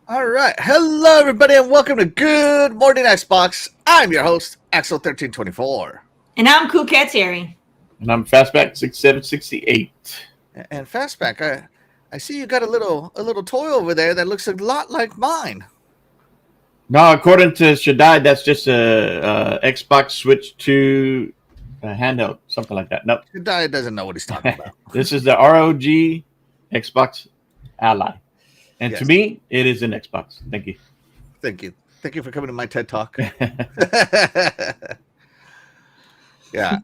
All right. Hello, everybody, and welcome to Good Morning Xbox. I'm your host, Axel1324. And I'm Cool Cat Terry. And I'm Fastback 6768. And Fastback, I see you got a little toy over there that looks a lot like mine. No, according to Shaddai, that's just a Xbox Switch 2 handheld, something like that. Nope. Guy doesn't know what he's talking about. This is the ROG Xbox Ally. And Yes. to me, it is an Xbox. Thank you. Thank you. Thank you for coming to my TED Talk. Yeah.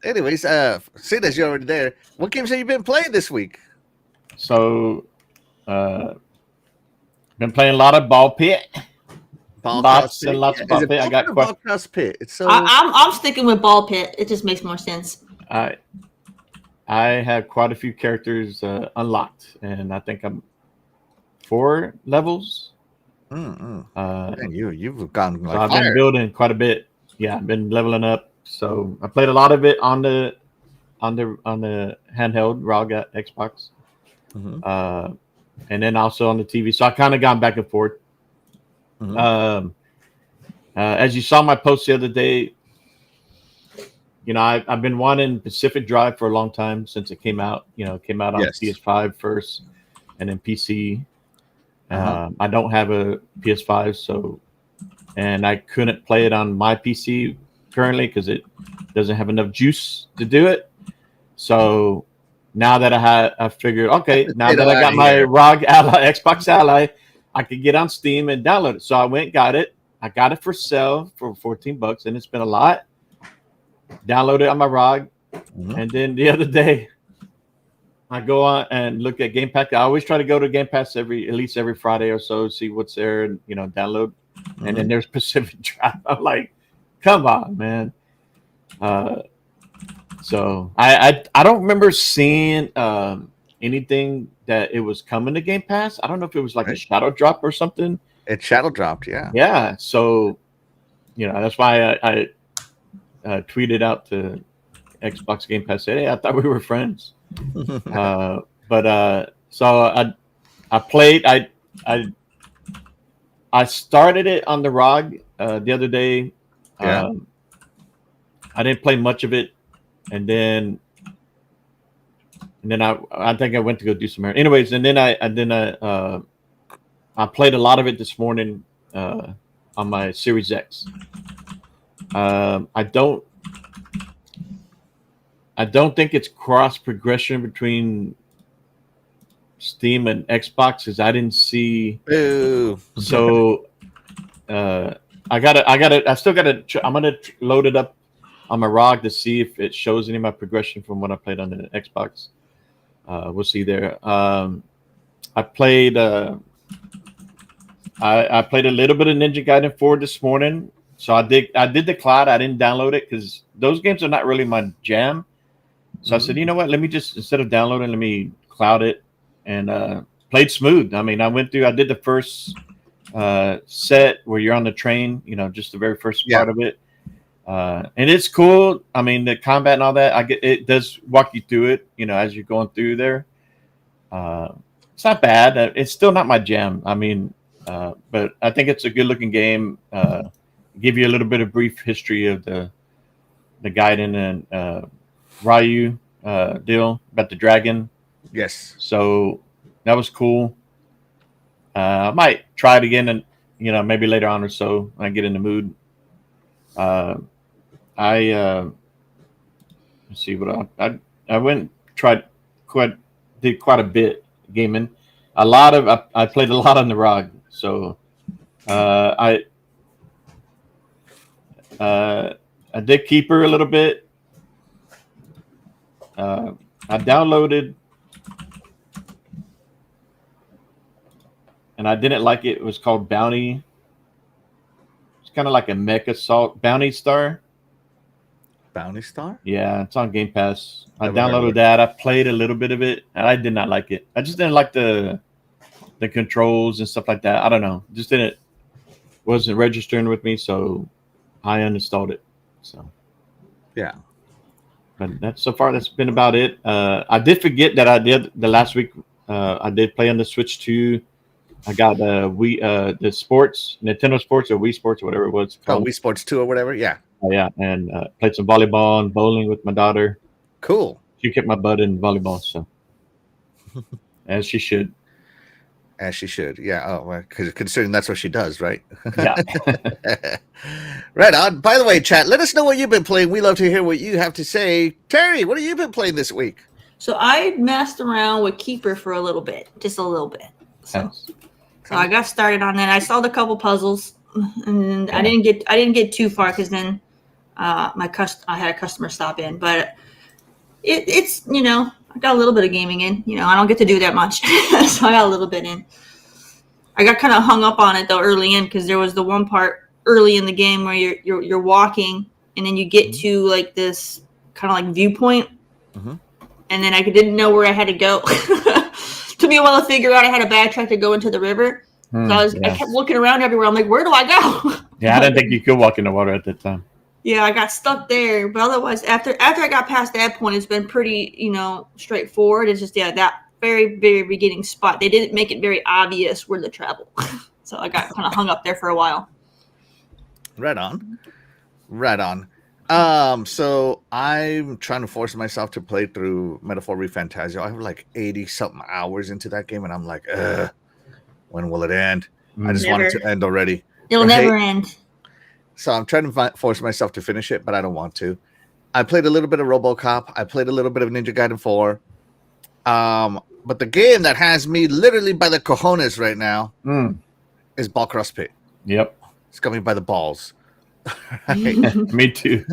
Anyways, seeing as you're already there, what games have you been playing this week? So, been playing a lot of Ball Pit. Lots and lots of Ball Pit. I got quite. Ball Cross Pit. It's so. I'm sticking with Ball Pit. It just makes more sense. I have quite a few characters unlocked, and I think I'm 4 levels. Man, Uh, you've gone like So I've fire. been building quite a bit. Yeah, I've been leveling up. So I played a lot of it on the handheld ROG Xbox, Mhm. and then also on the TV. So I kind of gone back and forth. Mhm. As you saw my post the other day, I've been wanting Pacific Drive for a long time since it came out. It came out on Yes. PS5 first, and then PC. Uh-huh. I don't have a PS5, and I couldn't play it on my PC currently because it doesn't have enough juice to do it. So now that I figured, okay, now Get that I outta got my here. ROG Ally, Xbox Ally, I could get on Steam and download it. So I went and got it. I got it for sale for $14, and it's been a lot. Download it on my ROG, Mhm. and then the other day, I go on and look at Game Pass. I always try to go to Game Pass at least every Friday or so, see what's there, and download. And then Mhm. there's Pacific Drive. I'm like, come on, man. So I don't remember seeing anything that it was coming to Game Pass. I don't know if it was like a Right. shadow drop or something. It shadow dropped, yeah. Yeah. So that's why I tweeted out to Xbox Game Pass, said, hey, I thought we were friends. So I played. I started it on the ROG the other day. Yeah. I didn't play much of it, and then I think I went to go do some hair. Anyways, and then I played a lot of it this morning on my Series X. I don't think it's cross progression between Steam and Xbox because I didn't see. Boo. So I still gotta. I'm gonna load it up on my ROG to see if it shows any of my progression from what I played on the Xbox. We'll see there. I played. I played a little bit of Ninja Gaiden 4 this morning. So I did the cloud. I didn't download it because those games are not really my jam. So I said, you know what? Let me just, instead of downloading, let me cloud it, and played smooth. I mean, I did the first set where you're on the train. Just the very first Yeah. part of it. And it's cool. I mean, the combat and all that. It does walk you through it. As you're going through there. It's not bad. It's still not my jam. I mean, but I think it's a good looking game. Give you a little bit of brief history of the Gaiden and Ryu deal about the dragon. Yes. So that was cool. I might try it again, and maybe later on or so when I get in the mood. I let's see what I went tried did quite a bit gaming. I played a lot on the ROG, so uh, I I did Keeper a little bit. I downloaded, and I didn't like it. It was called Bounty. It's kind of like a mech assault Bounty Star. Bounty Star? Yeah, it's on Game Pass. I Never heard of downloaded it. that. I played a little bit of it, and I did not like it. I just didn't like the controls and stuff like that. I don't know. Just didn't wasn't registering with me, so I uninstalled it. So, Yeah. but that's been about it. I did forget that I did the last week. I did play on the Switch 2 I got the sports, Nintendo Sports or Wii Sports or whatever it was Oh, called. Wii Sports 2 or whatever. Yeah. Yeah, and played some volleyball and bowling with my daughter. Cool. She kicked my butt in volleyball, so as she should. As she should. Yeah. Oh, well, considering that's what she does, right? Yeah. Right on. By the way, chat, let us know what you've been playing. We love to hear what you have to say. Terry, what have you been playing this week? So I messed around with Keeper for a little bit, just a little bit. So I got started on that. I solved a couple puzzles, and I didn't get too far because then I had a customer stop in. But it's I got a little bit of gaming in. I don't get to do that much, so I got a little bit in. I got kind of hung up on it though early in because there was the one part early in the game where you're walking and then you get to like this kind of like viewpoint, and then I didn't know where I had to go. Took me a while to figure out I had a backtrack to go into the river. So I kept looking around everywhere. I'm like, where do I go? Yeah, I didn't think you could walk in the water at that time. Yeah, I got stuck there. But otherwise, after I got past that point, it's been pretty, straightforward. It's just, that very, very beginning spot. They didn't make it very obvious where to travel. So I got kind of hung up there for a while. Right on. So I'm trying to force myself to play through Metaphor Refantasio. I have like 80-something hours into that game, and I'm like, when will it end? I just want it to end already. It'll never end. So I'm trying to force myself to finish it, but I don't want to. I played a little bit of RoboCop. I played a little bit of Ninja Gaiden 4. But the game that has me literally by the cojones right now is Ballcross Pit. Yep. It's got me by the balls. Me too.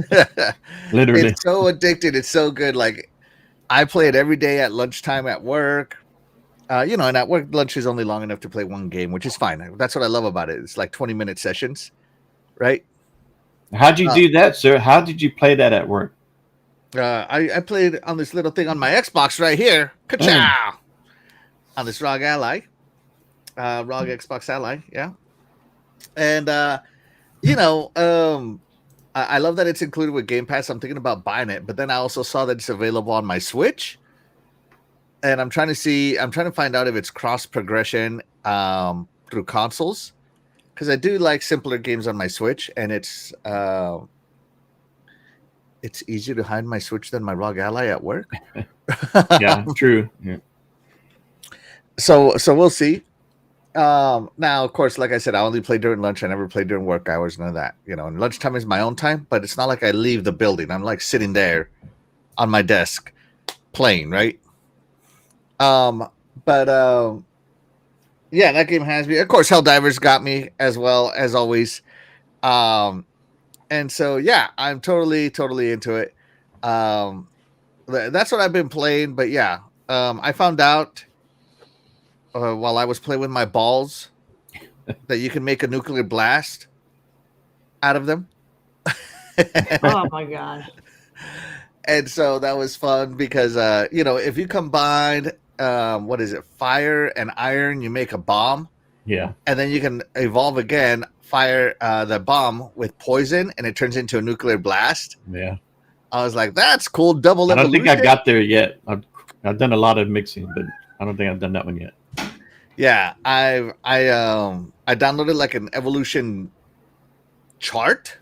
Literally. It's so addicted. It's so good. Like, I play it every day at lunchtime at work. And at work, lunch is only long enough to play one game, which is fine. That's what I love about it. It's like 20-minute sessions, right? How'd you do that, sir? How did you play that at work? I played on this little thing on my Xbox right here. Ka-chow! On this ROG Ally. ROG Xbox Ally, yeah. And, I love that it's included with Game Pass. I'm thinking about buying it, but then I also saw that it's available on my Switch. And I'm trying to find out if it's cross progression through consoles, because I do like simpler games on my Switch, and it's easier to hide my Switch than my ROG Ally at work. Yeah, true. Yeah. So we'll see. Now, of course, like I said, I only play during lunch. I never play during work hours. None of that. And lunchtime is my own time, but it's not like I leave the building. I'm like sitting there on my desk playing, right? Yeah, that game has me. Of course, Helldivers got me as well as always. And so, yeah, I'm totally into it. That's what I've been playing. But yeah, I found out while I was playing with my balls that you can make a nuclear blast out of them. Oh my god. And so that was fun because, if you combine, fire and iron, you make a bomb. Yeah. And then you can evolve again, fire the bomb with poison, and it turns into a nuclear blast. Yeah. I was like, that's cool. Double evolution. I don't think I got there yet. I've done a lot of mixing, but I don't think I've done that one yet. Yeah. I downloaded like an evolution chart,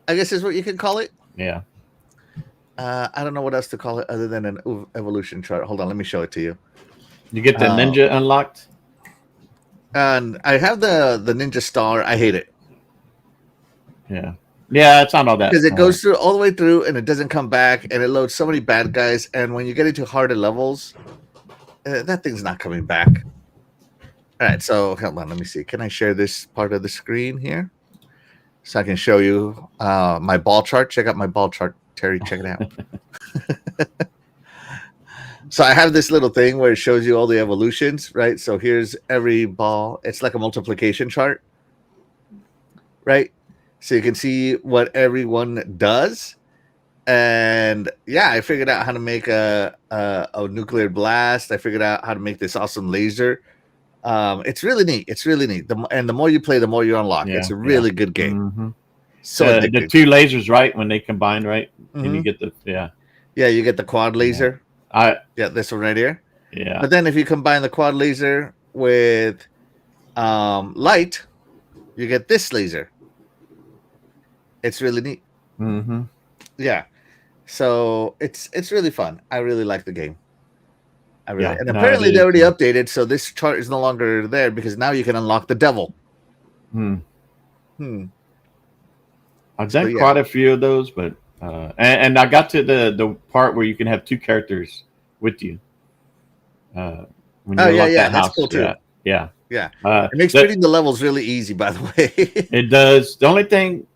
I guess is what you can call it. Yeah. I don't know what else to call it other than an evolution chart. Hold on, let me show it to you. You get the ninja unlocked? And I have the ninja star. I hate it. Yeah. Yeah, it's not all that. Because it goes through all the way through and it doesn't come back, and it loads so many bad guys. And when you get into harder levels, that thing's not coming back. All right, so hold on, let me see. Can I share this part of the screen here? So I can show you my ball chart. Check out my ball chart, Terry. Check it out. So I have this little thing where it shows you all the evolutions, right? So here's every ball. It's like a multiplication chart, right? So you can see what everyone does. And yeah, I figured out how to make a nuclear blast. I figured out how to make this awesome laser. It's really neat. It's really neat. The more you play, the more you unlock. Yeah, it's a really good game. Mm-hmm. So the two lasers, right? When they combine, right? Mm-hmm. And you get the you get the quad laser. Yeah. This one right here. Yeah. But then if you combine the quad laser with light, you get this laser. It's really neat. Mm-hmm. Yeah. So it's really fun. I really like the game. Yeah, And no, apparently it they is. already updated, so this chart is no longer there because now you can unlock the devil. Hmm. Hmm. I've So done yeah. quite a few of those, but and I got to the part where you can have two characters with you. When you Oh yeah, unlock yeah, that that's house, cool too. yeah. Yeah. Uh, It makes that, beating the levels really easy, by the way. it does. The only thing,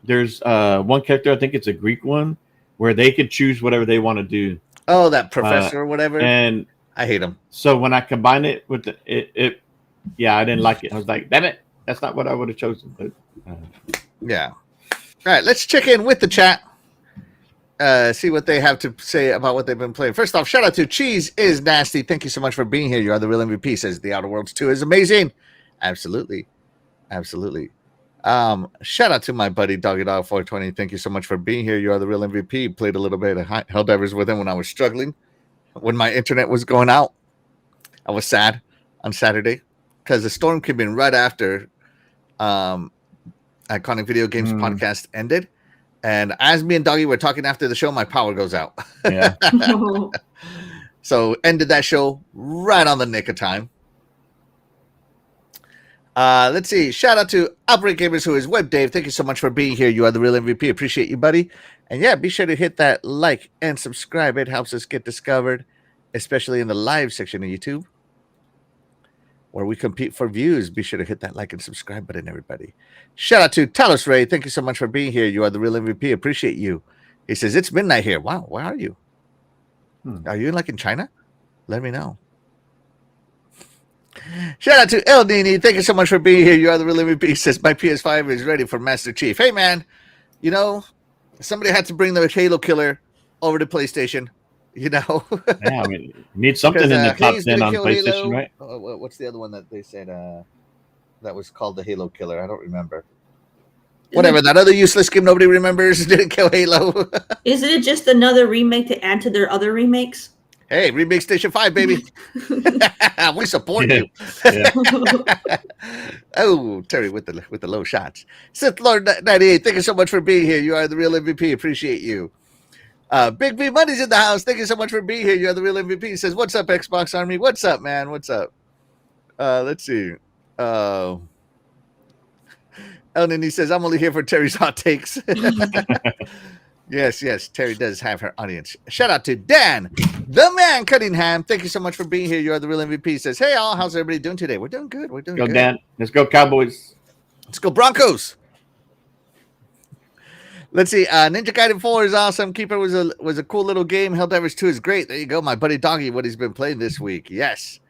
there's one character, I think it's a Greek one, where they could choose whatever they want to do. Oh, that Uh, professor or whatever. and I hate him. so when I combine it with yeah, I didn't like it. I was like, damn it, that's not what I would have chosen. But Yeah. All right, let's check in with the chat. See what they have to say about what they've been playing. First off, shout out to Cheese is Nasty. Thank you so much for being here. You are the real MVP. Says The Outer Worlds 2 is amazing. Absolutely. Absolutely. Shout out to my buddy Doggy Dog 420. Thank you so much for being here. You are the real MVP. Played a little bit of Helldivers with him when I was struggling. When my internet was going out, I was sad on Saturday because the storm came in right after Iconic Video Games podcast ended. And as me and Doggy were talking after the show, my power goes out. yeah. So ended that show right on the nick of time. Let's see. Shout out to Outbreak Gamers, who is Web Dave. Thank you so much for being here. You are the real MVP. Appreciate you, buddy. And yeah, be sure to hit that like and subscribe. It helps us get discovered, especially in the live section of YouTube, where we compete for views. Be sure to hit that like and subscribe button, everybody. Shout out to Talos Ray. Thank you so much for being here. You are the real MVP. Appreciate you. He says, it's midnight here. Wow, where are you? Are you like in China? Let me know. Shout out to El Nini. Thank you so much for being here. You are the real MVP. He says, my PS5 is ready for Master Chief. Hey, man, you know, somebody had to bring the Halo killer over to PlayStation. You know, Yeah, I mean, you need something in the top 10 on PlayStation, Halo. right? What's the other one that they said that was called the Halo killer? I don't remember. Whatever, that other useless game nobody remembers didn't kill Halo. Isn't it just another remake to add to their other remakes? Hey, Remake Station 5, baby. We support you. Yeah. Oh, Terry with the low shots. Sith Lord 98, thank you so much for being here. You are the real MVP. Appreciate you. Big V Money's in the house. Thank you so much for being here. You are the real MVP. He says, what's up, Xbox Army? What's up, man? What's up? Let's see. And then he says, I'm only here for Terry's hot takes. Yes, Terry does have her audience. Shout out to Dan, the man Cunningham. Thank you so much for being here. You are the real MVP. He says, hey, all, how's everybody doing today? We're doing good. We're doing Go, good. Dan. Let's go, Cowboys. Let's go, Broncos. Let's see. Ninja Gaiden 4 is awesome. Keeper was a cool little game. Helldivers 2 is great. There you go, my buddy Doggy, what he's been playing this week. Yes.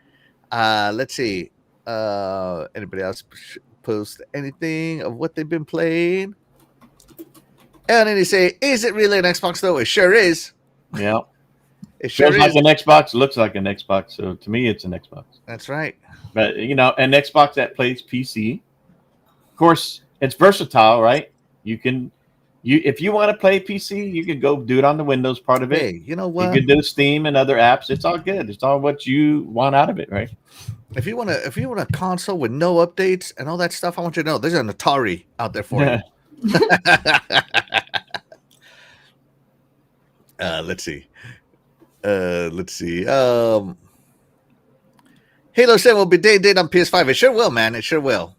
Let's see. Anybody else post anything of what they've been playing? And then he say, is it really an Xbox though? It sure is. Yeah. It sure Feels is. like an Xbox, looks like an Xbox. So to me, it's an Xbox. That's right. But, you know, an Xbox that plays PC. Of course, it's versatile, right? If you want to play PC, you can go do it on the Windows part of it. Hey, you know what? You can do Steam and other apps. It's all good. It's all what you want out of it, right? If you want a console with no updates and all that stuff, I want you to know there's an Atari out there for you. Let's see. Halo 7 will be day on PS5. It sure will, man. It sure will.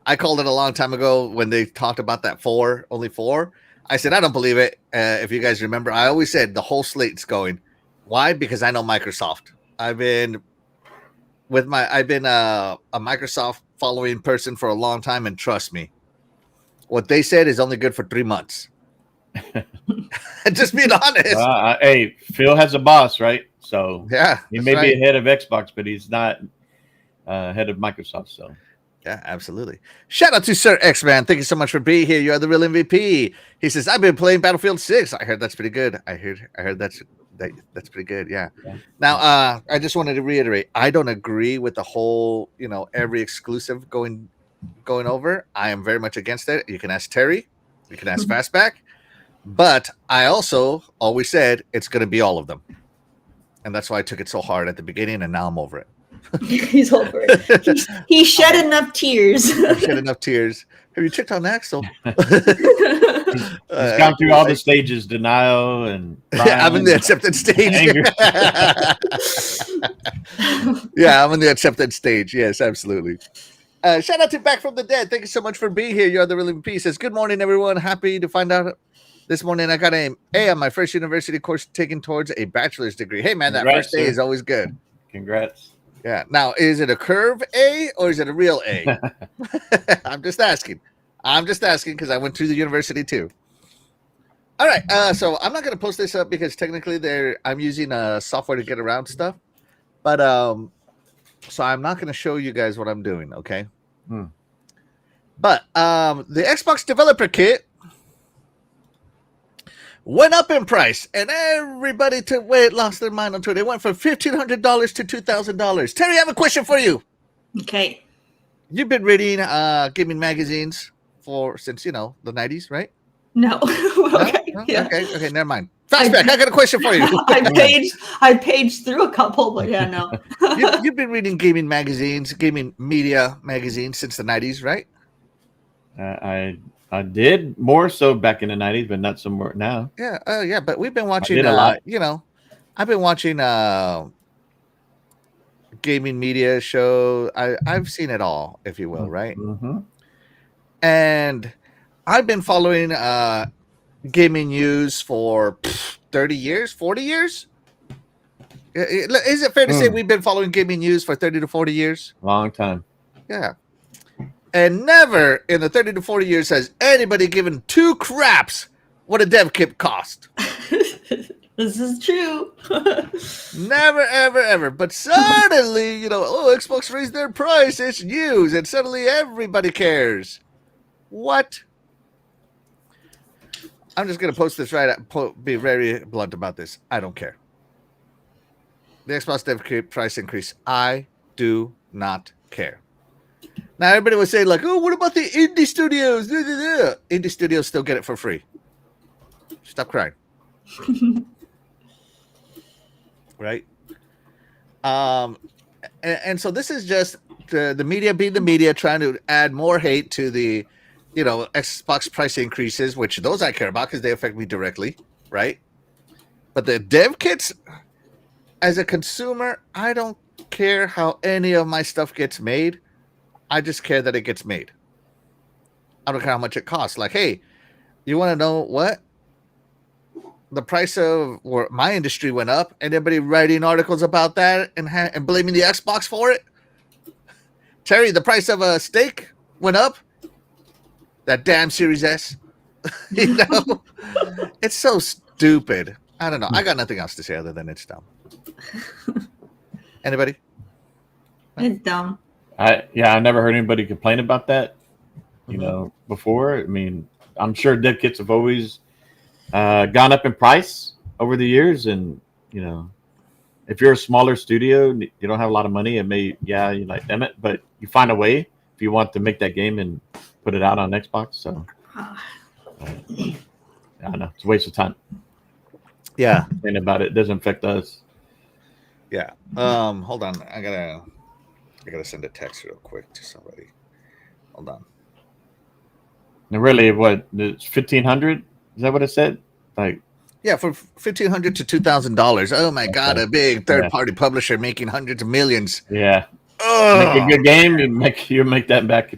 I called it a long time ago when they talked about that only 4. I said, I don't believe it. If you guys remember, I always said the whole slate's going. Why? Because I know Microsoft. I've been a Microsoft following person for a long time, and trust me, what they said is only good for 3 months. Just being honest. Hey, Phil has a boss, right? So yeah, he may be ahead of Xbox, but he's not ahead of Microsoft. So yeah, absolutely. Shout out to Sir X-Man. Thank you so much for being here. You are the real MVP. He says, I've been playing Battlefield 6. I heard that's pretty good. I heard that's pretty good. Yeah. Now, I just wanted to reiterate, I don't agree with the whole, every exclusive going over. I am very much against it. You can ask Terry. You can ask Fastback. But I also always said it's going to be all of them. And that's why I took it so hard at the beginning, and now I'm over it. He's over it. He shed enough tears. I've shed enough tears. Have you checked on Axel? He's gone through all the stages: denial and I'm in the acceptance stage. anger. Yeah, I'm in the acceptance stage. Yes, absolutely. Shout out to Back from the Dead. Thank you so much for being here. You're the Living Pieces. Good morning, everyone. Happy to find out this morning I got an A on my first university course taken towards a bachelor's degree. Hey, man, that Congrats, first A sir. is always good. Congrats. Yeah. Now, is it a curve A or is it a real A? I'm just asking. I'm just asking because I went to the university too. All right. So I'm not going to post this up because technically I'm using software to get around stuff. But so I'm not going to show you guys what I'm doing. Okay. But the Xbox Developer Kit went up in price, and everybody lost their mind on Twitter. It went from $1,500 to $2,000. Terry, I have a question for you. Okay. You've been reading gaming magazines since the 90s, right? No. Okay. No? Yeah. Okay, never mind. Fastback, I got a question for you. I paged through a couple, but yeah, no. You've been reading gaming media magazines since the 90s, right? I did more so back in the 90s, but not so more now. Yeah, yeah, but we've been watching a lot. I've been watching gaming media show. I've seen it all, if you will, right? Mm-hmm. And I've been following gaming news for 30 years, 40 years. Is it fair to say we've been following gaming news for 30 to 40 years? Long time. Yeah. And never in the 30 to 40 years has anybody given two craps what a dev kit cost. This is true. Never, ever, ever. But suddenly, Xbox raised their price. It's news. And suddenly everybody cares. What? I'm just going to post this be very blunt about this. I don't care. The Xbox dev kit price increase. I do not care. Now, everybody was saying, like, oh, what about the indie studios? Indie studios still get it for free. Stop crying. Right? And so this is just the media being the media, trying to add more hate to the, Xbox price increases, which those I care about because they affect me directly, right? But the dev kits, as a consumer, I don't care how any of my stuff gets made. I just care that it gets made. I don't care how much it costs. Like, hey, you want to know what? The price of where my industry went up, and everybody writing articles about that and blaming the Xbox for it. Terry, the price of a steak went up. That damn Series S. It's so stupid. I don't know. I got nothing else to say other than it's dumb. Anybody? It's dumb. I never heard anybody complain about that, before. I mean, I'm sure dev kits have always gone up in price over the years. And, if you're a smaller studio, you don't have a lot of money, you're like, damn it. But you find a way if you want to make that game and put it out on Xbox. So, I don't know. It's a waste of time. Yeah. Complaining about it doesn't affect us. Yeah. Hold on. I gotta send a text real quick to somebody. Hold on. And really, what, it's $1,500? Is that what it said? Like, yeah, for $1,500 to $2,000. Oh my God, a big third-party publisher making hundreds of millions. Yeah. Oh. Make a good game, you make that back.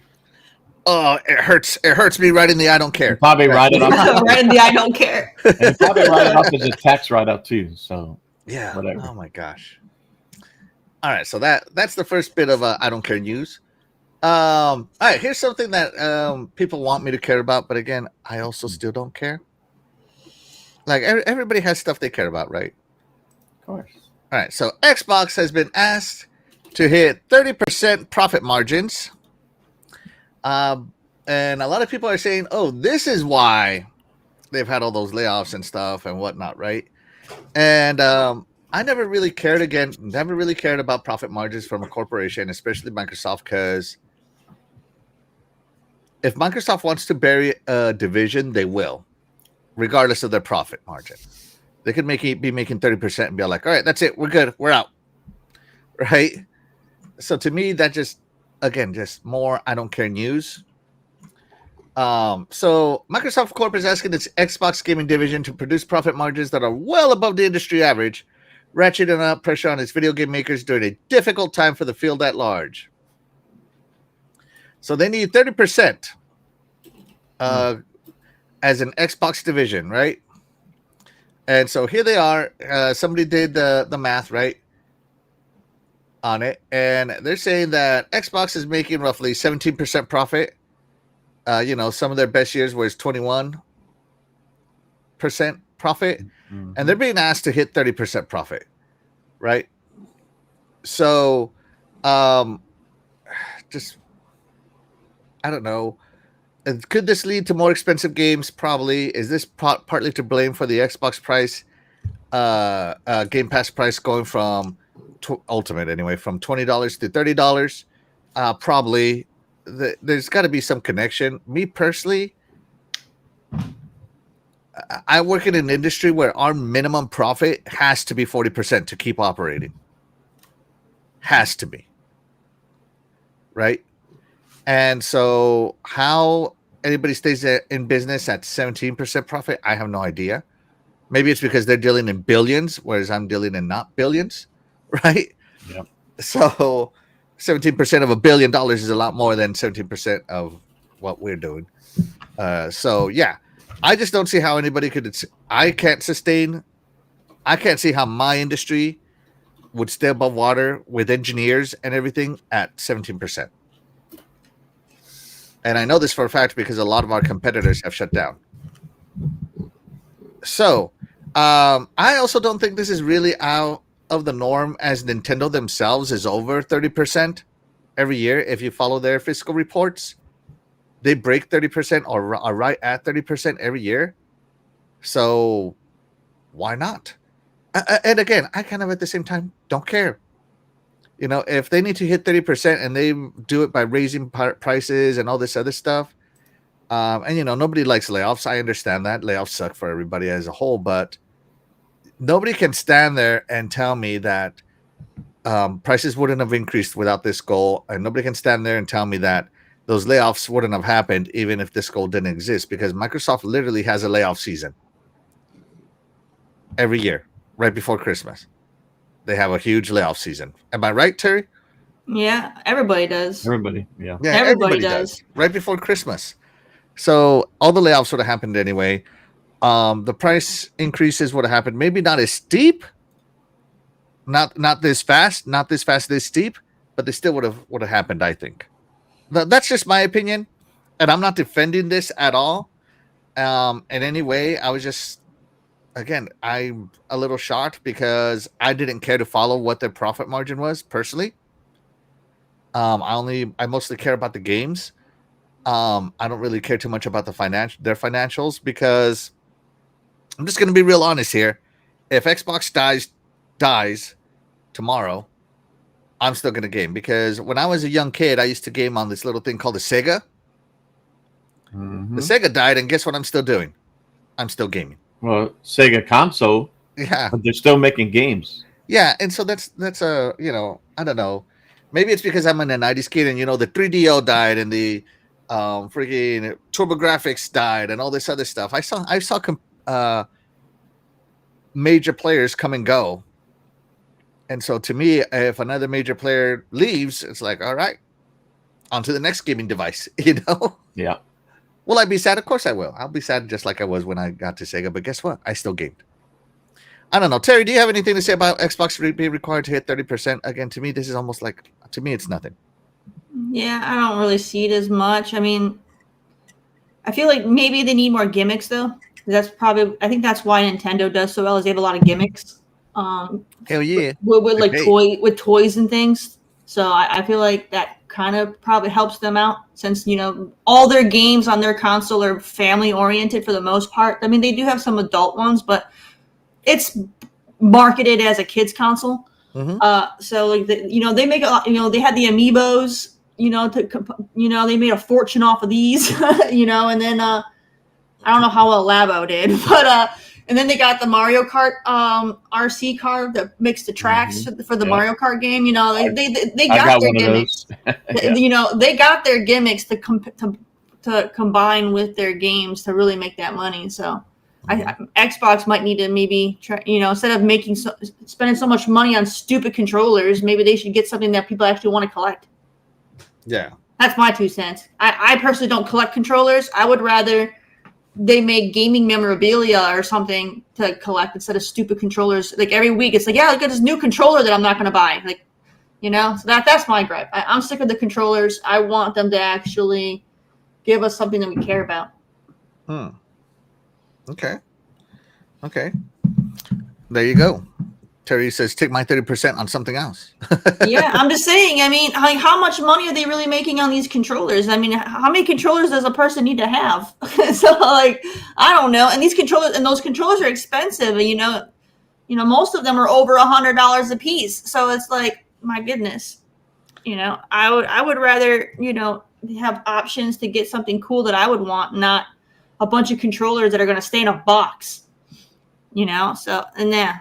Oh, it hurts. It hurts me right in the I don't care. You probably write it off. Right in the I don't care. And you probably write it off as a tax write-off too. So yeah. Whatever. Oh my gosh. All right, so that's the first bit of I don't care news. All right, here's something that people want me to care about, but again, I also still don't care. Like everybody has stuff they care about, right? Of course. All right, so Xbox has been asked to hit 30% profit margins. And a lot of people are saying, oh, this is why they've had all those layoffs and stuff and whatnot, right? And I never really cared about profit margins from a corporation, especially Microsoft, because if Microsoft wants to bury a division, they will, regardless of their profit margin. They could be making 30% and be like, all right, that's it. We're good. We're out. Right? So to me, that just more I don't care news. So Microsoft Corp is asking its Xbox gaming division to produce profit margins that are well above the industry average, ratcheting up pressure on its video game makers during a difficult time for the field at large. So they need 30% as an Xbox division, right? And so here they are. Somebody did the math, right, on it, and they're saying that Xbox is making roughly 17% profit. Some of their best years was 21% profit, and they're being asked to hit 30% profit, right? So, just I don't know. Could this lead to more expensive games? Probably. Is this partly to blame for the Xbox price, Game Pass price going from Ultimate anyway, from $20 to $30? Probably. There's got to be some connection. Me personally, I work in an industry where our minimum profit has to be 40% to keep operating. Has to be. Right? And so how anybody stays in business at 17% profit, I have no idea. Maybe it's because they're dealing in billions, whereas I'm dealing in not billions, right? Yeah. So 17% of $1 billion is a lot more than 17% of what we're doing. So yeah, I just don't see how anybody could. I can't see how my industry would stay above water with engineers and everything at 17%. And I know this for a fact because a lot of our competitors have shut down. So I also don't think this is really out of the norm, as Nintendo themselves is over 30% every year. If you follow their fiscal reports, they break 30% or are right at 30% every year. So why not? And again, I kind of at the same time don't care. If they need to hit 30% and they do it by raising prices and all this other stuff, and nobody likes layoffs. I understand that layoffs suck for everybody as a whole, but nobody can stand there and tell me that prices wouldn't have increased without this goal, and nobody can stand there and tell me that those layoffs wouldn't have happened even if this goal didn't exist, because Microsoft literally has a layoff season every year right before Christmas. They have a huge layoff season. Am I right, Terry? Yeah, everybody does. Everybody, yeah. Yeah, Everybody does. right before Christmas. So all the layoffs would have happened anyway. The price increases would have happened, maybe not as steep, not this fast, this steep, but they still would have happened, I think. That's just my opinion, and I'm not defending this at all. In any way, I was just, again, I'm a little shocked because I didn't care to follow what their profit margin was personally. I mostly care about the games. I don't really care too much about their financials, because I'm just going to be real honest here. If Xbox dies tomorrow, I'm still going to game, because when I was a young kid, I used to game on this little thing called the Sega. The Sega died, and guess what I'm still doing? I'm still gaming. Well, Sega console. Yeah. But they're still making games. Yeah, and so that's I don't know. Maybe it's because I'm in a 90s kid, and the 3DO died, and the freaking TurboGrafx died, and all this other stuff. I saw major players come and go. And so to me, if another major player leaves, it's like, all right, on to the next gaming device, Yeah. Will I be sad? Of course I will. I'll be sad just like I was when I got to Sega, but guess what? I still gamed. I don't know. Terry, do you have anything to say about Xbox being required to hit 30%? Again, to me, this is almost like, to me, it's nothing. Yeah, I don't really see it as much. I mean, I feel like maybe they need more gimmicks, though. I think that's why Nintendo does so well, is they have a lot of gimmicks. Hell yeah. With like toys and things. So I feel like that kind of probably helps them out, since, all their games on their console are family oriented for the most part. I mean, they do have some adult ones, but it's marketed as a kid's console. Mm-hmm. So like they make a lot, they had the amiibos, they made a fortune off of these, and then I don't know how well Labo did, but And then they got the Mario Kart RC car that makes the tracks for the Mario Kart game. You know, they got their gimmicks. You know, they got their gimmicks to combine with their games to really make that money. So Xbox might need to maybe try, you know, instead of spending so much money on stupid controllers, maybe they should get something that people actually want to collect. Yeah. That's my 2 cents. I personally don't collect controllers. I would rather they make gaming memorabilia or something to collect instead of stupid controllers. Like every week, it's like, yeah, look at this new controller that I'm not going to buy. Like, you know, so that's my gripe. I'm sick of the controllers. I want them to actually give us something that we care about. Okay. There you go. Terry says, take my 30% on something else. Yeah, I'm just saying, I mean, how much money are they really making on these controllers? I mean, how many controllers does a person need to have? So, like, I don't know. And those controllers are expensive. You know, most of them are over $100 a piece. So it's like, my goodness. You know, I would rather, you know, have options to get something cool that I would want, not a bunch of controllers that are going to stay in a box. You know, so, and yeah.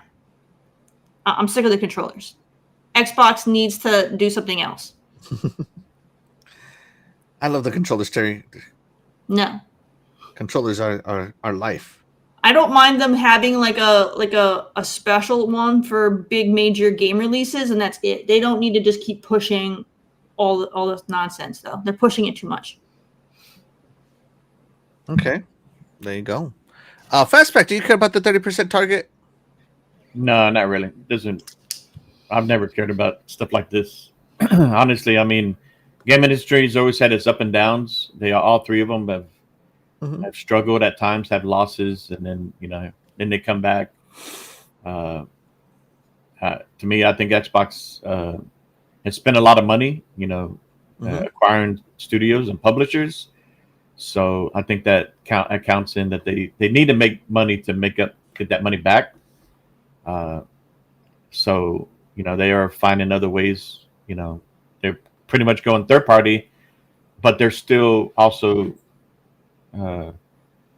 I'm sick of the controllers. Xbox needs to do something else. I love the controllers, Terry. No. Controllers are life. I don't mind them having like a special one for big major game releases, and that's it. They don't need to just keep pushing all this nonsense, though. They're pushing it too much. Okay. There you go. Fastback, do you care about the 30% target? No, not really. I've never cared about stuff like this. Honestly, I mean, game industry has always had its up and downs. All three of them have struggled at times, have losses, and then then they come back. To me, I think Xbox has spent a lot of money, acquiring studios and publishers. So I think that counts in that they need to make money to get that money back. So they are finding other ways. They're pretty much going third party, but they're still also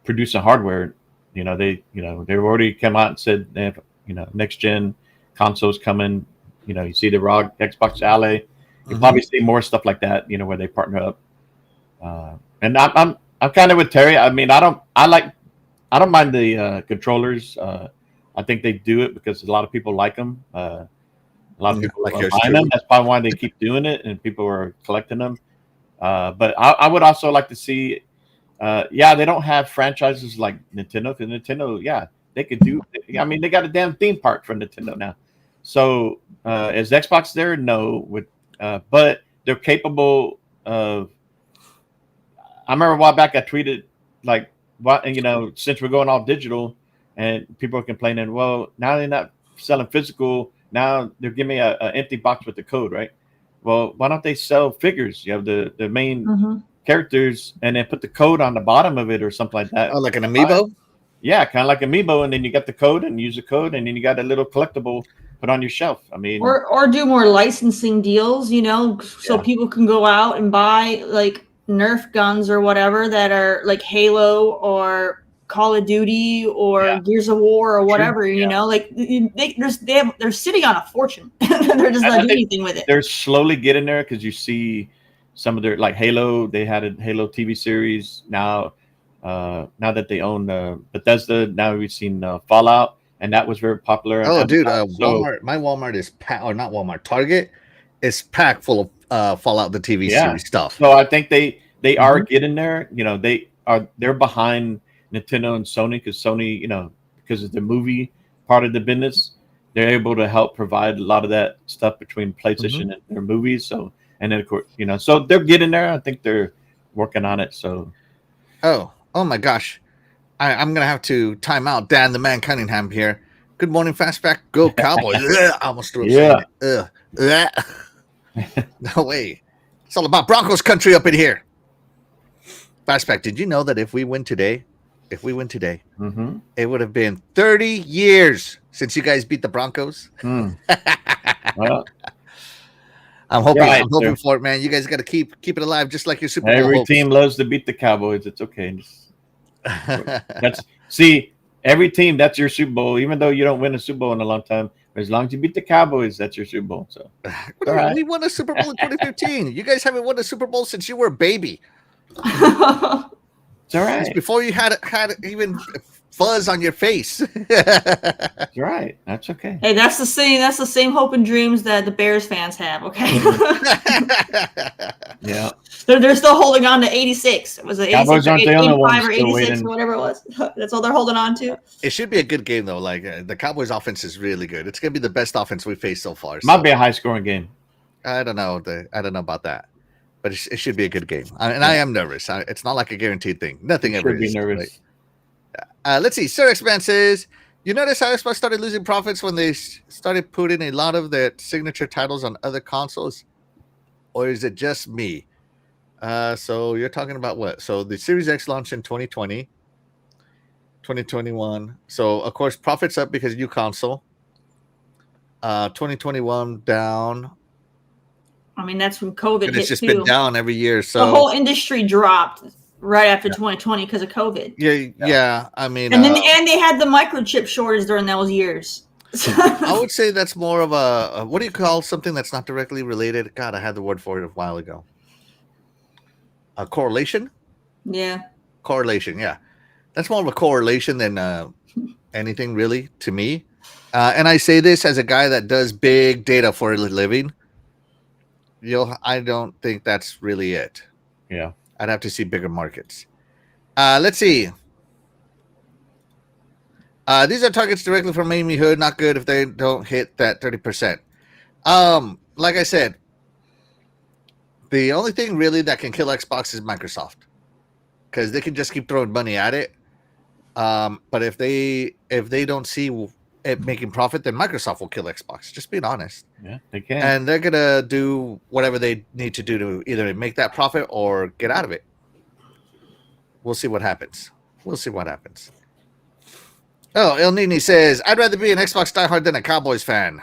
producing hardware. They've already come out and said they have next gen consoles coming. You see the ROG Xbox Ally. You probably see more stuff like that. Where they partner up. And I'm kind of with Terry. I mean, I don't mind the controllers. I think they do it because a lot of people like them. A lot of people are buying them. That's probably why they keep doing it, and people are collecting them. But I would also like to see. They don't have franchises like Nintendo, because Nintendo, they could do. I mean, they got a damn theme park for Nintendo now. So is Xbox there? No, but they're capable of. I remember a while back I tweeted like, "What since we're going all digital." And people are complaining, well, now they're not selling physical. Now they're giving me an empty box with the code, right? Well, why don't they sell figures? You have the main characters and then put the code on the bottom of it or something like that. Oh, like an amiibo? Yeah, kind of like amiibo. And then you got the code and use the code. And then you got a little collectible put on your shelf. I mean, or do more licensing deals, so people can go out and buy like Nerf guns or whatever that are like Halo or Call of Duty or Gears of War or whatever, like they're sitting on a fortune. They're just not doing anything with it. They're slowly getting there because you see some of their like Halo. They had a Halo TV series. Now that they own Bethesda, now we've seen Fallout, and that was very popular. Oh, dude, Walmart. My Walmart is packed, or not Walmart. Target is packed full of Fallout the TV series stuff. So I think they are getting there. They're behind Nintendo and Sony, because Sony, because of the movie part of the business, they're able to help provide a lot of that stuff between PlayStation and their movies. So, and then of course, so they're getting there. I think they're working on it. So, oh my gosh, I'm gonna have to time out. Dan the Man Cunningham here. Good morning, Fastback. Go Cowboys! I almost threw up. No way. It's all about Broncos country up in here. Fastback, did you know that if we win today, it would have been 30 years since you guys beat the Broncos? Well, I'm hoping for it, man. You guys got to keep it alive, just like your Super Bowl Every hopes. team loves to beat the Cowboys. It's okay. See, every team, that's your Super Bowl, even though you don't win a Super Bowl in a long time. But as long as you beat the Cowboys, that's your Super Bowl. So What do you- we won a Super Bowl in 2015. You guys haven't won a Super Bowl since you were a baby. it's all It's right. before you had even fuzz on your face. It's all right. That's okay. Hey, that's the same. That's the same hope and dreams that the Bears fans have. Okay, Yeah. they're still holding on to 86. Was it 86 Cowboys or aren't the only 85 ones or still 86 waiting. or whatever it was? That's all they're holding on to. It should be a good game though. Like the Cowboys' offense is really good. It's gonna be the best offense we faced so far. Might so be a high scoring game. I don't know. I don't know about that, but it should be a good game. I am nervous. It's not like a guaranteed thing. Nothing You ever should be is. nervous. Right? Let's see. Sir X-Man says, you notice how Xbox started losing profits when they started putting a lot of their signature titles on other consoles, or is it just me? So you're talking about what? So the Series X launched in 2020, 2021. So of course profits up because new console. 2021 down. I mean, that's when COVID And hit it's just too. been down every year. So The whole industry dropped right after 2020 because of COVID. yeah. I mean, And then they had the microchip shortage during those years. I would say that's more of a what do you call something that's not directly related? God, I had the word for it a while ago. A correlation? Yeah. Correlation, yeah. That's more of a correlation than anything really to me. And I say this as a guy that does big data for a living. I don't think that's really it. Yeah. I'd have to see bigger markets. Let's see. These are targets directly from Amy Hood. Not good if they don't hit that 30%. Like I said, the only thing really that can kill Xbox is Microsoft, because they can just keep throwing money at it. But if they don't see it making profit, then Microsoft will kill Xbox. Just being honest. Yeah, they can. And they're gonna do whatever they need to do to either make that profit or get out of it. We'll see what happens. Oh, El Nini says, I'd rather be an Xbox diehard than a Cowboys fan.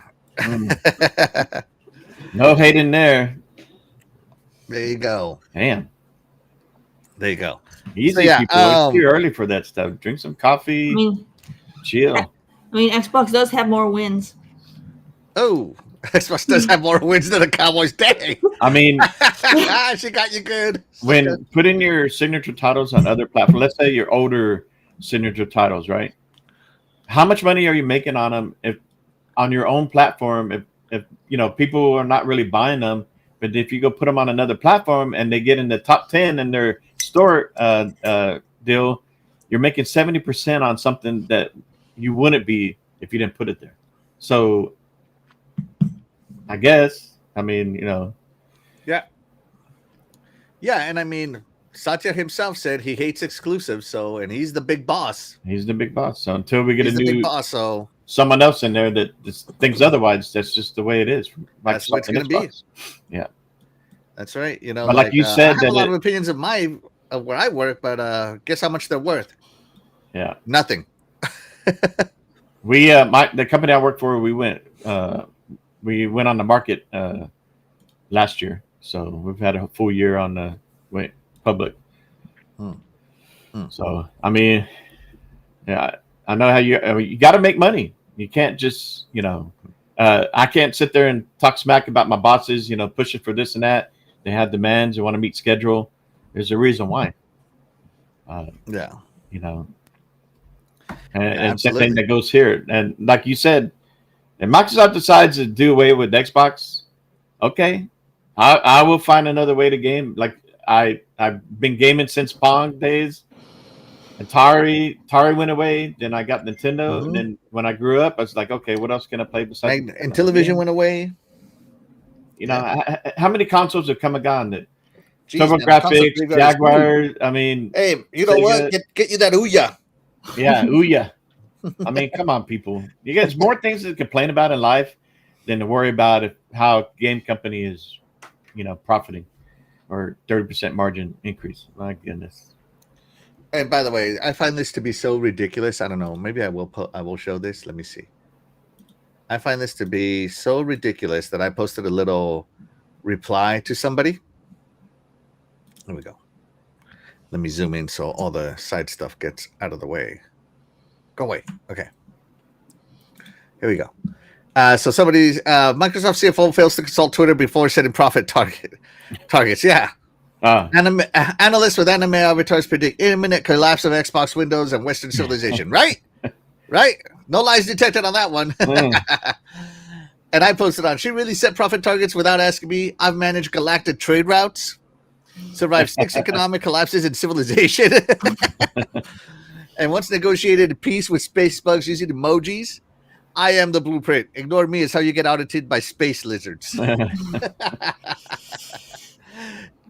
No hate in there. There you go. Damn. There you go. Easy, So, yeah, people. It's too early for that stuff. Drink some coffee. Chill. I mean, Xbox does have more wins. Oh, Xbox does have more wins than the Cowboys. Dang. I mean, she got you good. when putting your signature titles on other platforms, let's say your older signature titles, right? How much money are you making on them if on your own platform? If people are not really buying them, but if you go put them on another platform and they get in the top 10 in their store deal, you're making 70% on something that you wouldn't be if you didn't put it there. So I guess, Yeah, and I mean, Satya himself said he hates exclusives, and he's the big boss. He's the big boss. So until we get He's a the big new boss, so someone else in there that just thinks otherwise, that's just the way it is. that's what it's going to be. Yeah, that's right. but like you said, I have a lot of opinions of where I work, but guess how much they're worth? Yeah, nothing. We the company I work for, we went on the market last year, so we've had a full year on the public. So I mean, yeah, I know how you got to make money. You can't just I can't sit there and talk smack about my bosses, pushing for this and that. They have demands. They want to meet schedule. There's a reason why. And same thing that goes here. And like you said, if Microsoft decides to do away with Xbox, okay, I will find another way to game. Like I've been gaming since Pong days. Atari went away. Then I got Nintendo. And then when I grew up, I was like, okay, what else can I play besides? And television went away. How many consoles have come and gone? That TurboGrafx, Jaguar. I mean, hey, you know Sega. What? Get you that Ouya. Yeah, Ouya. I mean, come on, people. You guys more things to complain about in life than to worry about how game company is, profiting or 30% margin increase. My goodness. And by the way, I find this to be so ridiculous. I don't know. Maybe I will show this. Let me see. I find this to be so ridiculous that I posted a little reply to somebody. There we go. Let me zoom in so all the side stuff gets out of the way. Go away. Okay. Here we go. So somebody's Microsoft CFO fails to consult Twitter before setting profit targets. Yeah. Analysts with anime avatars predict imminent collapse of Xbox Windows and Western civilization. Right? Right? No lies detected on that one. And I posted on, she really set profit targets without asking me. I've managed galactic trade routes, survived 6 economic collapses in civilization, and once negotiated peace with space bugs using emojis. I am the blueprint. Ignore me is how you get audited by space lizards.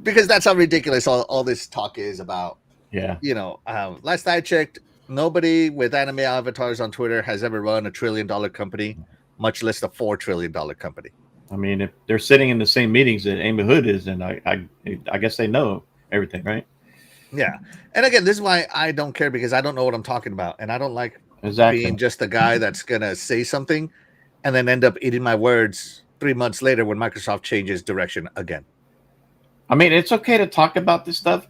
Because that's how ridiculous all this talk is about. Yeah. You know, last I checked, nobody with anime avatars on Twitter has ever run $1 trillion company, much less a $4 trillion company. I mean, if they're sitting in the same meetings that Amy Hood is, and I guess they know everything, right? Yeah. And again, this is why I don't care, because I don't know what I'm talking about. And I don't like being just the guy that's going to say something and then end up eating my words 3 months later when Microsoft changes direction again. I mean, it's okay to talk about this stuff.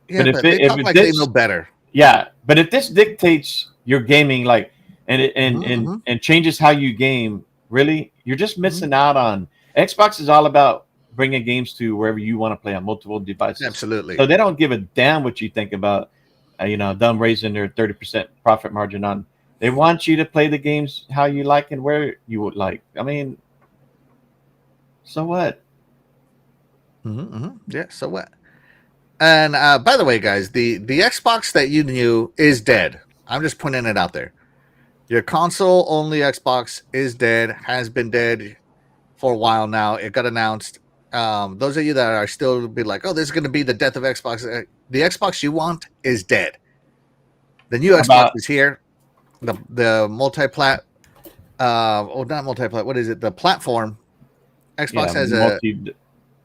Yeah, but they talk like they know better. Yeah, but if this dictates your gaming, like, and changes how you game, really, you're just missing out on. Xbox is all about bringing games to wherever you want to play on multiple devices. Absolutely. So they don't give a damn what you think about, them raising their 30% profit margin on. They want you to play the games how you like and where you would like. I mean, so what? Yeah, so what? And by the way, guys, the Xbox that you knew is dead. I'm just putting it out there. Your console-only Xbox is dead, has been dead for a while now. It got announced. Those of you that are still be like, oh, this is going to be the death of Xbox. The Xbox you want is dead. The new Xbox is here. The multi-plat, not multi-plat. What is it? The platform. Xbox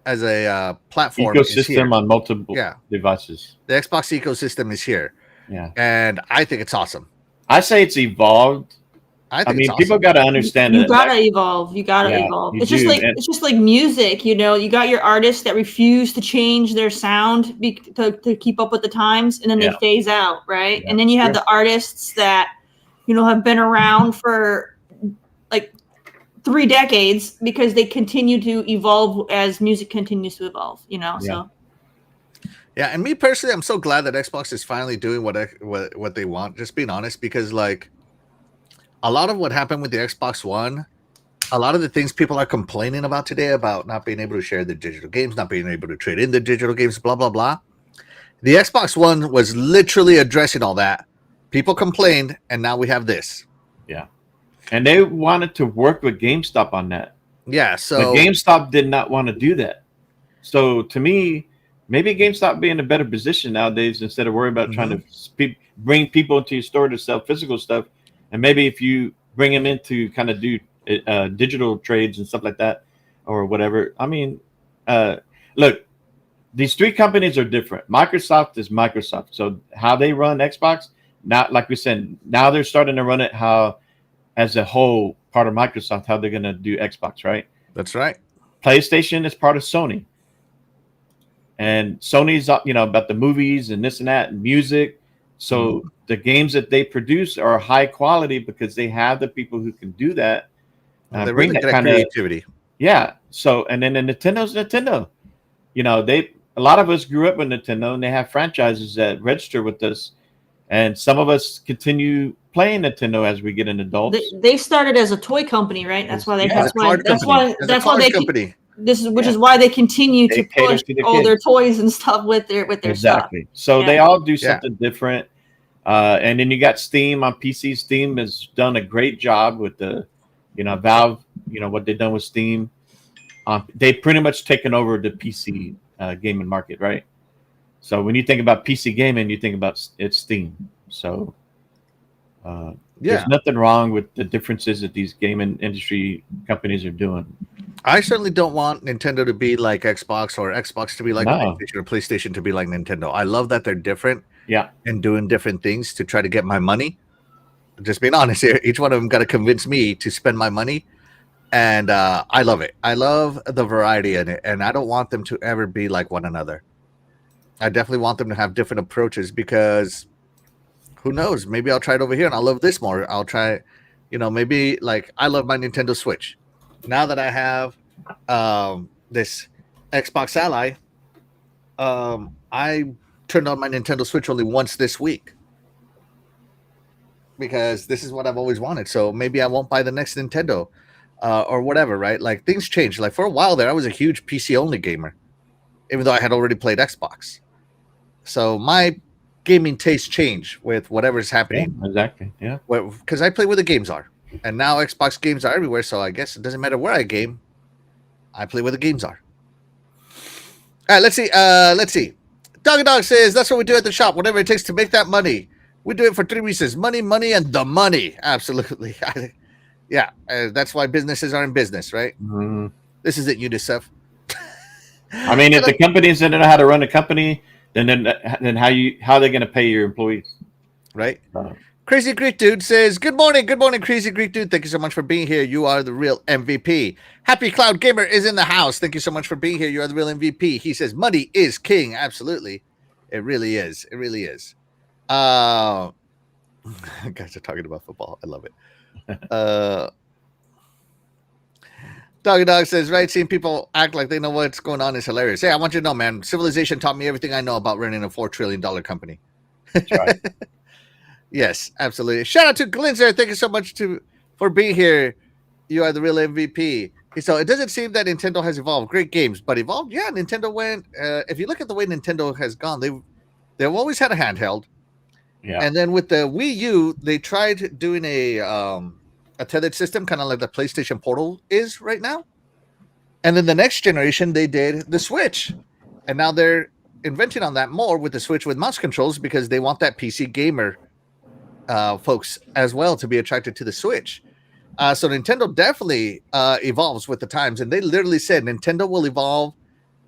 has a platform ecosystem on multiple devices. The Xbox ecosystem is here. Yeah, and I think it's awesome. I say it's evolved. I mean, people got to understand you gotta evolve. You gotta evolve. It's just like music. You got your artists that refuse to change their sound to keep up with the times, and then they phase out, right? Yeah. And then you have the artists that have been around for like 3 decades because they continue to evolve as music continues to evolve. So. Yeah, and me personally, I'm so glad that Xbox is finally doing what they want. Just being honest, because like a lot of what happened with the Xbox One, a lot of the things people are complaining about today about not being able to share the digital games, not being able to trade in the digital games, blah blah blah. The Xbox One was literally addressing all that. People complained, and now we have this. Yeah, and they wanted to work with GameStop on that. Yeah, so but GameStop did not want to do that. So to me, maybe GameStop be in a better position nowadays instead of worrying about trying to bring people into your store to sell physical stuff. And maybe if you bring them in to kind of do digital trades and stuff like that or whatever. I mean, look, these 3 companies are different. Microsoft is Microsoft. So how they run Xbox, not like we said, now they're starting to run it how as a whole part of Microsoft, how they're going to do Xbox, right? That's right. PlayStation is part of Sony. And Sony's, about the movies and this and that and music. So the games that they produce are high quality because they have the people who can do that. They bring that kind of creativity. Yeah. So, and then the Nintendo's Nintendo. A lot of us grew up with Nintendo, and they have franchises that register with us. And some of us continue playing Nintendo as we get an adult. They started as a toy company, right? That's why is why they continue to push all their toys and stuff with their stuff. So they all do something different. And then you got Steam on PC. Steam has done a great job with the, Valve, what they've done with Steam. They've pretty much taken over the PC gaming market, right? So when you think about PC gaming, you think about it's Steam. So there's nothing wrong with the differences that these gaming industry companies are doing. I certainly don't want Nintendo to be like Xbox or Xbox to be like PlayStation or PlayStation to be like Nintendo. I love that they're different and doing different things to try to get my money. Just being honest here, each one of them got to convince me to spend my money. And I love it. I love the variety in it. And I don't want them to ever be like one another. I definitely want them to have different approaches because who knows? Maybe I'll try it over here and I'll love this more. I'll try, maybe like I love my Nintendo Switch. Now that I have this Xbox Ally, I turned on my Nintendo Switch only once this week because this is what I've always wanted. So maybe I won't buy the next Nintendo or whatever, right? Like things change. Like for a while there, I was a huge PC only gamer, even though I had already played Xbox. So my gaming tastes change with whatever's happening. Yeah, exactly. Yeah. Because I play where the games are. And now Xbox games are everywhere. So I guess it doesn't matter where I game. I play where the games are. All right, let's see. Doggy Dog says that's what we do at the shop. Whatever it takes to make that money. We do it for 3 reasons: money, and the money. Absolutely. Yeah, that's why businesses are in business, right? Mm-hmm. This isn't UNICEF. I mean, if the companies don't know how to run a company, then how are they going to pay your employees? Right. Crazy Greek Dude says, Good morning, Crazy Greek Dude. Thank you so much for being here. You are the real MVP. Happy Cloud Gamer is in the house. Thank you so much for being here. You are the real MVP. He says, money is king. Absolutely. It really is. It really is. Guys are talking about football. I love it. Doggy Dog says, right, seeing people act like they know what's going on is hilarious. Hey, I want you to know, man, civilization taught me everything I know about running a $4 trillion company. That's right. Yes, absolutely. Shout out to Glinzer. Thank you so much for being here. You are the real MVP. So it doesn't seem that Nintendo has evolved. Great games, but evolved. Yeah, Nintendo went. If you look at the way Nintendo has gone, they've always had a handheld. Yeah. And then with the Wii U, they tried doing a tethered system, kind of like the PlayStation Portal is right now. And then the next generation, they did the Switch, and now they're inventing on that more with the Switch with mouse controls because they want that PC gamer folks as well to be attracted to the Switch. So Nintendo definitely evolves with the times, and they literally said Nintendo will evolve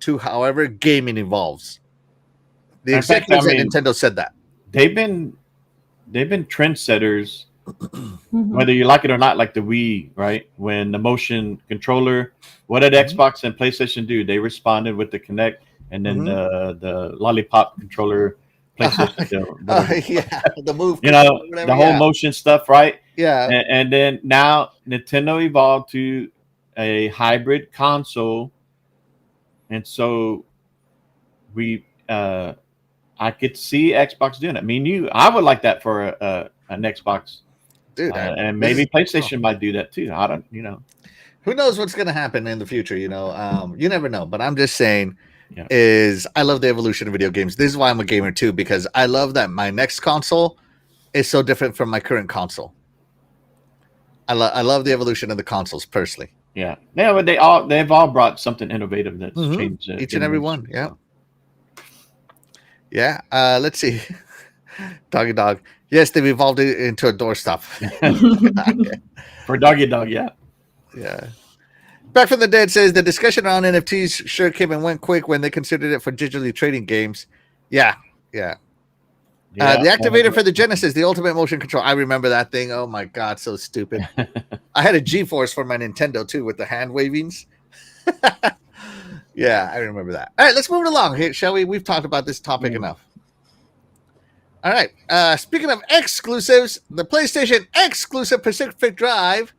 to however gaming evolves. The executives at Nintendo said that they've been trendsetters, whether you like it or not. Like the Wii, right? When the motion controller, what did Xbox and PlayStation do? They responded with the Kinect, and then the lollipop controller. Yeah, the move, the whole motion stuff, right? Yeah, and then now Nintendo evolved to a hybrid console, and so I could see Xbox doing it. I mean, I would like that for an Xbox, dude, and maybe PlayStation might do that too. I don't, who knows what's going to happen in the future? You never know. But I'm just saying. Yeah. I love the evolution of video games. This is why I'm a gamer too, because I love that my next console is so different from my current console. I love the evolution of the consoles personally. Yeah, but they've all brought something innovative that's changed each and every one. Yeah, yeah. Let's see, Doggy Dog. Yes, they've evolved it into a doorstop for Doggy Dog. Yeah, yeah. Back from the Dead says the discussion around NFTs sure came and went quick when they considered it for digitally trading games. Yeah. The activator for the Genesis, the ultimate motion control. I remember that thing. Oh my God, so stupid. I had a G-Force for my Nintendo too with the hand wavings. Yeah, I remember that. All right, let's move it along here, shall we? We've talked about this topic enough. All right. Speaking of exclusives, the PlayStation exclusive Pacific Drive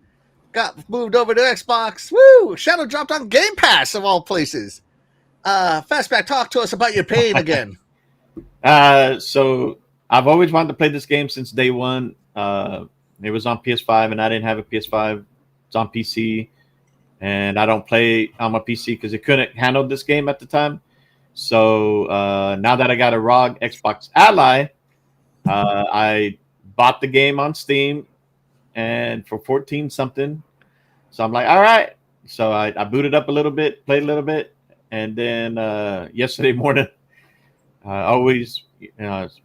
got moved over to Xbox. Woo! Shadow dropped on Game Pass of all places. Fastback, talk to us about your pain again. So I've always wanted to play this game since day one. It was on PS5, and I didn't have a PS5. It's on PC, and I don't play on my PC because it couldn't handle this game at the time. So now that I got a ROG Xbox Ally, I bought the game on Steam. And for 14 something, so I'm like, all right. So I booted up a little bit, played a little bit, and then yesterday morning, always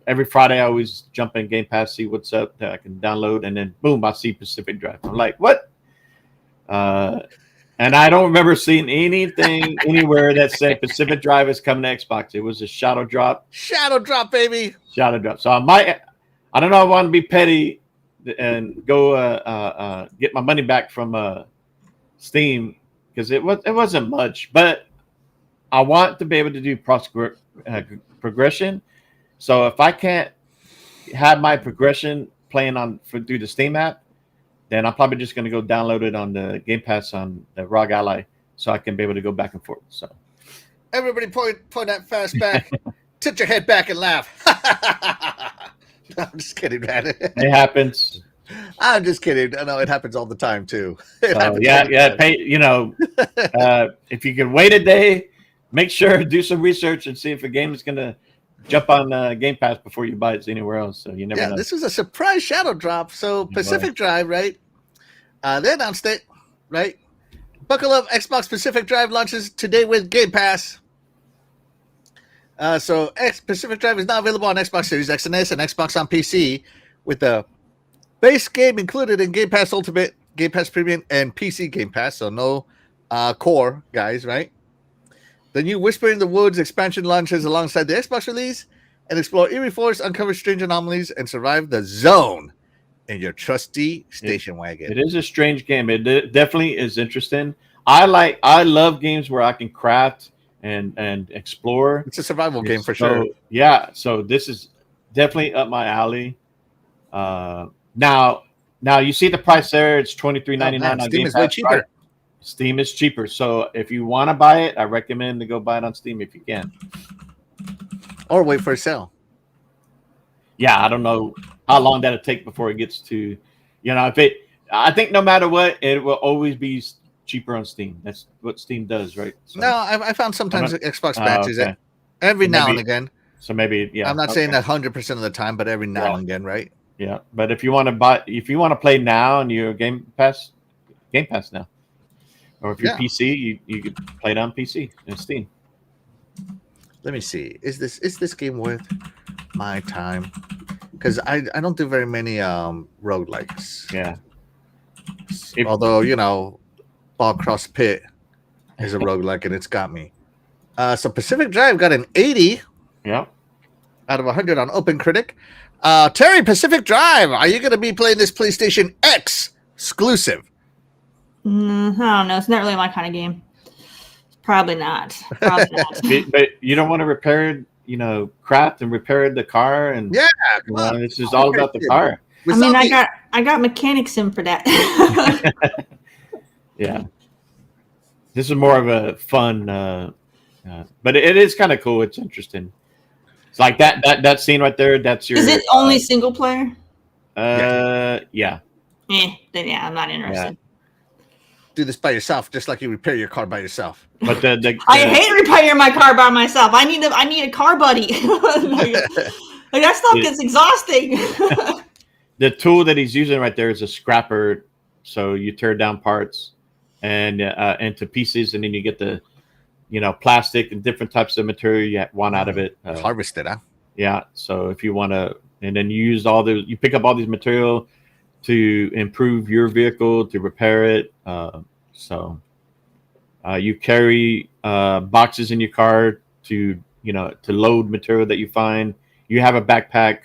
every Friday I always jump in Game Pass, see what's up that I can download, and then boom, I see Pacific Drive. I'm like, what? And I don't remember seeing anything anywhere that said Pacific Drive is coming to Xbox. It was a shadow drop. Shadow drop, baby. Shadow drop. So I don't know. I want to be petty and go get my money back from Steam because it wasn't much, but I want to be able to do progression. So if I can't have my progression playing through the Steam app, then I'm probably just going to go download it on the Game Pass on the ROG Ally, so I can be able to go back and forth. So everybody point that fast back, tilt your head back and laugh. No, I'm just kidding, man. it happens. I'm just kidding. No, it happens all the time too. Pay. If you can wait a day, make sure do some research and see if a game is going to jump on Game Pass before you buy it anywhere else. So you never know. This was a surprise shadow drop. So Pacific Drive, right? They announced it, right? Buckle up, Xbox Pacific Drive launches today with Game Pass. So Pacific Drive is now available on Xbox Series X and S and Xbox on PC with the base game included in Game Pass Ultimate, Game Pass Premium, and PC Game Pass. So no core, guys, right? The new Whisper in the Woods expansion launches alongside the Xbox release and explore eerie forests, uncover strange anomalies, and survive the zone in your trusty station wagon. It is a strange game. It definitely is interesting. I love games where I can craft and explore. It's a survival game for sure. Yeah, so this is definitely up my alley. Now you see the price there. It's $23.99 on Steam Game is Pass. way cheaper. Right? Steam is cheaper. So if you want to buy it, I recommend to go buy it on Steam if you can. Or wait for a sale. Yeah, I don't know how long that'll take before it gets to, I think no matter what, it will always be cheaper on Steam. That's what Steam does, right? So, no, I found sometimes Xbox matches it every now and again. So maybe, yeah. I'm not saying that 100% of the time, but every now and again, right? Yeah, but if you want to play now and you're Game Pass now, or if you're PC, you could play it on PC and Steam. Let me see. Is this game worth my time? Because I don't do very many roguelikes. Yeah. Although, Ball Cross Pit is a roguelike and it's got me. So Pacific Drive got an 80 out of 100 on OpenCritic. Terry, Pacific Drive, are you going to be playing this PlayStation X exclusive? I don't know. It's not really my kind of game. Probably not. But you don't want to repair, craft and repair the car, and this is all about the car. I got mechanic sim for that. Yeah, this is more of a fun, but it is kind of cool. It's interesting. It's like that scene right there. That's your. Is it only single player? Yeah. Then I'm not interested. Yeah. Do this by yourself, just like you repair your car by yourself. But I hate repairing my car by myself. I need a car buddy. That stuff gets exhausting. The tool that he's using right there is a scrapper. So you tear down parts and into pieces, and then you get the plastic and different types of material you want out of it. Harvest it, huh? Yeah. So if you want to, and then you use you pick up all these material to improve your vehicle, to repair it. You carry boxes in your car to load material that you find. You have a backpack,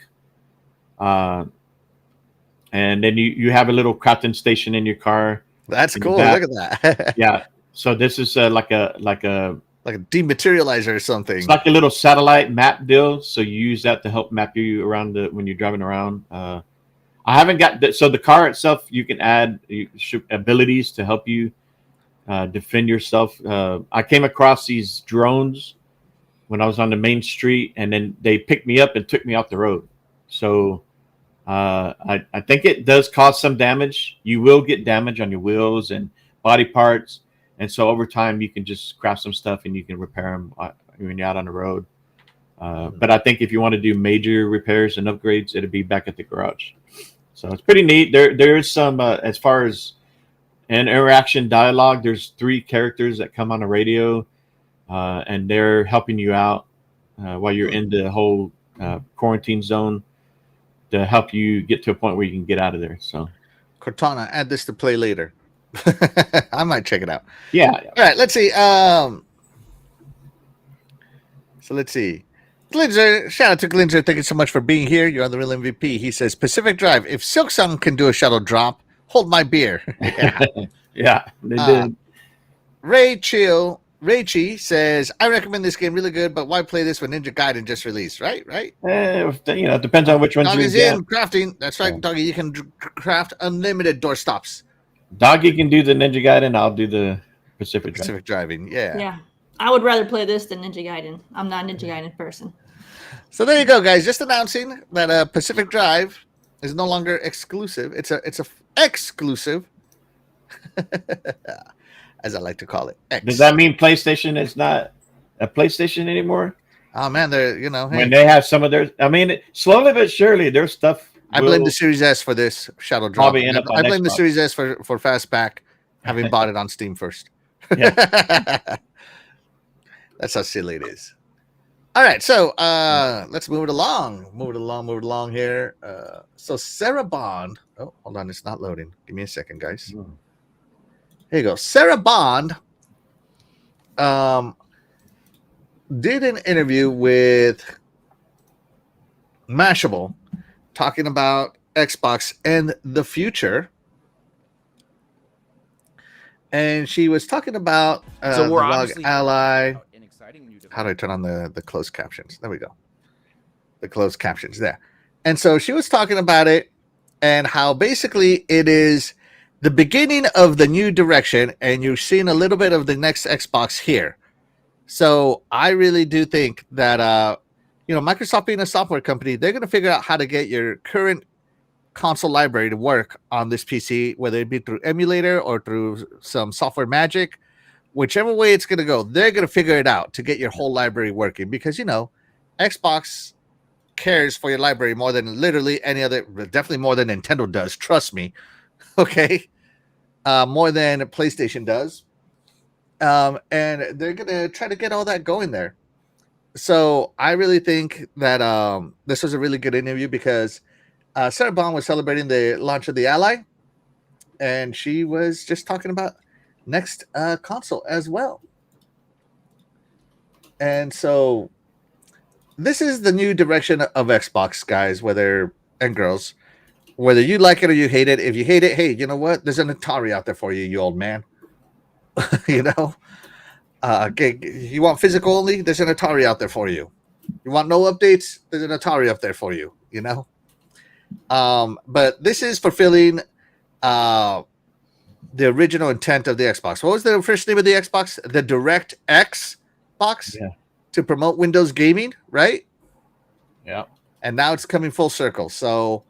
and then you have a little crafting station in your car. That's cool. Look at that. Yeah. So this is like a dematerializer or something. It's like a little satellite map deal. So you use that to help map you around when you're driving around. I haven't got so the car itself. You can add abilities to help you defend yourself. I came across these drones when I was on the main street, and then they picked me up and took me off the road. So I think it does cause some damage. You will get damage on your wheels and body parts. And so over time, you can just craft some stuff and you can repair them when you're out on the road. But I think if you want to do major repairs and upgrades, it'll be back at the garage. So it's pretty neat. There is some, as far as an interaction dialogue, there's 3 characters that come on the radio, and they're helping you out while you're in the whole quarantine zone to help you get to a point where you can get out of there. So Cortana, add this to play later. I might check it out. Yeah. All right, let's see. So let's see. Glinzer, shout out to Glinzer. Thank you so much for being here. You're on the real MVP. He says, Pacific Drive, if Silksong can do a shuttle drop, hold my beer. Yeah, they did. Ray Chill Reichi says, I recommend this game, really good, but why play this when Ninja Gaiden just released? Right. It depends on which ones Dog you is get. in crafting. That's right, Doggy. You can craft unlimited doorstops. Doggy can do the Ninja Gaiden. I'll do the Pacific driving. Yeah. Yeah. I would rather play this than Ninja Gaiden. I'm not a Ninja Gaiden person. So there you go, guys. Just announcing that Pacific Drive is no longer exclusive. It's a exclusive, as I like to call it. Does that mean PlayStation is not a PlayStation anymore? Oh man, they're hey. When they have some of their, I mean, slowly but surely, their stuff. I blame the Series S for this Shadow Drop. I blame the Series S for Fastback having bought it on Steam first. That's how silly it is. All right, so let's move it along here. So Sarah Bond. Oh, hold on, it's not loading. Give me a second, guys. Here you go. Sarah Bond did an interview with Mashable talking about Xbox and the future. And she was talking about so we're the ROG Ally. How do I turn on the closed captions? There we go. The closed captions there. And so she was talking about it and how basically it is the beginning of the new direction, and you're seeing a little bit of the next Xbox here. So I really do think that Microsoft being a software company, they're going to figure out how to get your current console library to work on this PC, whether it be through emulator or through some software magic. Whichever way it's going to go, they're going to figure it out to get your whole library working, because Xbox cares for your library more than literally any other, definitely more than Nintendo does. Trust me. Okay. More than PlayStation does. And they're going to try to get all that going there. So I really think that this was a really good interview, because Sarah Bond was celebrating the launch of the Ally, and she was just talking about next console as well. And so this is the new direction of Xbox, guys, and girls, whether you like it or you hate it. If you hate it, hey, you know what? There's an Atari out there for you, you old man. You want physical only? There's an Atari out there for you. You want no updates? There's an Atari up there for you, But this is fulfilling the original intent of the Xbox. What was the first name of the Xbox? The DirectX box, to promote Windows gaming, right? Yeah. And now it's coming full circle. So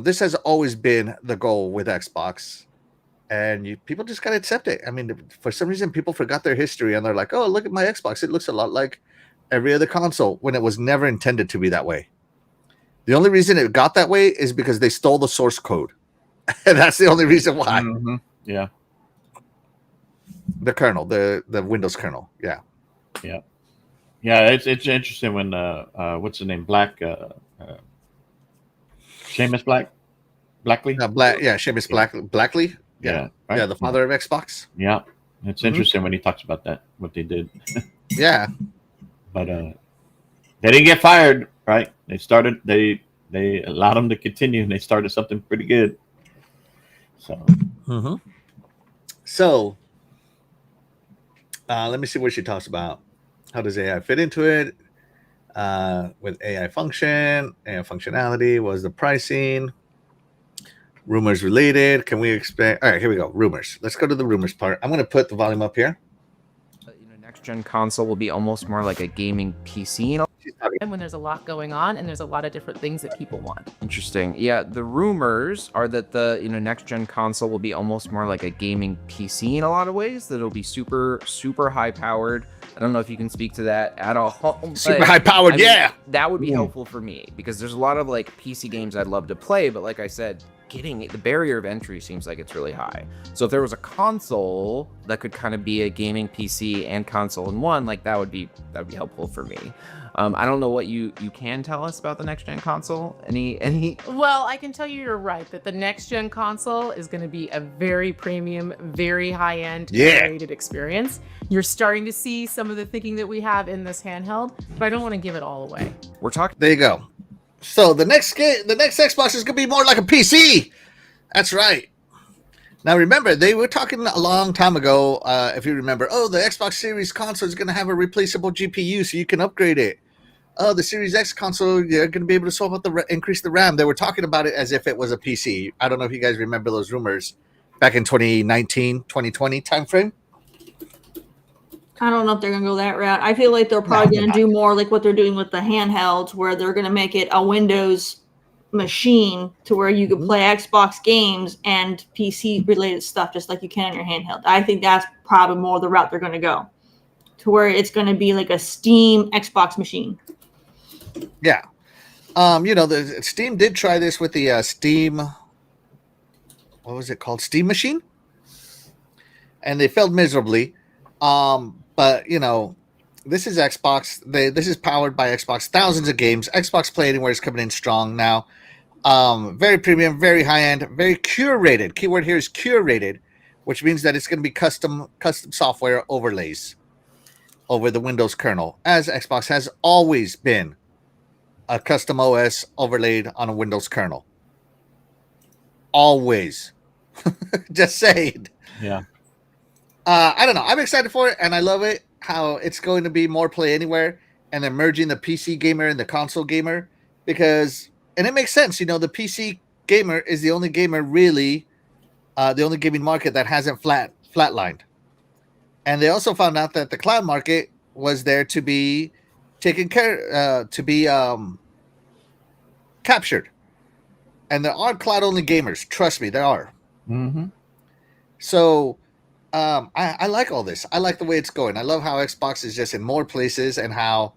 this has always been the goal with Xbox, and people just gotta accept it. I mean, for some reason, people forgot their history, and they're like, "Oh, look at my Xbox. It looks a lot like every other console," when it was never intended to be that way. The only reason it got that way is because they stole the source code. And that's the only reason why. Mm-hmm. Yeah. The kernel, the Windows kernel. Yeah. Yeah. Yeah. It's interesting when what's the name? Seamus Blackley. Seamus Blackley. Yeah. Right? Yeah. The father of Xbox. Yeah. It's interesting when he talks about that, what they did. Yeah. But they didn't get fired, right? They allowed them to continue, and they started something pretty good. So, let me see what she talks about. How does AI fit into it? With AI functionality, was the pricing, rumors related? Can we expect? All right, here we go. Rumors. Let's go to the rumors part. I'm going to put the volume up here. Next gen console will be almost more like a gaming PC. And when there's a lot going on and there's a lot of different things that people want. Interesting. Yeah, the rumors are that the next gen console will be almost more like a gaming PC in a lot of ways. That it'll be super high powered. I don't know if you can speak to that at all. Super high powered, yeah. That would be helpful for me, because there's a lot of PC games I'd love to play, but like I said, getting the barrier of entry seems like it's really high. So if there was a console that could kind of be a gaming PC and console in one, that would be helpful for me. I don't know what you can tell us about the next gen console. Any? Well, I can tell you, you're right, that the next gen console is going to be a very premium, very high end, curated experience. You're starting to see some of the thinking that we have in this handheld, but I don't want to give it all away. We're talking. There you go. So the next Xbox is gonna be more like a PC. That's right. Now, remember, they were talking a long time ago, if you remember, oh, the Xbox Series console is going to have a replaceable GPU so you can upgrade it. Oh, the Series X console, you're going to be able to swap out increase the RAM. They were talking about it as if it was a PC. I don't know if you guys remember those rumors back in 2019, 2020 timeframe. I don't know if they're going to go that route. I feel like they're probably going to do more like what they're doing with the handhelds, where they're going to make it a Windows machine to where you can play Xbox games and PC related stuff just like you can on your handheld. I think that's probably more the route they're going to go, to where it's going to be like a Steam Xbox machine. Yeah. The Steam did try this with the Steam, what was it called? Steam Machine? And they failed miserably. But this is Xbox. This is powered by Xbox. Thousands of games. Xbox Play Anywhere is coming in strong now. Very premium, very high end, very curated. Keyword here is curated, which means that it's going to be custom software overlays over the Windows kernel, as Xbox has always been a custom OS overlaid on a Windows kernel. Always. Just saying. Yeah. I don't know. I'm excited for it, and I love it. How it's going to be more play anywhere, and they're merging the PC gamer and the console gamer, and it makes sense. The PC gamer is the only gamer really, the only gaming market that hasn't flatlined. And they also found out that the cloud market was there to be taken care, to be captured. And there are cloud only gamers. Trust me, there are. Mm-hmm. So. I like all this. I like the way it's going. I love how Xbox is just in more places and how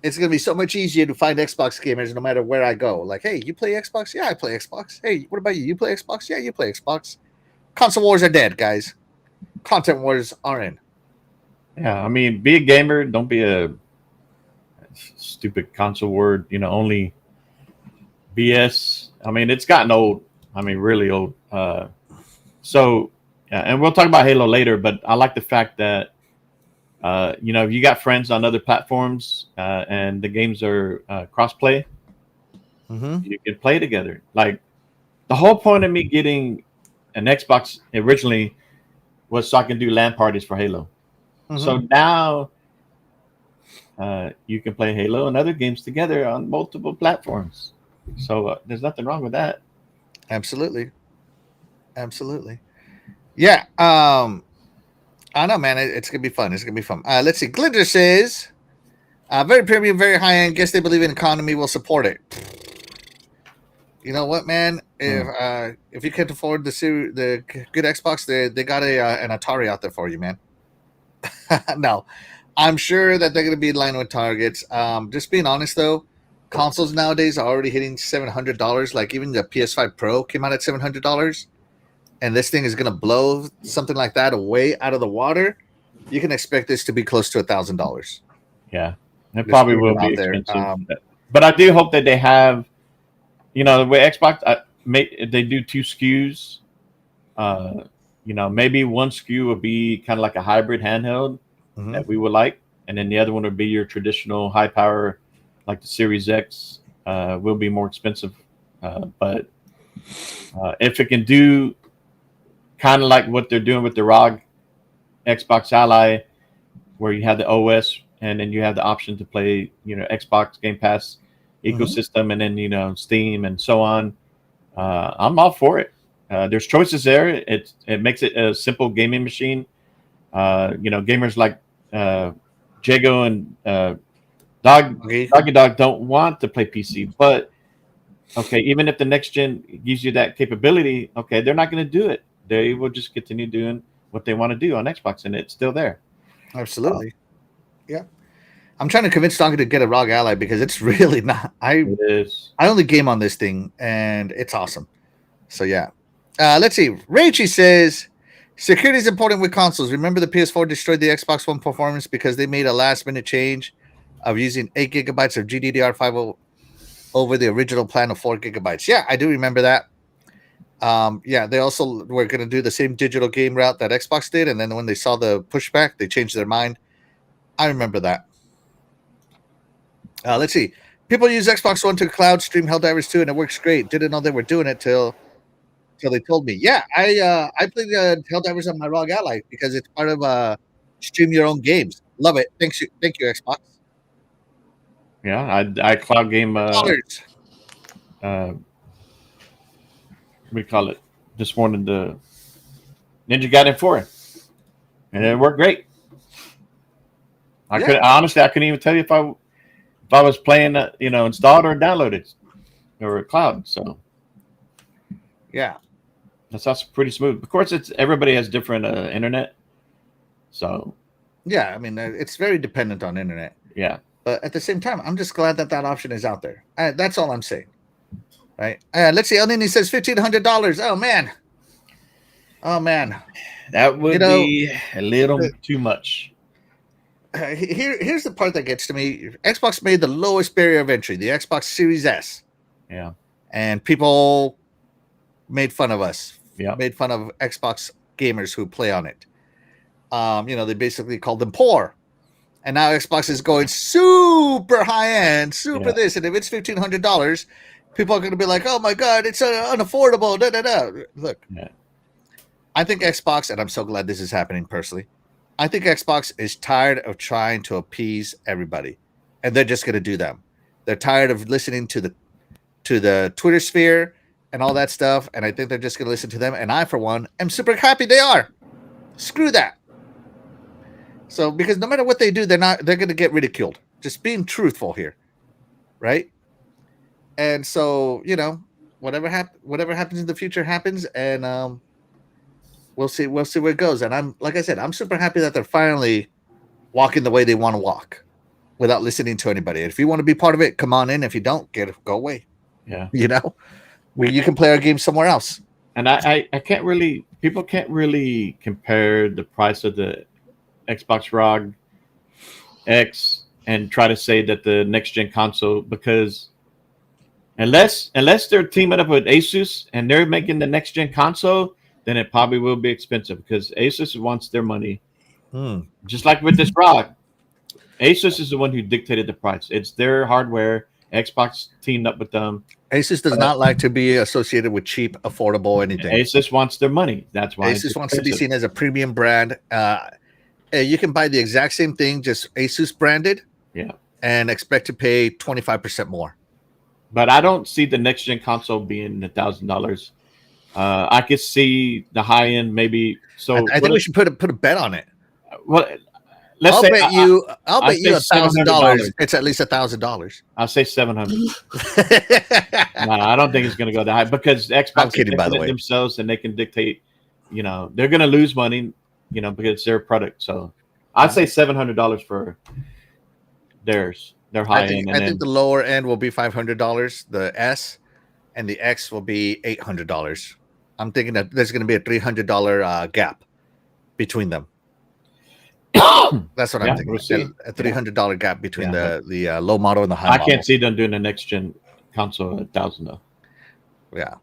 it's going to be so much easier to find Xbox gamers no matter where I go. Like, hey, you play Xbox? Yeah, I play Xbox. Hey, what about you? You play Xbox? Yeah, you play Xbox. Console wars are dead, guys. Content wars are in. Yeah, I mean, be a gamer. Don't be a stupid console word. Only BS. I mean, it's gotten old. I mean, really old. So. Yeah, and we'll talk about Halo later, but I like the fact that if you got friends on other platforms and the games are cross-play, you can play together. Like, the whole point of me getting an Xbox originally was so I can do LAN parties for Halo. So now you can play Halo and other games together on multiple platforms. So there's nothing wrong with that. Absolutely. Yeah, I know, man. It's gonna be fun. Let's see. Glitter says, very premium, very high end. Guess they believe in economy will support it. You know what, man? If you can't afford the good Xbox, they got an Atari out there for you, man. No, I'm sure that they're gonna be in line with targets. Just being honest though, consoles nowadays are already hitting $700. Like even the PS5 Pro came out at $700. And this thing is going to blow something like that away out of the water, you can expect this to be close to $1,000. Yeah, it probably will be there. expensive. But I do hope that they have, the way Xbox, they do 2 SKUs. Maybe one SKU will be kind of like a hybrid handheld that we would like. And then the other one would be your traditional high power, like the Series X, will be more expensive. But if it can do kind of like what they're doing with the ROG Xbox Ally, where you have the OS and then you have the option to play, Xbox Game Pass ecosystem and then, Steam and so on. I'm all for it. There's choices there. It makes it a simple gaming machine. Gamers like Jago and Doggy Dog don't want to play PC, but okay, even if the next gen gives you that capability, okay, they're not going to do it. They will just continue doing what they want to do on Xbox, and it's still there. Absolutely. Yeah. I'm trying to convince Donkey to get a ROG Ally because it's really not. It is. I only game on this thing, and it's awesome. So, yeah. Let's see. Raichi says, security is important with consoles. Remember the PS4 destroyed the Xbox One performance because they made a last-minute change of using 8 gigabytes of GDDR5 over the original plan of 4 gigabytes. Yeah, I do remember that. They also were going to do the same digital game route that Xbox did, and then when they saw the pushback, they changed their mind. I remember that. Let's see. People use Xbox One to cloud stream Helldivers 2, and it works great. Didn't know they were doing it till So they told me, yeah, I played Helldivers on my ROG Ally because it's part of stream your own games. Love it. Thank you, Xbox. Yeah, I cloud game. Dollars. We call it this morning the Ninja Gaiden 4, and it worked great. I couldn't even tell you if I was playing installed or downloaded or cloud. So yeah, that's pretty smooth. Of course, everybody has different internet, so yeah. I mean, it's very dependent on internet. Yeah, but at the same time, I'm just glad that option is out there. That's all I'm saying. Right. Let's see. El Nini says $1,500. Oh man, that would be a little too much. Here's the part that gets to me. Xbox made the lowest barrier of entry, the Xbox Series S. Yeah. And people made fun of us. Yeah. Made fun of Xbox gamers who play on it. They basically called them poor. And now Xbox is going super high end, super this. And if it's $1,500, people are going to be like, oh my God, it's unaffordable. Da, da, da. Look, I think Xbox, and I'm so glad this is happening personally, I think Xbox is tired of trying to appease everybody, and they're just going to do them. They're tired of listening to the Twitter sphere and all that stuff, and I think they're just going to listen to them. And I, for one, am super happy they are. Screw that. So, because no matter what they do, they're going to get ridiculed. Just being truthful here, right? And so, whatever happens in the future happens, and we'll see where it goes. And like I said, I'm super happy that they're finally walking the way they want to walk without listening to anybody. If you want to be part of it, come on in. If you don't, go away. Yeah. You can play our game somewhere else. And people can't really compare the price of the Xbox ROG X and try to say that the next gen console, because unless they're teaming up with Asus and they're making the next gen console, then it probably will be expensive because Asus wants their money. Just like with this ROG, Asus is the one who dictated the price. It's their hardware. Xbox teamed up with them. Asus does not like to be associated with cheap, affordable anything. Asus wants their money. That's why Asus wants to be seen as a premium brand. You can buy the exact same thing, just Asus branded. Yeah. And expect to pay 25% more. But I don't see the next gen console being $1,000. I could see the high end maybe. So I think we should put a bet on it. Well, I'll bet you $1,000. It's at least $1,000. I'll say 700. No, I don't think it's going to go that high because Xbox is themselves and they can dictate. They're going to lose money. Because it's their product. So I'd say $700 for theirs. Their high end. I think the lower end will be $500. The S and the X will be $800. I'm thinking that there's going to be a $300 gap between them. That's what I'm thinking. We'll see. A $300 gap between the low model and the high model. I can't see them doing the next gen console at $1,000 though. Yeah.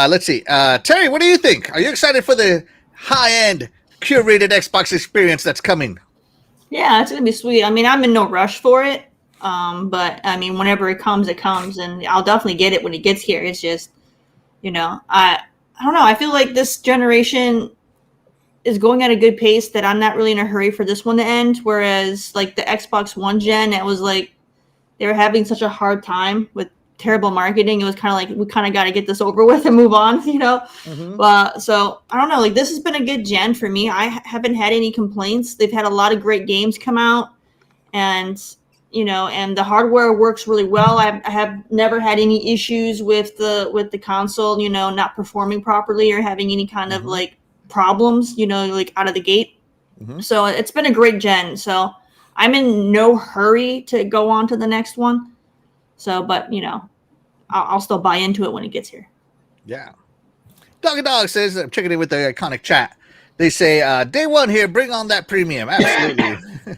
Let's see. Terry, what do you think? Are you excited for the high end curated Xbox experience that's coming? Yeah, it's gonna be sweet. I mean, I'm in no rush for it. But I mean, whenever it comes, and I'll definitely get it when it gets here. It's just, I don't know. I feel like this generation is going at a good pace that I'm not really in a hurry for this one to end. Whereas like the Xbox One gen, it was like they were having such a hard time with terrible marketing. It was kind of like, we kind of got to get this over with and move on, Mm-hmm. So I don't know, like this has been a good gen for me. I haven't had any complaints. They've had a lot of great games come out, and and the hardware works really well. I have never had any issues with the console, not performing properly or having any kind of like problems, like out of the gate. Mm-hmm. So it's been a great gen. So I'm in no hurry to go on to the next one. So, but I'll still buy into it when it gets here. Yeah. Doggy Dog says, I'm checking in with the iconic chat. They say, day one here, bring on that premium. Absolutely.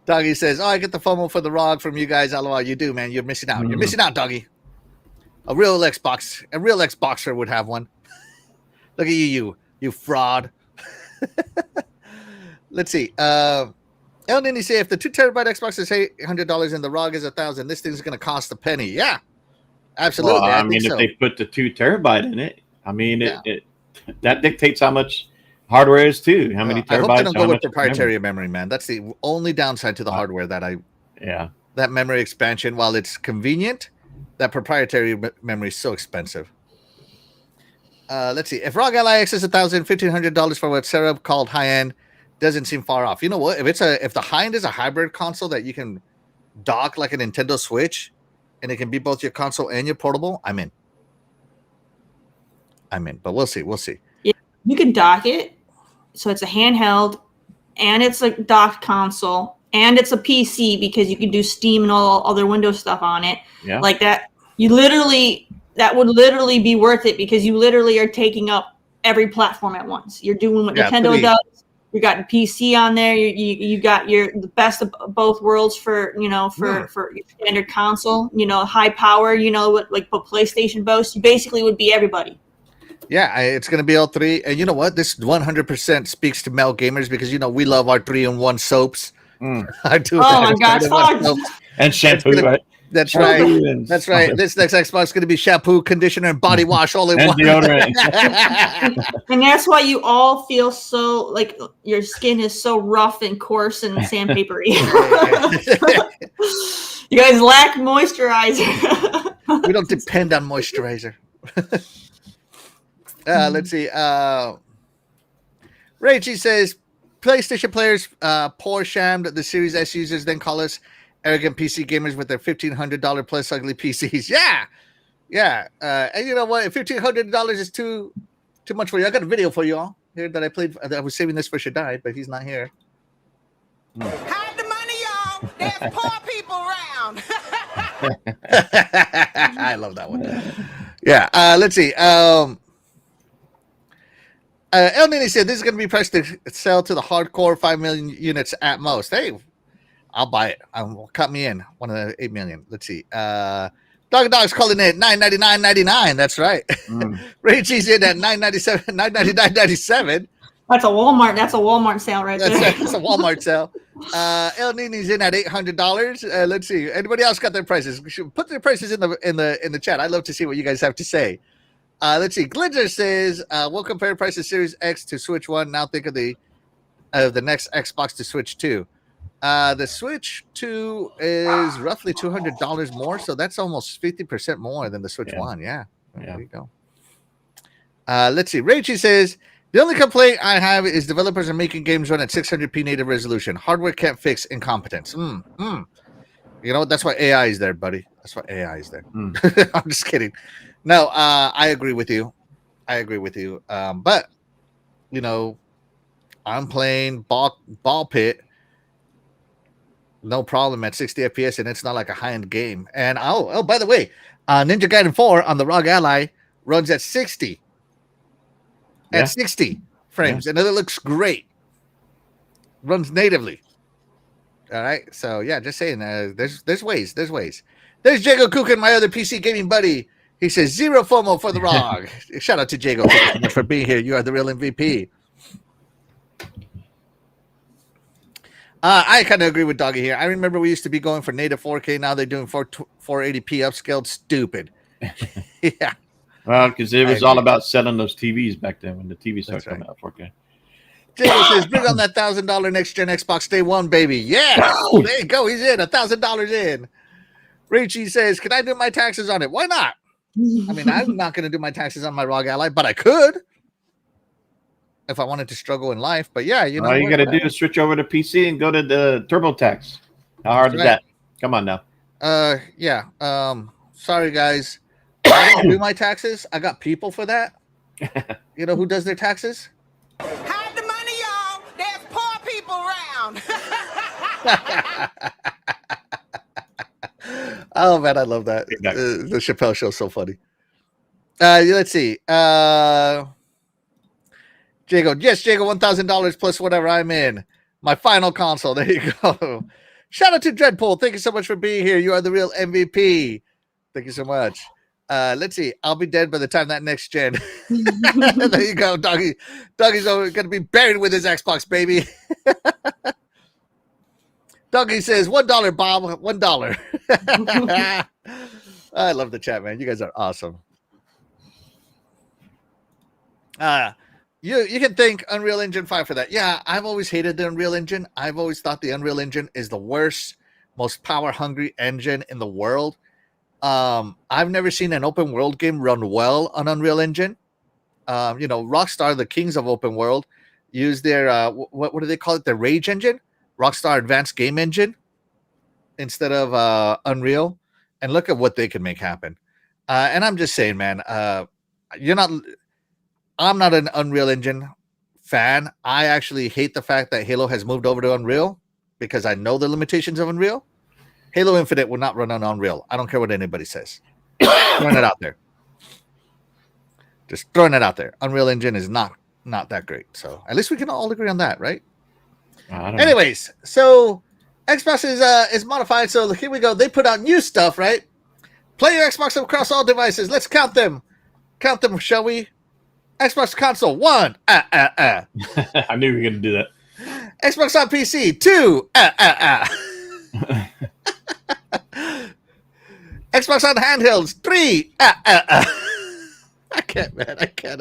Doggy says, I get the FOMO for the ROG from you guys. LOL, you do, man. You're missing out. You're missing out, Doggy. A real Xboxer would have one. Look at you fraud. Let's see. El Nini say, if the 2 terabyte Xbox is $800 and the ROG is $1,000, this thing's going to cost a penny. Yeah, absolutely. Well, I mean, if they put the 2 terabyte in it, I mean, Yeah. that dictates how much hardware is too. How many I hope they terabytes? don't How go with much proprietary memory, man. That's the only downside to the hardware Yeah. that memory expansion, while it's convenient, that proprietary memory is so expensive. Let's see. If ROG Ally X is $1,000, $1,500 for what Sarah called high end, doesn't seem far off. You know what? If the high end is a hybrid console that you can dock like a Nintendo Switch, and it can be both your console and your portable, I'm in. But we'll see. Yeah, you can dock it, so it's a handheld, and it's a docked console, and it's a PC because you can do Steam and all other Windows stuff on it. Yeah. Like that, that would literally be worth it because you literally are taking up every platform at once. You're doing what Nintendo does. You got a PC on there. You got the best of both worlds for for standard console. High power. What PlayStation boasts. You basically would be everybody. Yeah, it's going to be all three. And you know what? This 100% speaks to male gamers because, we love our 3-in-1 soaps. I do. Oh, my God. And shampoo, right? That's right. That's right. This next Xbox is going to be shampoo, conditioner, and body wash all in and one. Deodorant. And that's why you all feel so like your skin is so rough and coarse and sandpapery. You guys lack moisturizer. We don't depend on moisturizer. Let's see. Rachie says, PlayStation players poor shamed the Series S users, then call us arrogant PC gamers with their $1,500 plus ugly PCs. Yeah. And you know what? If $1,500 is too much for you, I got a video for you all here that I played. I was saving this for Shaddai, but he's not here. Hide the money, y'all. There's poor people around. I love that one. Yeah. Let's see. El Nini said this is going to be priced to sell to the hardcore 5 million units at most. Hey, I'll buy it. Cut me in. One of the 8 million. Let's see. Dog's calling it $999.99. That's right. Rachie's in at $997, $999.97. That's a Walmart sale right there. That's a Walmart sale. El Nini's in at $800. Let's see. Anybody else got their prices? Put their prices in the chat. I'd love to see what you guys have to say. Let's see. Glitzer says, we'll compare price of Series X to Switch 1. Now think of the next Xbox to Switch 2. The Switch 2 is roughly $200 more, so that's almost 50% more than the Switch 1. Yeah. There you go. Let's see. Rachie says, the only complaint I have is developers are making games run at 600p native resolution. Hardware can't fix incompetence. You know, that's why AI is there, buddy. That's why AI is there. I'm just kidding. No, I agree with you. But, I'm playing ball pit. No problem at 60 FPS, and it's not like a high-end game. And by the way, Ninja Gaiden 4 on the ROG Ally runs at 60. At 60 frames, and it looks great. Runs natively. All right, so yeah, just saying. There's ways. There's Jago Kukin, my other PC gaming buddy. He says 0 FOMO for the ROG. Shout out to Jago. Thank you so much for being here. You are the real MVP. I kind of agree with Doggy here. I remember we used to be going for native 4K. Now they're doing 480p upscaled. Stupid. Yeah. Well, because it was all about selling those TVs back then when the TV started coming out 4K. Jago says, bring on that $1,000 next gen Xbox day one, baby. Yeah. There you go. He's in. $1,000 in. Richie says, can I do my taxes on it? Why not? I mean, I'm not going to do my taxes on my ROG Ally, but I could if I wanted to struggle in life. But yeah, all you got to do is switch over to PC and go to the TurboTax. How hard is that? Come on now. Yeah. Sorry, guys. I don't do my taxes. I got people for that. You know who does their taxes? Hide the money, y'all. There's poor people around. Oh man, I love that. The Chappelle Show is so funny. Let's see. Jago, yes, Jago, $1,000 plus whatever I'm in. My final console. There you go. Shout out to Dreadpool. Thank you so much for being here. You are the real MVP. Thank you so much. Let's see. I'll be dead by the time that next gen. There you go, Doggy. Doggy's going to be buried with his Xbox, baby. Doggy says, $1, Bob. $1. I love the chat, man. You guys are awesome. You can thank Unreal Engine 5 for that. Yeah, I've always hated the Unreal Engine. I've always thought the Unreal Engine is the worst, most power hungry engine in the world. I've never seen an open world game run well on Unreal Engine. Rockstar, the kings of open world, use their what do they call it? The Rage engine, Rockstar Advanced Game Engine, instead of Unreal, and look at what they can make happen. And I'm just saying, man, I'm not an Unreal Engine fan. I actually hate the fact that Halo has moved over to Unreal because I know the limitations of Unreal. Halo Infinite will not run on Unreal. I don't care what anybody says. Throwing it out there. Just throwing it out there. Unreal Engine is not that great. So at least we can all agree on that, right? Anyways, so Xbox is modified. So here we go. They put out new stuff, right? Play your Xbox across all devices. Let's count them. Count them, shall we? Xbox console 1. I knew you were going to do that. Xbox on PC 2. Xbox on handhelds 3. I can't, man. I can't.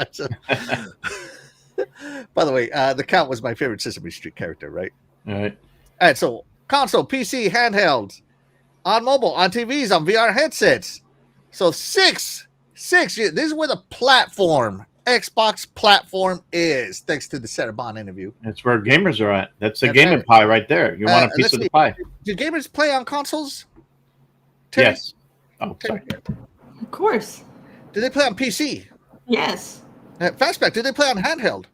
By the way, the Count was my favorite Sesame Street character, right? All right. All right. So console, PC, handhelds, on mobile, on TVs, on VR headsets. So 6. This is where the Xbox platform is, thanks to the Sarah Bond interview. That's where gamers are at. That's the gaming pie right there. You want a piece of the pie. Do gamers play on consoles? Terry? Yes. Oh, sorry. Of course. Do they play on PC? Yes. Fastback, do they play on handheld?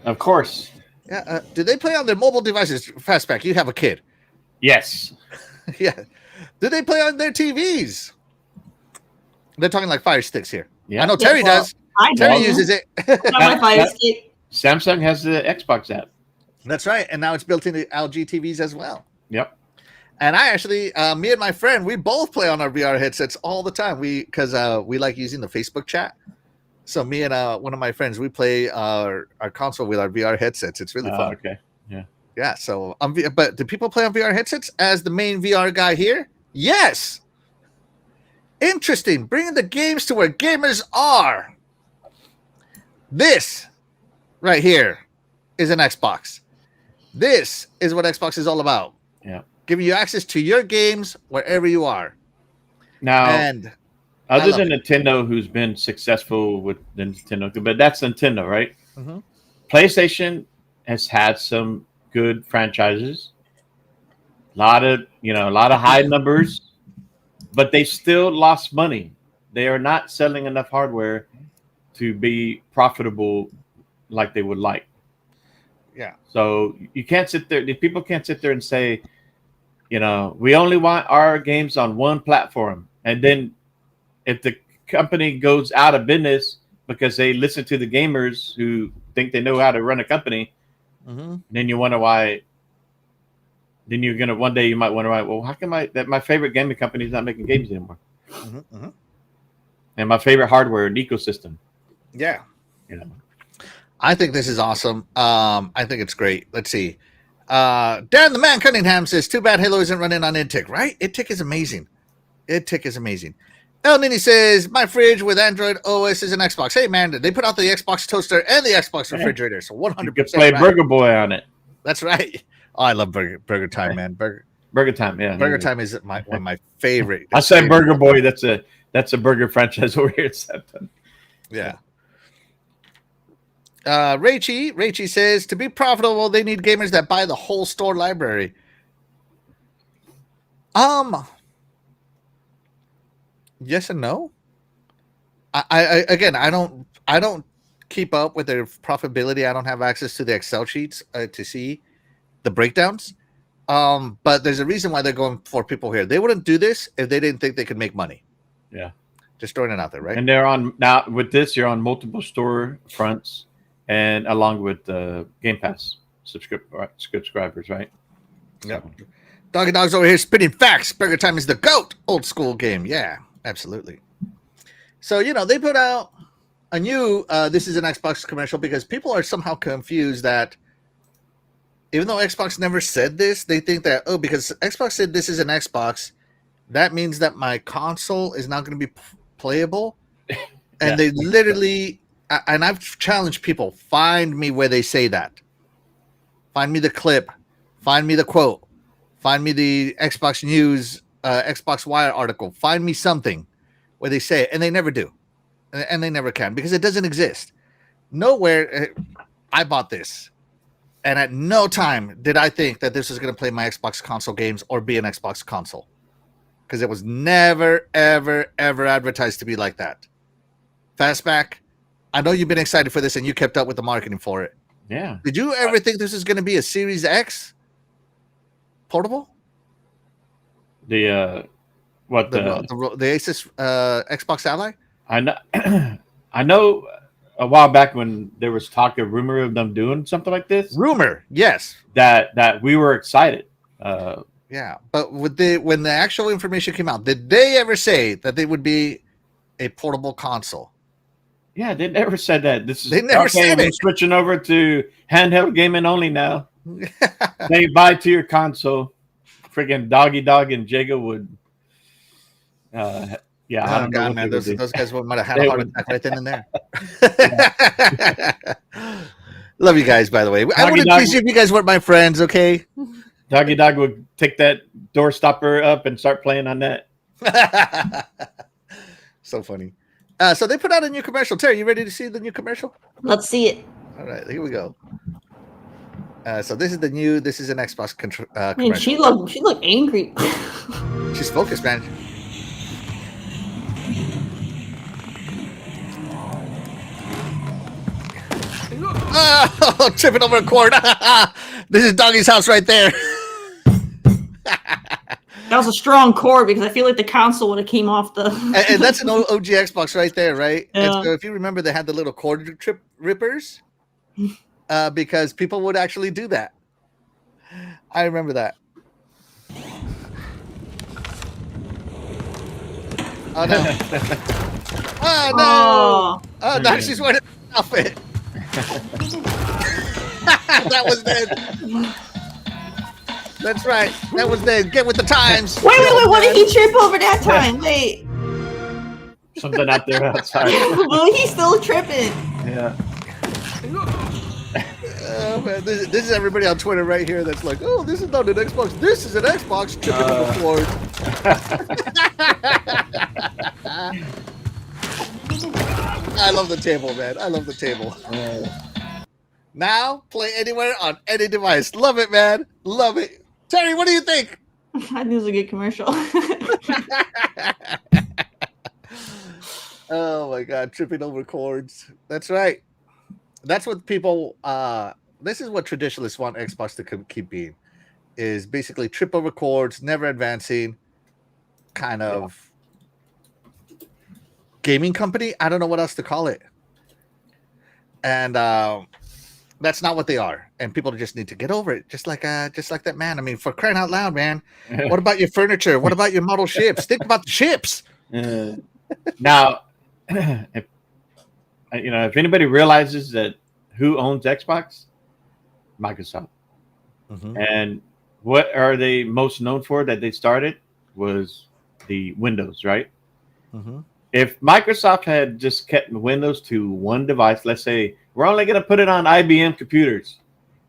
Of course. Yeah. Do they play on their mobile devices? Fastback, you have a kid. Yes. Yeah. Do they play on their TVs? They're talking like Fire Sticks here. Yeah. I know Terry does. Terry uses it. Samsung has the Xbox app. That's right. And now it's built into LG TVs as well. Yep. And I actually, me and my friend, we both play on our VR headsets all the time. Because we like using the Facebook chat. So me and one of my friends, we play our console with our VR headsets. It's really fun. Okay. Yeah. Yeah. So, but do people play on VR headsets as the main VR guy here? Yes. Interesting. Bringing the games to where gamers are. This right here is an Xbox. This is what Xbox is all about. Yeah. Giving you access to your games wherever you are. Now, and other than Nintendo, who's been successful with the Nintendo, but that's Nintendo, right? Mm-hmm. PlayStation has had some good franchises. A lot of high numbers, but they still lost money. They are not selling enough hardware to be profitable like they would like. Yeah. So you can't sit there. The people can't sit there and say, we only want our games on one platform. And then if the company goes out of business because they listen to the gamers who think they know how to run a company, then you wonder why. Then you're gonna one day you might wonder why. Well, how come my favorite gaming company is not making games anymore? And my favorite hardware and ecosystem. Yeah. I think this is awesome. I think it's great. Let's see. Dan the Man Cunningham says, too bad Halo isn't running on InTick, right? InTick is amazing. El Nini says, my fridge with Android OS is an Xbox. Hey, man, they put out the Xbox toaster and the Xbox refrigerator, so 100%. You could play right. Burger Boy on it. That's right. Oh, I love Burger Time, man. Burger Time, yeah. Burger Time is one of my favorite. I said Burger Boy. That's a burger franchise over here at Septon. Yeah. Raichi says, to be profitable, they need gamers that buy the whole store library. Yes and no. I don't keep up with their profitability. I don't have access to the Excel sheets to see the breakdowns. But there's a reason why they're going for people here. They wouldn't do this if they didn't think they could make money. Yeah. Just throwing it out there, right? And they're on now with this, you're on multiple store fronts and along with the Game Pass subscribers, right? Yep. Doggy Dog's over here spitting facts. Burger Time is the GOAT. Old school game. Yeah, absolutely. So, they put out a new, this is an Xbox commercial because people are somehow confused that even though Xbox never said this, they think that, because Xbox said this is an Xbox, that means that my console is not going to be playable. And they literally and I've challenged people, find me where they say that. Find me the clip. Find me the quote. Find me the Xbox News, Xbox Wire article. Find me something where they say it, and they never do, and they never can because it doesn't exist. Nowhere. I bought this, and at no time did I think that this was going to play my Xbox console games or be an Xbox console, because it was never, ever, ever advertised to be like that. Fastback, I know you've been excited for this, and you kept up with the marketing for it. Yeah. Did you ever think this is going to be a Series X portable? The Asus Xbox Ally? I know. I know. A while back when there was rumor of them doing something like this. Rumor, yes. That we were excited. Yeah, but when the actual information came out, did they ever say that they would be a portable console? Yeah, they never said that. They never said we're it. switching over to handheld gaming only now. They buy to your console. Freaking Doggy Dog and Jago would. I don't know. Man, those guys might have had a heart attack right then and there. Love you guys, by the way. I wouldn't tease you if you guys weren't my friends, okay? Doggy Dog would take that door stopper up and start playing on that. So funny. So they put out a new commercial. Terry, you ready to see the new commercial? Let's see it. All right, here we go. So this is an Xbox I mean, commercial. she looked angry. She's focused, man. Oh, tripping over a cord. This is Doggy's house right there. That was a strong cord because I feel like the console would have came off the. And that's an OG Xbox right there, right? Yeah. And so if you remember, they had the little cord rippers because people would actually do that. I remember that. Oh no! Oh no! Oh, now she's wearing an outfit. That was dead. That's right. That was dead. Get with the times. Wait! What did he trip over that time? Wait. Something out there outside. Well, he's still tripping. Yeah. Oh man, this is everybody on Twitter right here that's like, oh, this is not an Xbox. This is an Xbox tripping on the floor. I love the table, man. I love the table. Now, play anywhere on any device. Love it, man. Love it. Terry, what do you think? I think it was a good commercial. Oh my God, tripping over cords. That's right. That's what people. This is what traditionalists want Xbox to keep being. Is basically trip over cords, never advancing, kind of gaming company. I don't know what else to call it. And that's not what they are. And people just need to get over it. Just like that man. I mean, for crying out loud, man. What about your furniture? What about your model ships? Think about the ships. Now, if anybody realizes that who owns Xbox, Microsoft. Mm-hmm. And what are they most known for that they started was the Windows, right? Mm-hmm. If Microsoft had just kept Windows to one device, let's say we're only going to put it on IBM computers,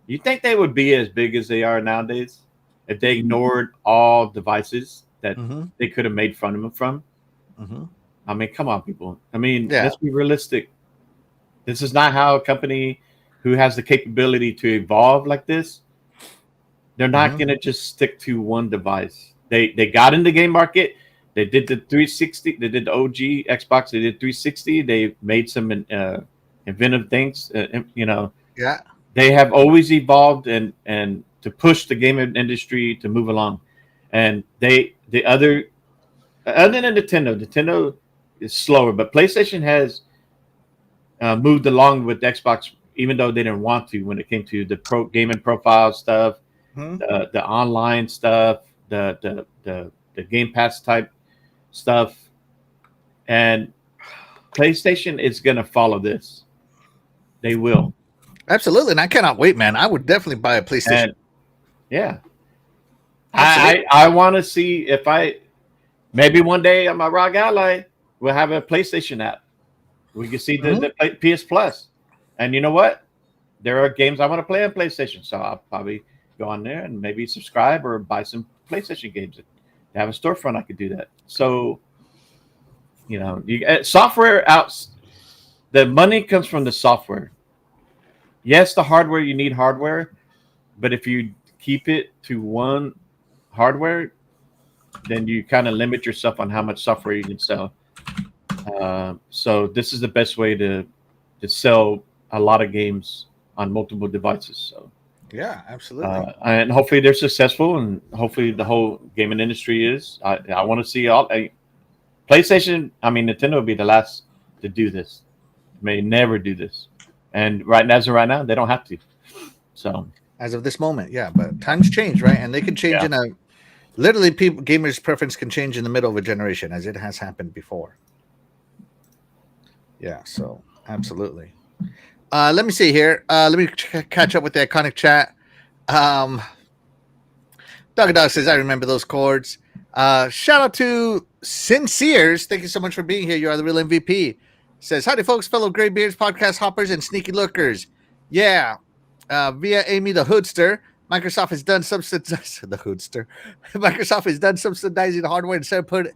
you think they would be as big as they are nowadays if they ignored all devices that they could have made fun of them from? Mm-hmm. I mean, come on, people. I mean, let's be realistic. This is not how a company who has the capability to evolve like this, they're not going to just stick to one device. They got in the game market. They did the 360. They did the OG Xbox. They did 360. They made some inventive things. Yeah. They have always evolved and to push the gaming industry to move along. And other than Nintendo is slower, but PlayStation has moved along with Xbox, even though they didn't want to when it came to the gaming profile stuff, the online stuff, the Game Pass type stuff, and PlayStation is going to follow this. They will. Absolutely, and I cannot wait, man. I would definitely buy a PlayStation. And, yeah. I want to see if maybe one day on my ROG Ally will have a PlayStation app. We can see the PS Plus. And you know what? There are games I want to play on PlayStation, so I'll probably go on there and maybe subscribe or buy some PlayStation games. They have a storefront, I could do that. So, you know, software out. The money comes from the software. Yes, the hardware, you need hardware, but if you keep it to one hardware, then you kind of limit yourself on how much software you can sell. So this is the best way to sell a lot of games on multiple devices. So yeah, absolutely. And hopefully they're successful, and hopefully the whole gaming industry is. I want to see PlayStation. I mean, Nintendo will be the last to do this. May never do this, and as of right now, they don't have to. So as of this moment, yeah, but times change, right? And they can change in a literally. Gamers' preference can change in the middle of a generation, as it has happened before. Yeah, so absolutely. Let me see here. Let me catch up with the iconic chat. Dog says, I remember those chords. Shout out to Sinceres. Thank you so much for being here. You are the real MVP. Says, howdy, folks, fellow graybeards, podcast hoppers, and sneaky lookers. Yeah. Via Amy the Hoodster, Microsoft has done subsidizing the Hoodster. Microsoft has done subsidizing the hardware instead of put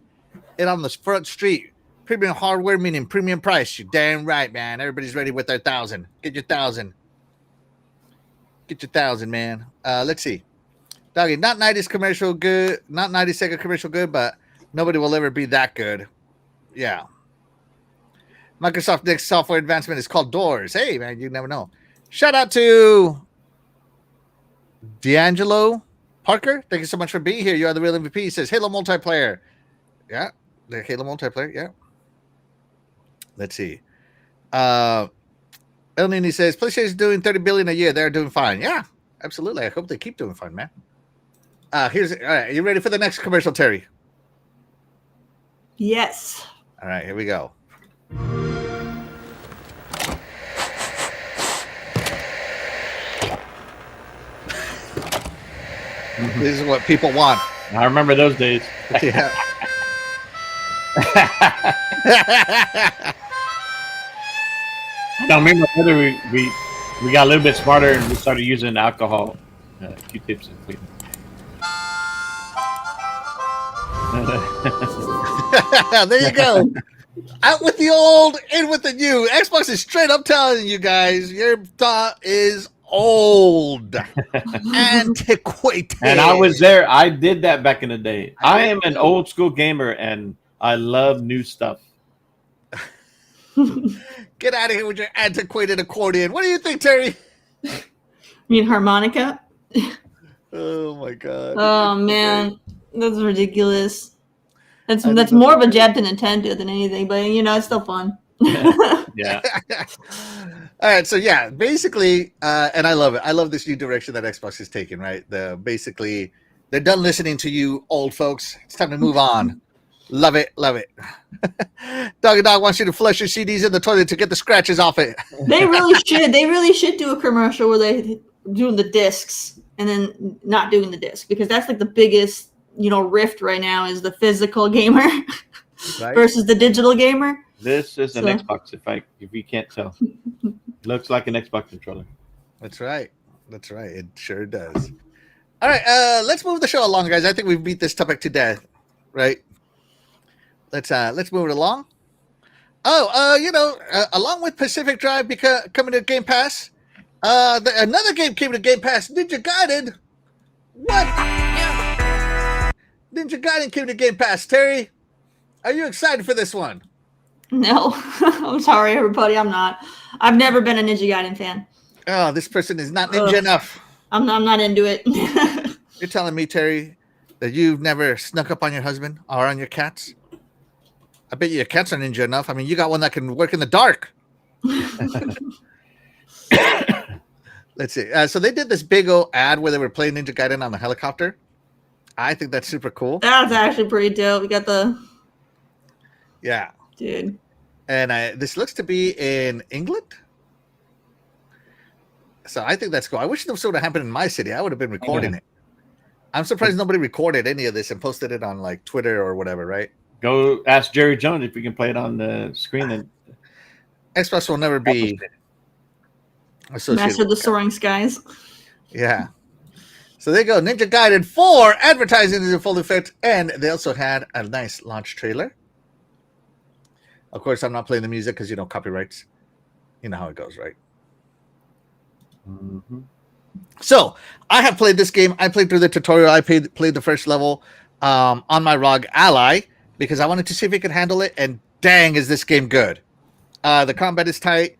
it on the front street. Premium hardware meaning premium price. You're damn right, man. Everybody's ready with their 1,000. Get your 1,000. Get your 1,000, man. Let's see. Doggy, not 90s commercial good, not 90-second commercial good, but nobody will ever be that good. Yeah. Microsoft next software advancement is called Doors. Hey, man, you never know. Shout out to D'Angelo Parker. Thank you so much for being here. You are the real MVP. He says Halo multiplayer. Yeah, the Halo multiplayer. Yeah. Let's see. El Nini says PlayStation's doing $30 billion a year. They're doing fine. Yeah, absolutely. I hope they keep doing fine, man. All right. You ready for the next commercial, Terry? Yes. All right, here we go. This is what people want. I remember those days. Yeah. I don't remember whether we got a little bit smarter and we started using alcohol, Q-tips and clean. There you go. Out with the old, in with the new. Xbox is straight up telling you guys, your thought is old, antiquated. And I was there. I did that back in the day. I am an old school gamer, and I love new stuff. Get out of here with your antiquated accordion. What do you think, Terry? You mean harmonica? Oh my god. Oh man, that's ridiculous. That's more of a jab to Nintendo than anything, but you know it's still fun. Yeah. All right, so yeah, basically, and I love it. I love this new direction that Xbox is taking. Right, basically they're done listening to you old folks. It's time to move on. Love it, love it. Doggy Dog wants you to flush your CDs in the toilet to get the scratches off it. They really should. They really should do a commercial where they doing the discs and then not doing the disc, because that's like the biggest, rift right now is the physical gamer right? versus the digital gamer. This is an Xbox, if you can't tell. Looks like an Xbox controller. That's right. That's right. It sure does. All right, let's move the show along, guys. I think we've beat this topic to death, right? Let's move it along. Along with Pacific Drive coming to Game Pass, another game came to Game Pass, Ninja Gaiden. What? Yeah. Ninja Gaiden came to Game Pass. Terry, are you excited for this one? No, I'm sorry, everybody. I'm not. I've never been a Ninja Gaiden fan. Oh, this person is not ninja enough. I'm not into it. You're telling me, Terry, that you've never snuck up on your husband or on your cats? I bet your cats are ninja enough. I mean, you got one that can work in the dark. Let's see. So they did this big old ad where they were playing Ninja Gaiden on the helicopter. I think that's super cool. That's actually pretty dope. We got the... Yeah. Dude. And this looks to be in England. So I think that's cool. I wish this would have happened in my city. I would have been recording it. I'm surprised nobody recorded any of this and posted it on like Twitter or whatever, right? Go ask Jerry Jones if we can play it on the screen. And Xbox will never be associated Master of the with Soaring Skies. Yeah. So there you go. Ninja Gaiden 4 advertising is in full effect, and they also had a nice launch trailer. Of course, I'm not playing the music because copyrights. You know how it goes, right? Mm-hmm. So I have played this game. I played through the tutorial. I played the first level on my ROG Ally because I wanted to see if it could handle it. And dang, is this game good! The combat is tight.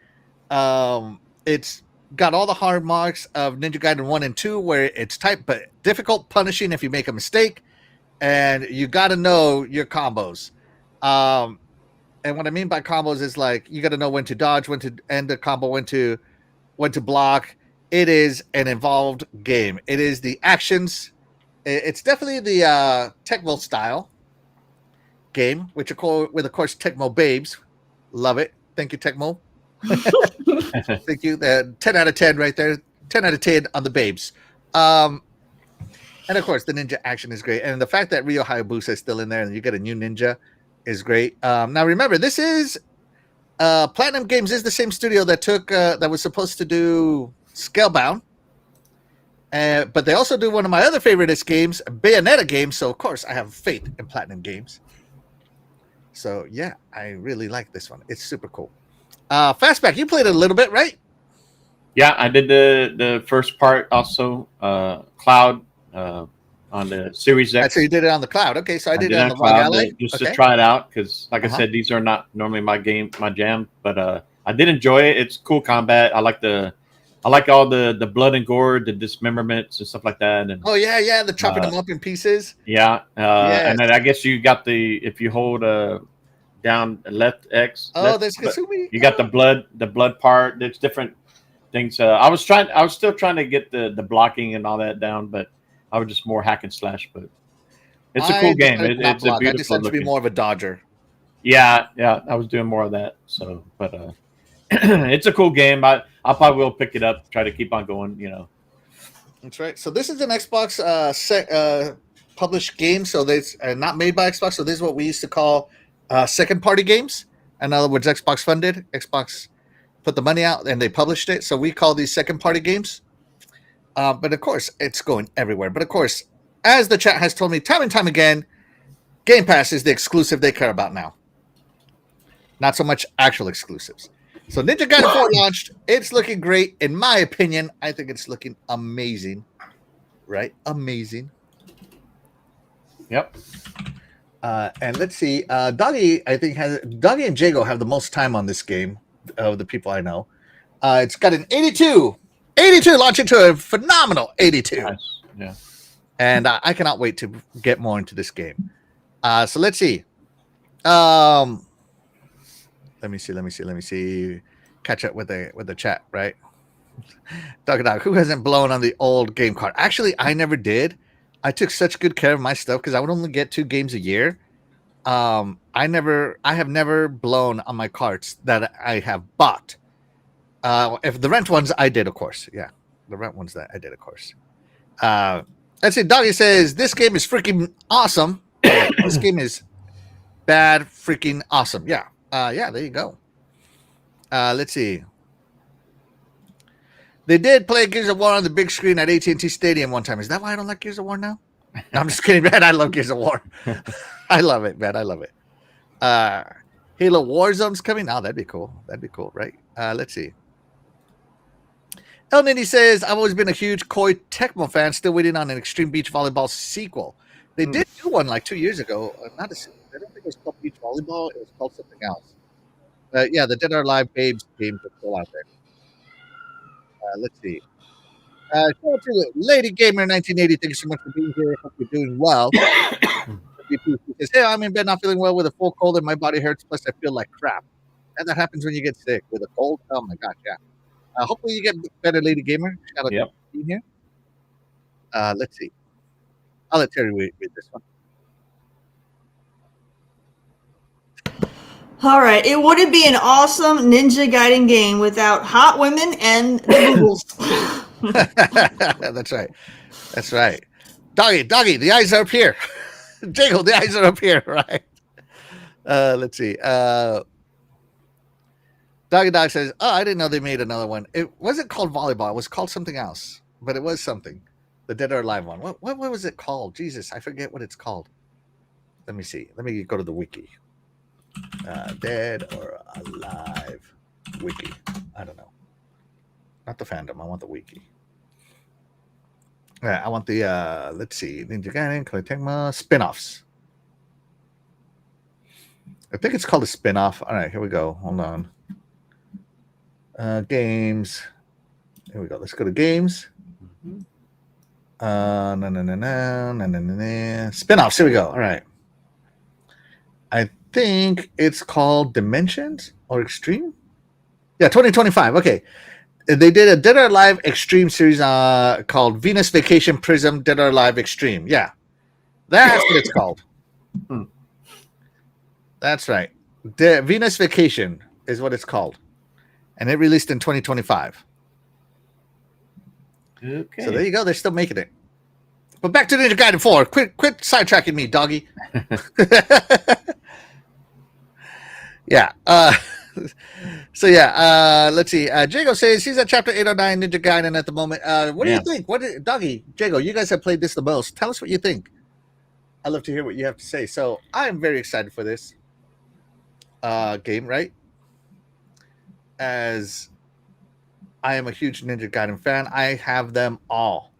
It's got all the hard marks of Ninja Gaiden 1 and 2, where it's tight but difficult, punishing if you make a mistake, and you got to know your combos. And what I mean by combos is like you got to know when to dodge, when to end the combo, when to block. It is an involved game. It is the actions. It's definitely the Tecmo style game, with of course Tecmo babes. Love it. Thank you, Tecmo. Thank you. 10 out of 10 right there. 10 out of 10 on the babes. And of course, the ninja action is great. And the fact that Ryu Hayabusa is still in there and you get a new ninja is great. Now, remember, this is Platinum Games is the same studio that that was supposed to do Scalebound. But they also do one of my other favorite games, Bayonetta games. So, of course, I have faith in Platinum Games. So, yeah, I really like this one. It's super cool. Fastback, you played it a little bit, right? Yeah, I did the first part also. Cloud on the Series X. So you did it on the cloud. Okay, so I did it on the cloud Ally. just to try it out because, like I said, these are not normally my jam. But I did enjoy it. It's cool combat. I like all the blood and gore, the dismemberments and stuff like that. And the chopping them up in pieces. Yeah, yes. And then I guess you got if you hold down left X. There's Kasumi. You got the blood part. There's different things. I was still trying to get the blocking and all that down, but I was just more hack and slash. But it's a cool game. It's a beautiful. I decided to be more of a dodger. Yeah, I was doing more of that. So, but it's a cool game. I probably will pick it up. Try to keep on going. That's right. So this is an Xbox published game. So it's not made by Xbox. So this is what we used to call second party games. In other words, Xbox funded. Xbox put the money out and they published it. So we call these second party games. But of course, it's going everywhere. But of course, as the chat has told me time and time again, Game Pass is the exclusive they care about now. Not so much actual exclusives. So Ninja Gaiden 4 launched. It's looking great. In my opinion, I think it's looking amazing. Right? Amazing. Yep. And let's see. Doggy and Jago have the most time on this game of the people I know. It's got an 82. 82 launching to a phenomenal 82. Nice. Yeah. And I cannot wait to get more into this game. So let's see. Let me see. Catch up with the chat, right? Dog, who hasn't blown on the old game card? Actually, I never did. I took such good care of my stuff because I would only get 2 games a year. I have never blown on my carts that I have bought. If the rent ones, I did, of course. Yeah, the rent ones that I did, of course. Let's see. Doggy says this game is freaking awesome. This game is bad, freaking awesome. Yeah. There you go. Let's see. They did play Gears of War on the big screen at AT&T Stadium one time. Is that why I don't like Gears of War now? No, I'm just kidding, man. I love Gears of War. I love it, man. I love it. Halo Warzone's coming. Oh, that'd be cool. That'd be cool, right? Let's see. El Nini says, I've always been a huge Koi Tecmo fan, still waiting on an Extreme Beach Volleyball sequel. They did do one like 2 years ago. Not a sequel. I don't think it was called Beach Volleyball. It was called something else. The Dead or Alive Babes games are still out there. Let's see. Shout out to Lady Gamer 1980. Thank you so much for being here. Hope you're doing well. Says, hey, I'm in bed not feeling well with a full cold and my body hurts. Plus, I feel like crap. And that happens when you get sick with a cold. Oh my gosh, yeah. Hopefully you get better, Lady Gamer. Shout out to being here. Let's see. I'll let Terry read this one. All right. It wouldn't be an awesome Ninja Gaiden game without hot women and the boogles. That's right. That's right. Doggy, the eyes are up here. Jago, the eyes are up here, right? Let's see. Doggy Dog says, "Oh, I didn't know they made another one. It wasn't called volleyball. It was called something else, but it was something. The Dead or Alive one. What was it called? Jesus, I forget what it's called. Let me see. Let me go to the wiki. Dead or Alive wiki. I don't know. Not the fandom. I want the wiki. All right, I want the let's see, Ninja Gaiden, Koei spin-offs. I think it's called a spin-off. All right, here we go. Hold on. Games. Here we go. Let's go to games. Spin-offs. Here we go. All right. I think it's called Dimensions or Extreme. Yeah, 2025. Okay. They did a Dead or Alive Extreme series called Venus Vacation Prism Dead or Alive Extreme. Yeah. That's what it's called. That's right. Venus Vacation is what it's called. And it released in 2025. Okay. So there you go. They're still making it. But back to Ninja Gaiden 4. Quit sidetracking me, doggy. Yeah. So yeah. Let's see. Jago says he's at chapter 809 Ninja Gaiden at the moment. What do you think? Doggy, Jago, you guys have played this the most. Tell us what you think. I'd love to hear what you have to say. So I am very excited for this game, right? As I am a huge Ninja Gaiden fan. I have them all.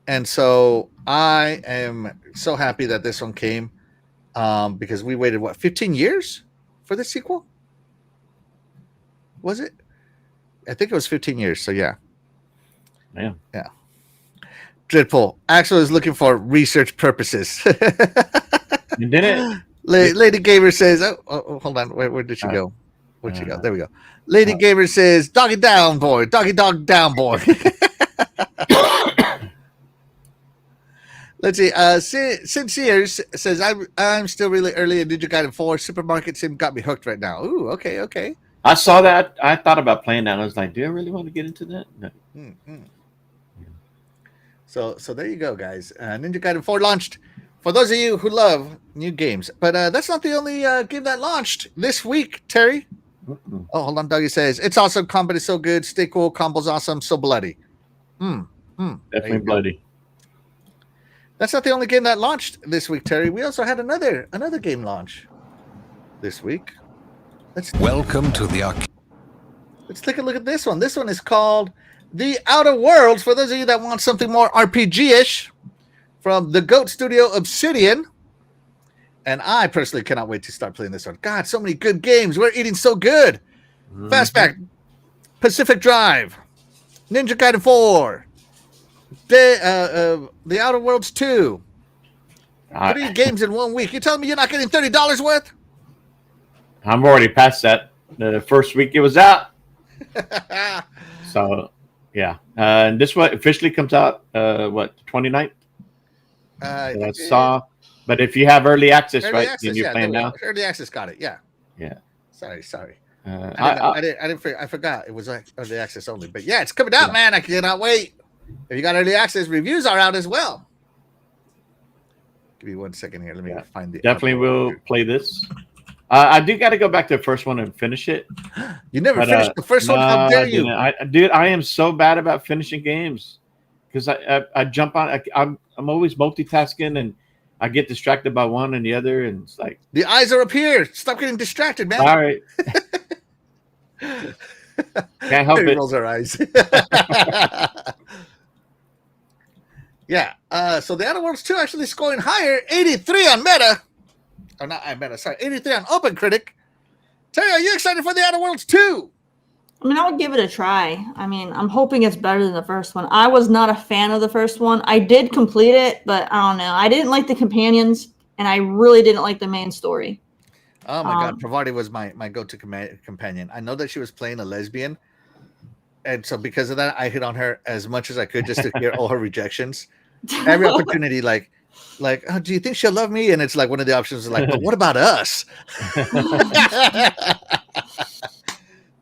And so I am so happy that this one came because we waited, 15 years for the sequel? Was it? I think it was 15 years. So yeah. Yeah. Yeah. Dreadful. Axel is looking for research purposes. You did it? Lady Gamer says, oh, hold on. Where did she go? Where'd she go? There we go. Lady Gamer says, doggy down, boy. Doggy dog down, boy. Let's see. Sincere says, I'm still really early in Ninja Gaiden 4. Supermarket Sim got me hooked right now. Ooh, okay. I saw that. I thought about playing that. I was like, do I really want to get into that? No. Mm-hmm. So there you go, guys. Ninja Gaiden 4 launched. For those of you who love new games. But that's not the only game that launched this week, Terry. Mm-mm. Oh, hold on. Dougie says, it's awesome. Combat is so good. Stay cool. Combo's awesome. So bloody. Definitely bloody. That's not the only game that launched this week, Terry. We also had another game launch this week. Welcome to the arcade. Let's take a look at this one. This one is called The Outer Worlds. For those of you that want something more RPG-ish, from the GOAT Studio Obsidian. And I personally cannot wait to start playing this one. God, so many good games. We're eating so good. Mm-hmm. Fastback, Pacific Drive, Ninja Gaiden 4, The Outer Worlds 2. 3 games in 1 week. You telling me you're not getting $30 worth? I'm already past that. The first week it was out. So, yeah. And this one officially comes out, 29th? I saw. But if you have early access, right? Access, you're playing now? Early access got it, yeah. Yeah. Sorry. I forgot. It was like early access only. But yeah, it's coming out, man. I cannot wait. If you got early access, reviews are out as well. Give me 1 second here. Let me find the. Definitely will play this. I do got to go back to the first one and finish it. You never finished the first one? How dare you? Dude, I am so bad about finishing games because I jump on. I'm always multitasking and I get distracted by one and the other, and it's like the eyes are up here. Stop getting distracted, man. All right. Can't help it. Rolls our eyes. Yeah. So the Outer Worlds 2 actually scoring higher, 83 on Meta. Or not Meta, sorry, 83 on OpenCritic. Terry, are you excited for the Outer Worlds 2? I mean, I would give it a try. I mean, I'm hoping it's better than the first one. I was not a fan of the first one. I did complete it, but I don't know. I didn't like the companions, and I really didn't like the main story. Oh my God, Pravarti was my go-to companion. I know that she was playing a lesbian, and so because of that, I hit on her as much as I could just to hear all her rejections. Every opportunity, like, oh, do you think she'll love me? And it's like one of the options is like, but what about us?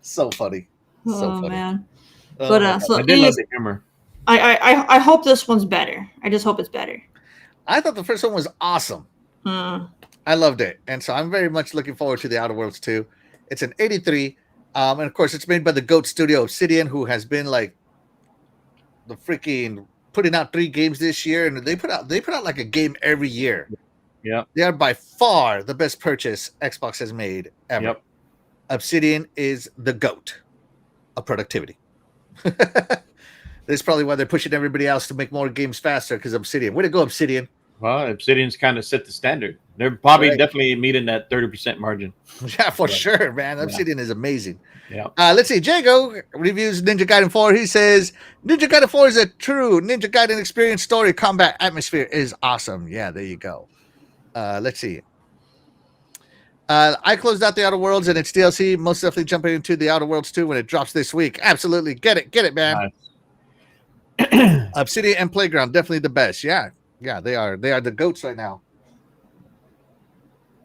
So funny. So funny. Man. But so I did love the humor. I hope this one's better. I just hope it's better. I thought the first one was awesome. I loved it, and so I'm very much looking forward to the Outer Worlds 2. It's an 83, and of course, it's made by the GOAT Studio Obsidian, who has been like the freaking putting out 3 games this year, and they put out like a game every year. Yeah. They are by far the best purchase Xbox has made ever. Yep. Obsidian is the GOAT of productivity. That's probably why they're pushing everybody else to make more games faster, because Obsidian. Way to go, Obsidian. Well, Obsidian's kind of set the standard. They're probably definitely meeting that 30% margin. Yeah, for sure, man. Obsidian is amazing. Yeah. Let's see. Jago reviews Ninja Gaiden 4. He says, Ninja Gaiden 4 is a true Ninja Gaiden experience. Story, combat, atmosphere is awesome. Yeah, there you go. Let's see. I closed out the Outer Worlds and its DLC. Most definitely jumping into the Outer Worlds 2 when it drops this week. Absolutely. Get it, man. Nice. Obsidian and Playground, definitely the best. Yeah, they are the GOATs right now.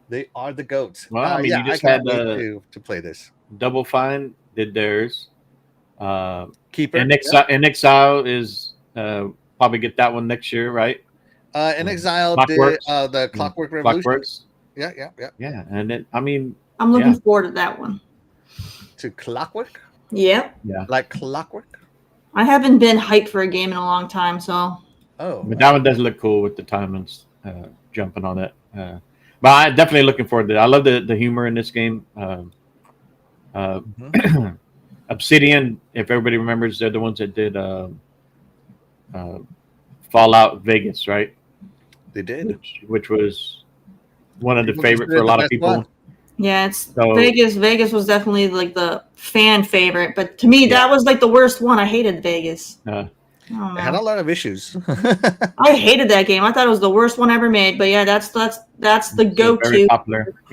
They are the GOATs. Well, I mean, you just can't had wait to play this. Double Fine did theirs. Keeper. In Exile is probably get that one next year, right? In Exile Clockworks. did the Clockwork Revolution. Clockworks. Yeah. And then, I mean, I'm looking forward to that one. To Clockwork? Yep. Yeah. Like Clockwork? I haven't been hyped for a game in a long time, so. Oh. But that one does look cool with the time and jumping on that. But I'm definitely looking forward to it. I love the humor in this game. Obsidian, if everybody remembers, they're the ones that did Fallout Vegas, right? They did. Which was one of the favorite for a lot of people. One. Yeah, Vegas. Vegas was definitely like the fan favorite, but to me, that was like the worst one. I hated Vegas. It had a lot of issues. I hated that game. I thought it was the worst one ever made. But yeah, that's the go-to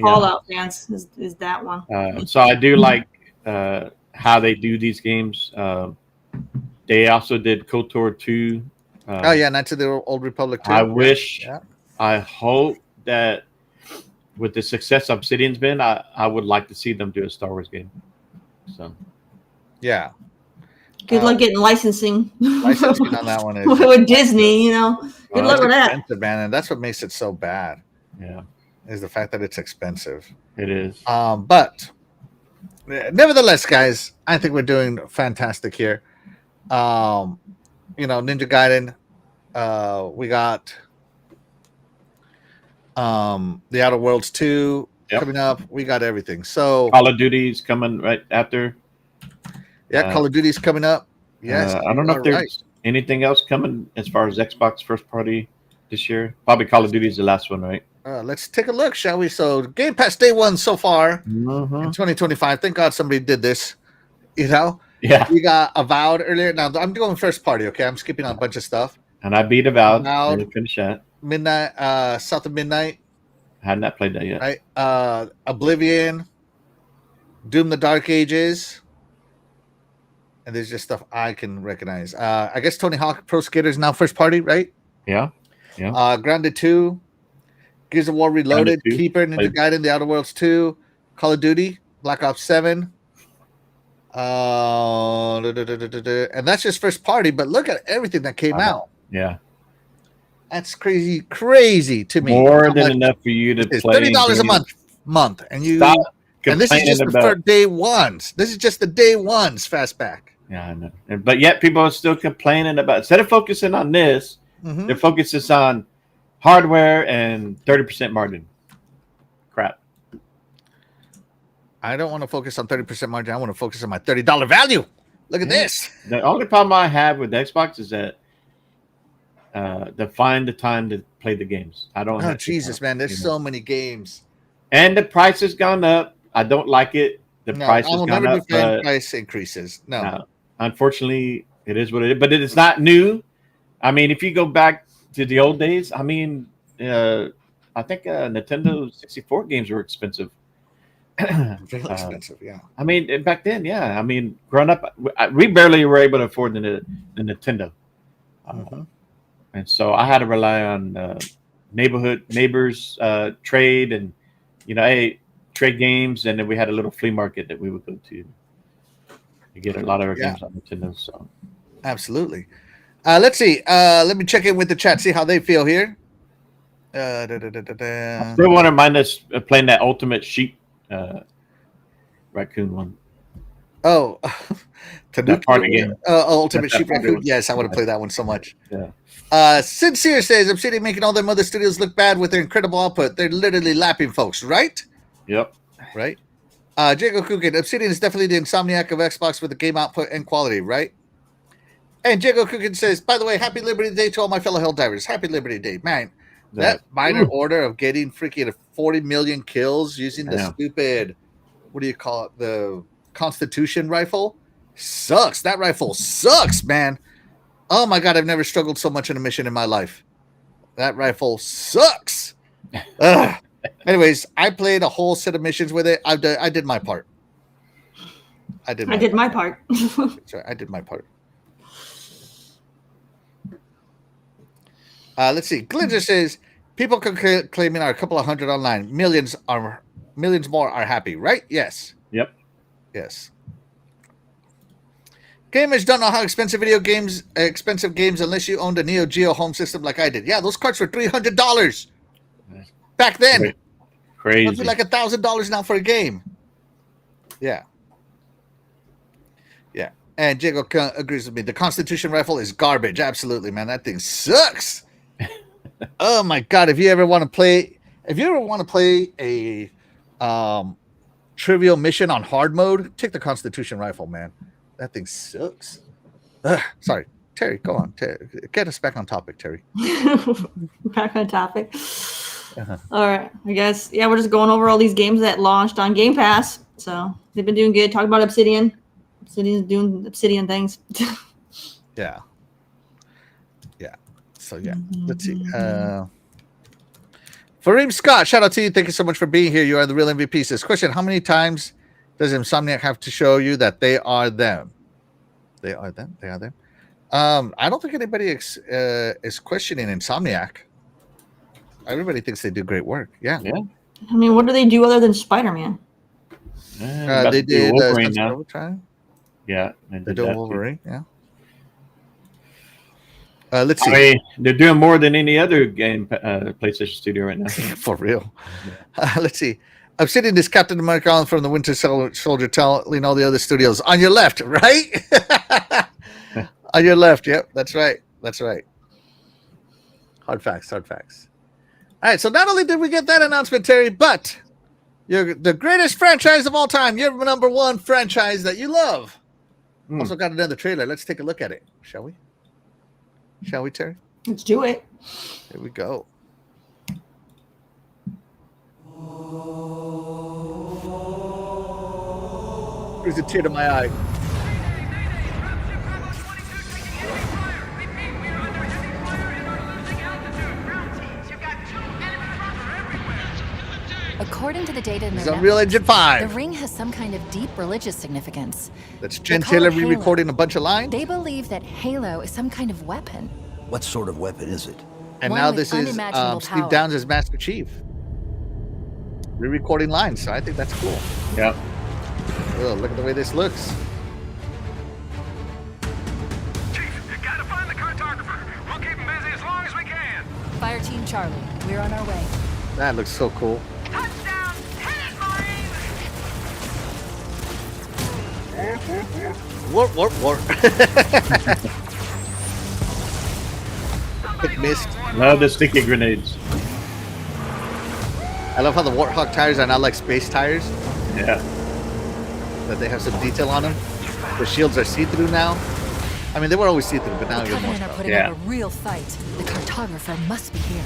Fallout fans is that one. So I do like how they do these games. They also did KOTOR 2. Knights of the Old Republic 2. I hope that with the success Obsidian's been, I would like to see them do a Star Wars game. So, yeah. Good luck getting licensing. Licensing on that one is with Disney, you know. Good luck with that, man, and that's what makes it so bad. Yeah, is the fact that it's expensive. It is. But nevertheless, guys, I think we're doing fantastic here. Ninja Gaiden. We got the Outer Worlds 2 coming up. We got everything. So Call of Duty's coming right after. Yeah, Call of Duty's coming up. Yes. I don't know if there's anything else coming as far as Xbox first party this year. Probably Call of Duty is the last one, right? Let's take a look, shall we? So Game Pass Day 1 so far in 2025. Thank God somebody did this. Yeah. We got Avowed earlier. Now I'm doing first party, okay? I'm skipping on a bunch of stuff. And I beat Avowed. Finish that. Midnight, South of Midnight. I hadn't played that yet. Right. Oblivion, Doom the Dark Ages. And there's just stuff I can recognize. I guess Tony Hawk Pro Skater is now first party, right? Yeah. Grounded 2, Gears of War Reloaded, Keeper, Ninja Gaiden, The Outer Worlds 2, Call of Duty, Black Ops 7. And that's just first party, but look at everything that came out. Yeah. That's crazy to me. More than enough for you to play. $30 a month. And this is just for day ones. This is just the day ones fastback. Yeah, I know. But yet people are still complaining about, instead of focusing on this, their focus is on hardware and 30% margin. Crap. I don't want to focus on 30% margin. I want to focus on my $30 value. Look at this. The only problem I have with Xbox is that to find the time to play the games. I don't. Oh, Jesus, man. There's so many games. And the price has gone up. I don't like it. The price has gone up. But price increases. No. Unfortunately, it is what it is. But it's not new. I mean, if you go back to the old days, I mean, I think Nintendo 64 games were expensive. Very expensive, yeah. I mean, back then, yeah. I mean, growing up, we barely were able to afford the Nintendo. And so I had to rely on neighbors trade and, trade games. And then we had a little flea market that we would go to get a lot of our games on Nintendo. So, absolutely. Let's see. Let me check in with the chat, see how they feel here. I still want to mind us playing that ultimate sheep raccoon one. Oh, That part again. Ultimate That Sheep part Raccoon. was- Yes, I want to play that one so much. Yeah. Sincere says Obsidian making all them other studios look bad with their incredible output. They're literally lapping folks, right? Yep. Right. Jago Kukin, Obsidian is definitely the Insomniac of Xbox with the game output and quality, right? And Jago Kukin says, by the way, happy Liberty Day to all my fellow Helldivers. Happy Liberty Day. Man, that minor order of getting freaking 40 million kills using the stupid, what do you call it? The Constitution rifle sucks. That rifle sucks, man. Oh my God, I've never struggled so much in a mission in my life. That rifle sucks. Ugh. Anyways, I played a whole set of missions with it. I did my part. I did my part. Sorry, I did my part. Let's see. Glinzer says people claiming are a couple of hundred online. Millions more are happy, right? Yes. Yep. Yes. Gamers don't know how expensive games unless you owned a Neo Geo home system like I did. Yeah, those carts were $300 back then. Crazy. It'd be like $1,000 now for a game. Yeah. Yeah. And Jago agrees with me. The Constitution rifle is garbage. Absolutely, man. That thing sucks. Oh my God. If you ever want to play a trivial mission on hard mode, take the Constitution rifle, man. That thing sucks. Sorry. Terry, go on. Terry, get us back on topic, Terry. Back on topic. All right. I guess, yeah, we're just going over all these games that launched on Game Pass. So they've been doing good. Talk about Obsidian. Obsidian's doing Obsidian things. Yeah. Yeah. So, yeah. Let's see. Fareem Scott, shout out to you. Thank you so much for being here. You are the real MVP. Says, question, how many times does Insomniac have to show you that they are them? They are them. They are them. I don't think anybody is questioning Insomniac. Everybody thinks they do great work. Yeah. Yeah. I mean, what do they do other than Spider-Man? They did Wolverine now. Overtime. Yeah. They do Wolverine. Yeah. Let's see. I mean, they're doing more than any other game PlayStation Studio right now. For real. Let's see. Obsidian is Captain America from the Winter Soldier telling all the other studios on your left, right? On your left. Yep. That's right. That's right. Hard facts. Hard facts. All right. So not only did we get that announcement, Terry, but you're the greatest franchise of all time. You're number one franchise that you love. Also got another trailer. Let's take a look at it. Shall we? Shall we, Terry? Let's do it. Here we go. There's a tear to my eye. According to the data in It's their Unreal networks, Engine 5. the ring has some kind of deep religious significance. That's Jen They call Taylor it Halo. re-recording a bunch of lines. They believe that Halo is some kind of weapon. What sort of weapon is it? And One now with this is unimaginable Steve power. Downs as Master Chief. Re-recording lines, so I think that's cool. Yeah. Oh, look at the way this looks. Chief, you gotta find the cartographer. We'll keep him busy as long as we can. Fire Team Charlie, we're on our way. That looks so cool. Touchdown! Hit it, Marines! Warp, warp, warp. Quick missed. Love the sticky grenades. I love how the Warthog tires are now like space tires. Yeah. That they have some detail on them. The shields are see-through now. I mean, they were always see-through, but now The even more Covenant are so. putting Yeah. up a real fight. The cartographer must be here.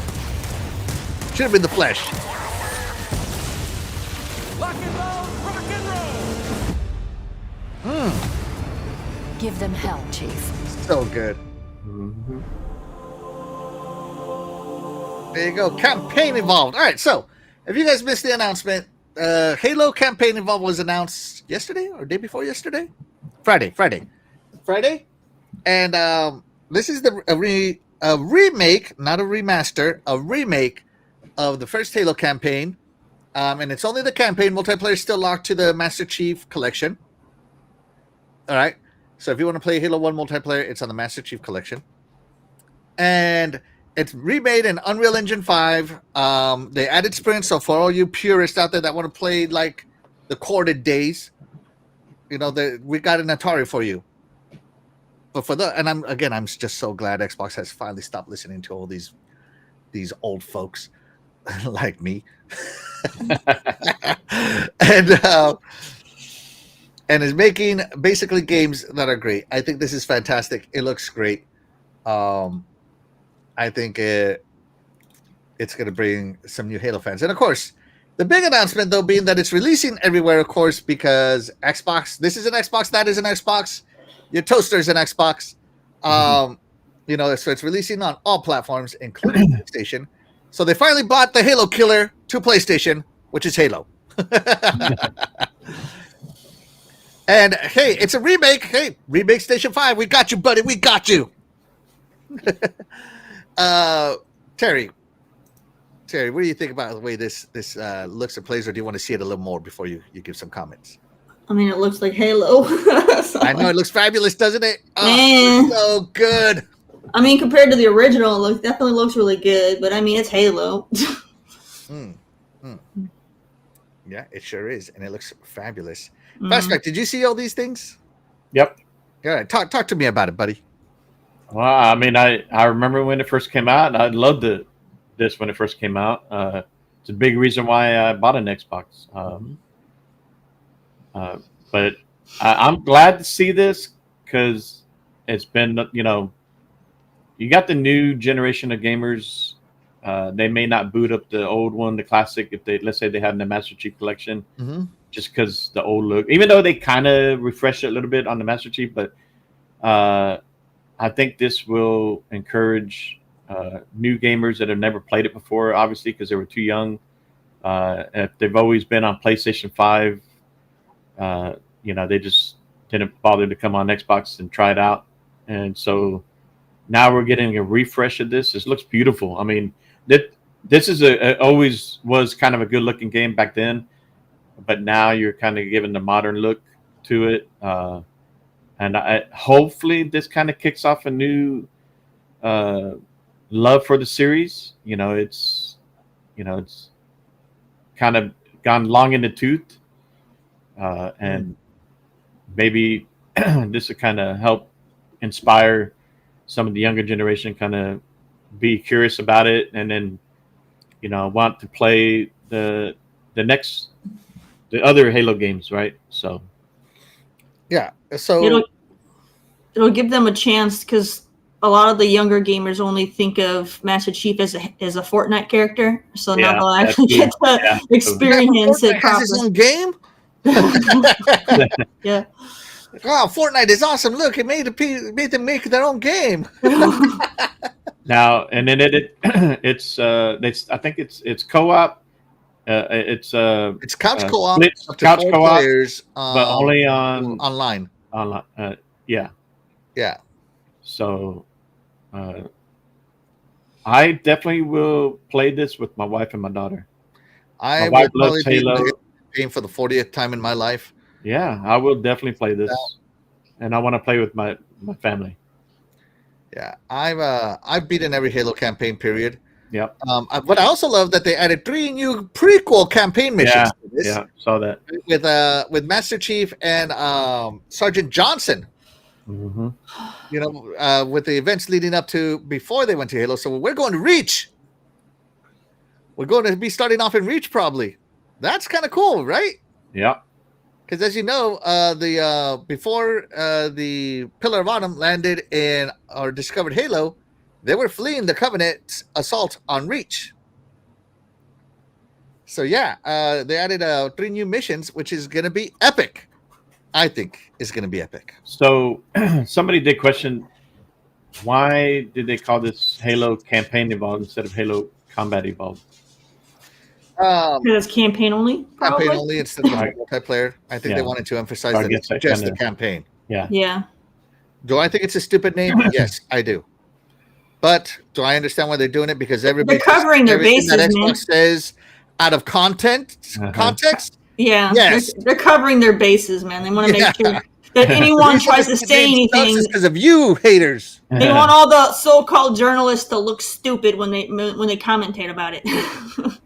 Should have been the flesh. Rock and roll, rock and roll! Give them hell, Chief. So good. There you go. Campaign involved. All right, so if you guys missed the announcement, Halo campaign involved was announced yesterday or day before yesterday? Friday. And this is a remake, not a remaster, a remake of the first Halo campaign. And it's only the campaign. Multiplayer is still locked to the Master Chief Collection. All right. So if you want to play Halo 1 multiplayer, it's on the Master Chief Collection. And it's remade in Unreal Engine 5. They added sprints, so for all you purists out there that want to play like the corded days, we got an Atari for you. But I'm just so glad Xbox has finally stopped listening to all these old folks like me, and is making basically games that are great. I think this is fantastic. It looks great. I think it's going to bring some new Halo fans. And of course, the big announcement, though, being that it's releasing everywhere, of course, because Xbox, this is an Xbox, that is an Xbox, your toaster is an Xbox. So it's releasing on all platforms, including PlayStation. So they finally bought the Halo killer to PlayStation, which is Halo. And, hey, it's a remake. Hey, remake Station 5. We got you, buddy. We got you. Terry, what do you think about the way this looks and plays, or do you want to see it a little more before you give some comments? I mean, it looks like Halo. I know, it looks fabulous, doesn't it? Man. So good. I mean, compared to the original, it definitely looks really good, but I mean, it's Halo. Yeah, it sure is, and it looks fabulous. Fastback, did you see all these things? Yep. All right, talk to me about it, buddy. Well, I mean, I remember when it first came out, and I loved this when it first came out. It's a big reason why I bought an Xbox. But I'm glad to see this because it's been, you got the new generation of gamers. They may not boot up the old one, the classic, if let's say they have the Master Chief Collection, just because the old look, even though they kind of refresh it a little bit on the Master Chief, but I think this will encourage new gamers that have never played it before, obviously, because they were too young. If they've always been on PlayStation 5, they just didn't bother to come on Xbox and try it out. And so now we're getting a refresh of this. This looks beautiful. I mean, this is always was kind of a good looking game back then, but now you're kind of giving the modern look to it. And hopefully this kind of kicks off a new love for the series. It's kind of gone long in the tooth, and maybe this will kind of help inspire some of the younger generation, kind of be curious about it, and then want to play the other Halo games, right? So yeah, so it'll give them a chance, because a lot of the younger gamers only think of Master Chief as a Fortnite character. So now they'll actually get to experience it properly. Has his own game? Yeah. Oh, Fortnite is awesome! Look, it made them make their own game. Now, and then it's I think it's co-op. It's couch co-op. Up to couch 4 co-op, players, but only on online. Online, yeah. So, I definitely will play this with my wife and my daughter. My wife will loves Halo. Game for the 40th time in my life. Yeah, I will definitely play this, and I want to play with my family. Yeah, I've beaten every Halo campaign period. Yep. But I also love that they added 3 new prequel campaign missions. Yeah, to this, yeah, saw that with Master Chief and Sergeant Johnson. Mm-hmm. With the events leading up to before they went to Halo. So we're going to Reach. We're going to be starting off in Reach probably. That's kind of cool, right? Yeah. Because as you know, before the Pillar of Autumn landed in or discovered Halo, they were fleeing the Covenant's assault on Reach. So yeah, they added 3 new missions, which is going to be epic. I think is going to be epic. So somebody did question, why did they call this Halo Campaign Evolved instead of Halo Combat Evolved? Because it's campaign only. Probably? Campaign only instead of multiplayer. I think they wanted to emphasize that it's just a campaign. Yeah. Yeah. Do I think it's a stupid name? Yes, I do. But do I understand why they're doing it? Because everybody they're covering their bases, that Xbox man. says out of context. Yeah. Yes. They're covering their bases, man. They want to make sure that anyone reason tries to the say game sucks anything. is because of you haters. They want all the so-called journalists to look stupid when they commentate about it.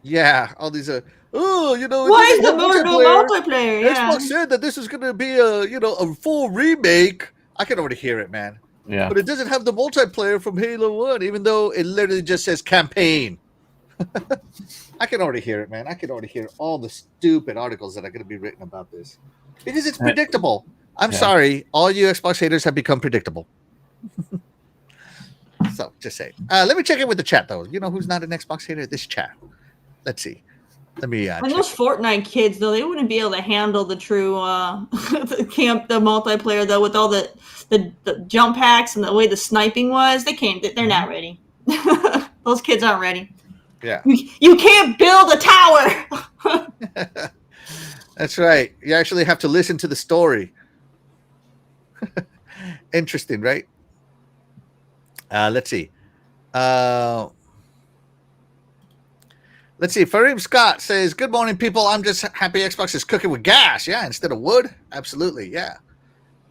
Yeah, all these oh, you know, it Why is doesn't the have no multiplayer? Yeah. Xbox said that this is going to be a full remake. I can already hear it, man. Yeah. But it doesn't have the multiplayer from Halo 1, even though it literally just says campaign. I can already hear it, man. I can already hear all the stupid articles that are going to be written about this. Because it's predictable. I'm sorry. All you Xbox haters have become predictable. So, just say. Let me check in with the chat, though. You know who's not an Xbox hater? This chat. Let's see. Let me. And those Fortnite kids, though, they wouldn't be able to handle the true the multiplayer, though, with all the jump hacks and the way the sniping was. They're not ready. Those kids aren't ready. Yeah. You can't build a tower. That's right. You actually have to listen to the story. Interesting, right? Let's see. Let's see. Fareem Scott says, "Good morning, people. I'm just happy Xbox is cooking with gas. Yeah, instead of wood. Absolutely. Yeah.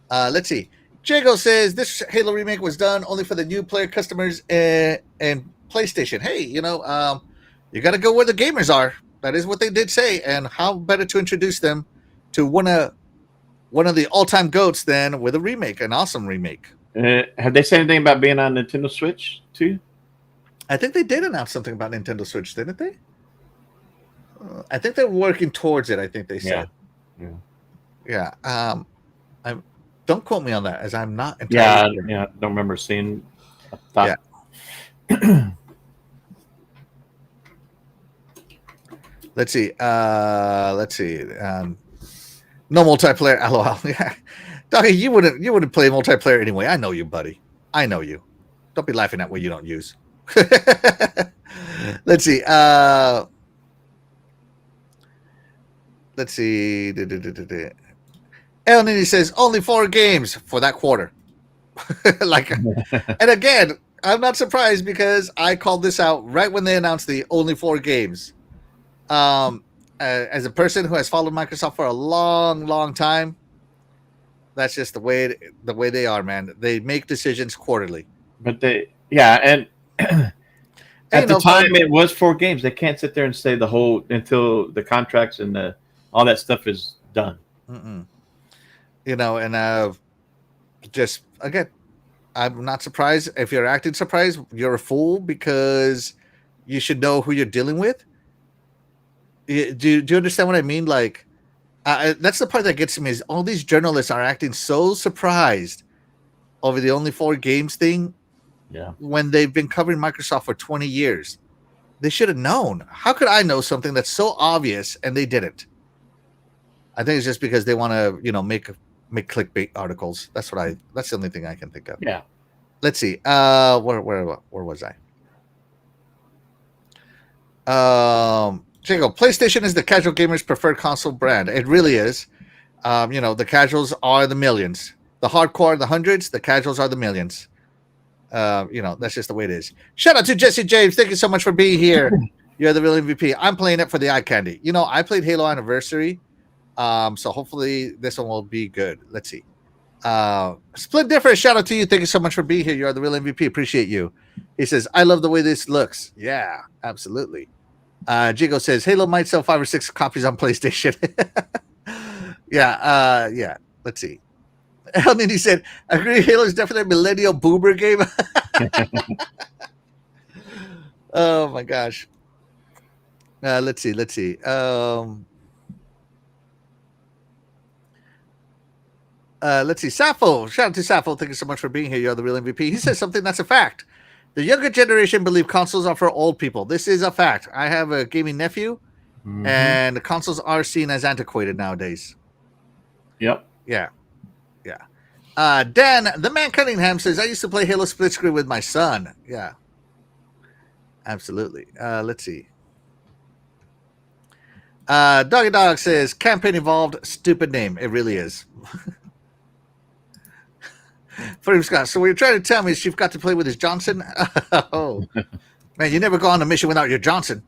Let's see. Jago says this Halo remake was done only for the new player customers and PlayStation. Hey, you know, you got to go where the gamers are. That is what they did say. And how better to introduce them to one of the all-time goats than with a remake, an awesome remake. Have they said anything about being on Nintendo Switch too? I think they did announce something about Nintendo Switch, didn't they? I think they're working towards it. I think they said. Yeah. Don't quote me on that, as I'm not entirely sure. Yeah. I don't remember seeing. Yeah. Let's see. No multiplayer. LOL. Yeah. Doggy, you wouldn't play multiplayer anyway. I know you, buddy. I know you. Don't be laughing at what you don't use. Let's see. Let's see. El Nini says only 4 games for that quarter. And again, I'm not surprised because I called this out right when they announced the only 4 games. As a person who has followed Microsoft for a long, long time, that's just the way they are, man. They make decisions quarterly. But at the time it was 4 games. They can't sit there and say the whole until the contracts and all that stuff is done. You know, and just again, I'm not surprised if you're acting surprised. You're a fool because you should know who you're dealing with. Do you understand what I mean? Like, that's the part that gets me is all these journalists are acting so surprised over the only 4 games thing. Yeah. When they've been covering Microsoft for 20 years, they should have known. How could I know something that's so obvious and they didn't? I think it's just because they want to, you know, make clickbait articles. That's the only thing I can think of. Yeah. Let's see. Where was I? Jingle. PlayStation is the casual gamer's preferred console brand. It really is. You know, the casuals are the millions. The hardcore are the hundreds. The casuals are the millions. You know, that's just the way it is. Shout out to Jesse James. Thank you so much for being here. You're the real MVP. I'm playing it for the eye candy. You know, I played Halo Anniversary. So hopefully this one will be good. Let's see. Split Difference. Shout out to you. Thank you so much for being here. You are the real MVP. Appreciate you. He says, I love the way this looks. Yeah, absolutely. Jigo says Halo might sell 5 or 6 copies on PlayStation. Yeah. Let's see. And then he said, I agree. Halo is definitely a millennial boomer game. Oh my gosh. Let's see. Let's see. Sappho. Shout out to Sappho. Thank you so much for being here. You're the real MVP. He says something that's a fact. The younger generation believe consoles are for old people. This is a fact. I have a gaming nephew, and the consoles are seen as antiquated nowadays. Yep. Yeah. Dan, the man Cunningham says, I used to play Halo split screen with my son. Yeah. Absolutely. Let's see. Doggy Dog says, campaign involved, stupid name. It really is. For him, Scott. So what you're trying to tell me is you've got to play with his Johnson? Oh, man, you never go on a mission without your Johnson.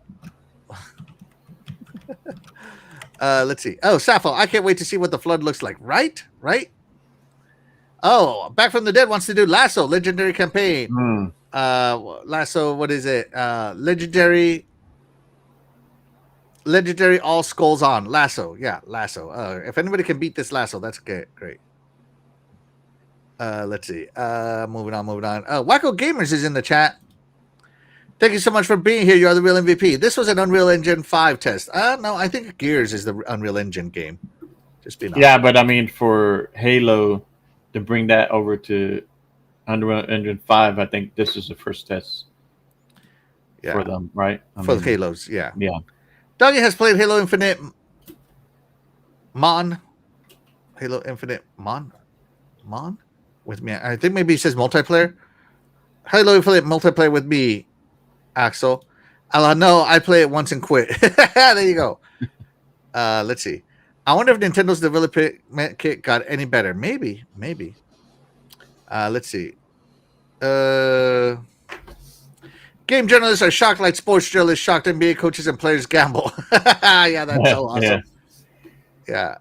Let's see. Oh, Sappho, I can't wait to see what the flood looks like. Right? Oh, Back from the Dead wants to do Lasso legendary campaign. Mm. Lasso, what is it? Legendary all skulls on Lasso. Yeah, Lasso. If anybody can beat this Lasso, that's great. Let's see. Moving on. Wacko Gamers is in the chat. Thank you so much for being here. You are the real MVP. This was an Unreal Engine 5 test. No, I think Gears is the Unreal Engine game. Just being honest. Yeah, but I mean, for Halo to bring that over to Unreal Engine 5, I think this is the first test for them, right? For Halos, yeah. Yeah. Dougie has played Halo Infinite Mon with me. I think maybe he says multiplayer. Halo Infinite multiplayer with me, Axel. No, I play it once and quit. There you go. Let's see. I wonder if Nintendo's development kit got any better. Maybe. Let's see. Game journalists are shocked like sports journalists shocked NBA coaches and players gamble. Yeah, that's so awesome. Yeah.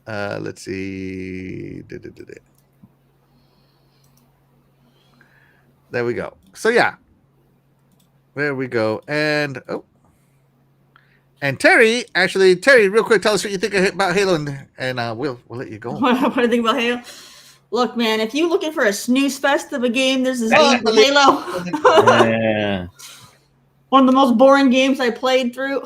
Let's see. There we go. So yeah. There we go. And Terry, real quick, tell us what you think about Halo, and we'll let you go. What do you think about Halo? Look, man, if you're looking for a snooze fest of a game, this is Halo. Yeah. One of the most boring games I played through.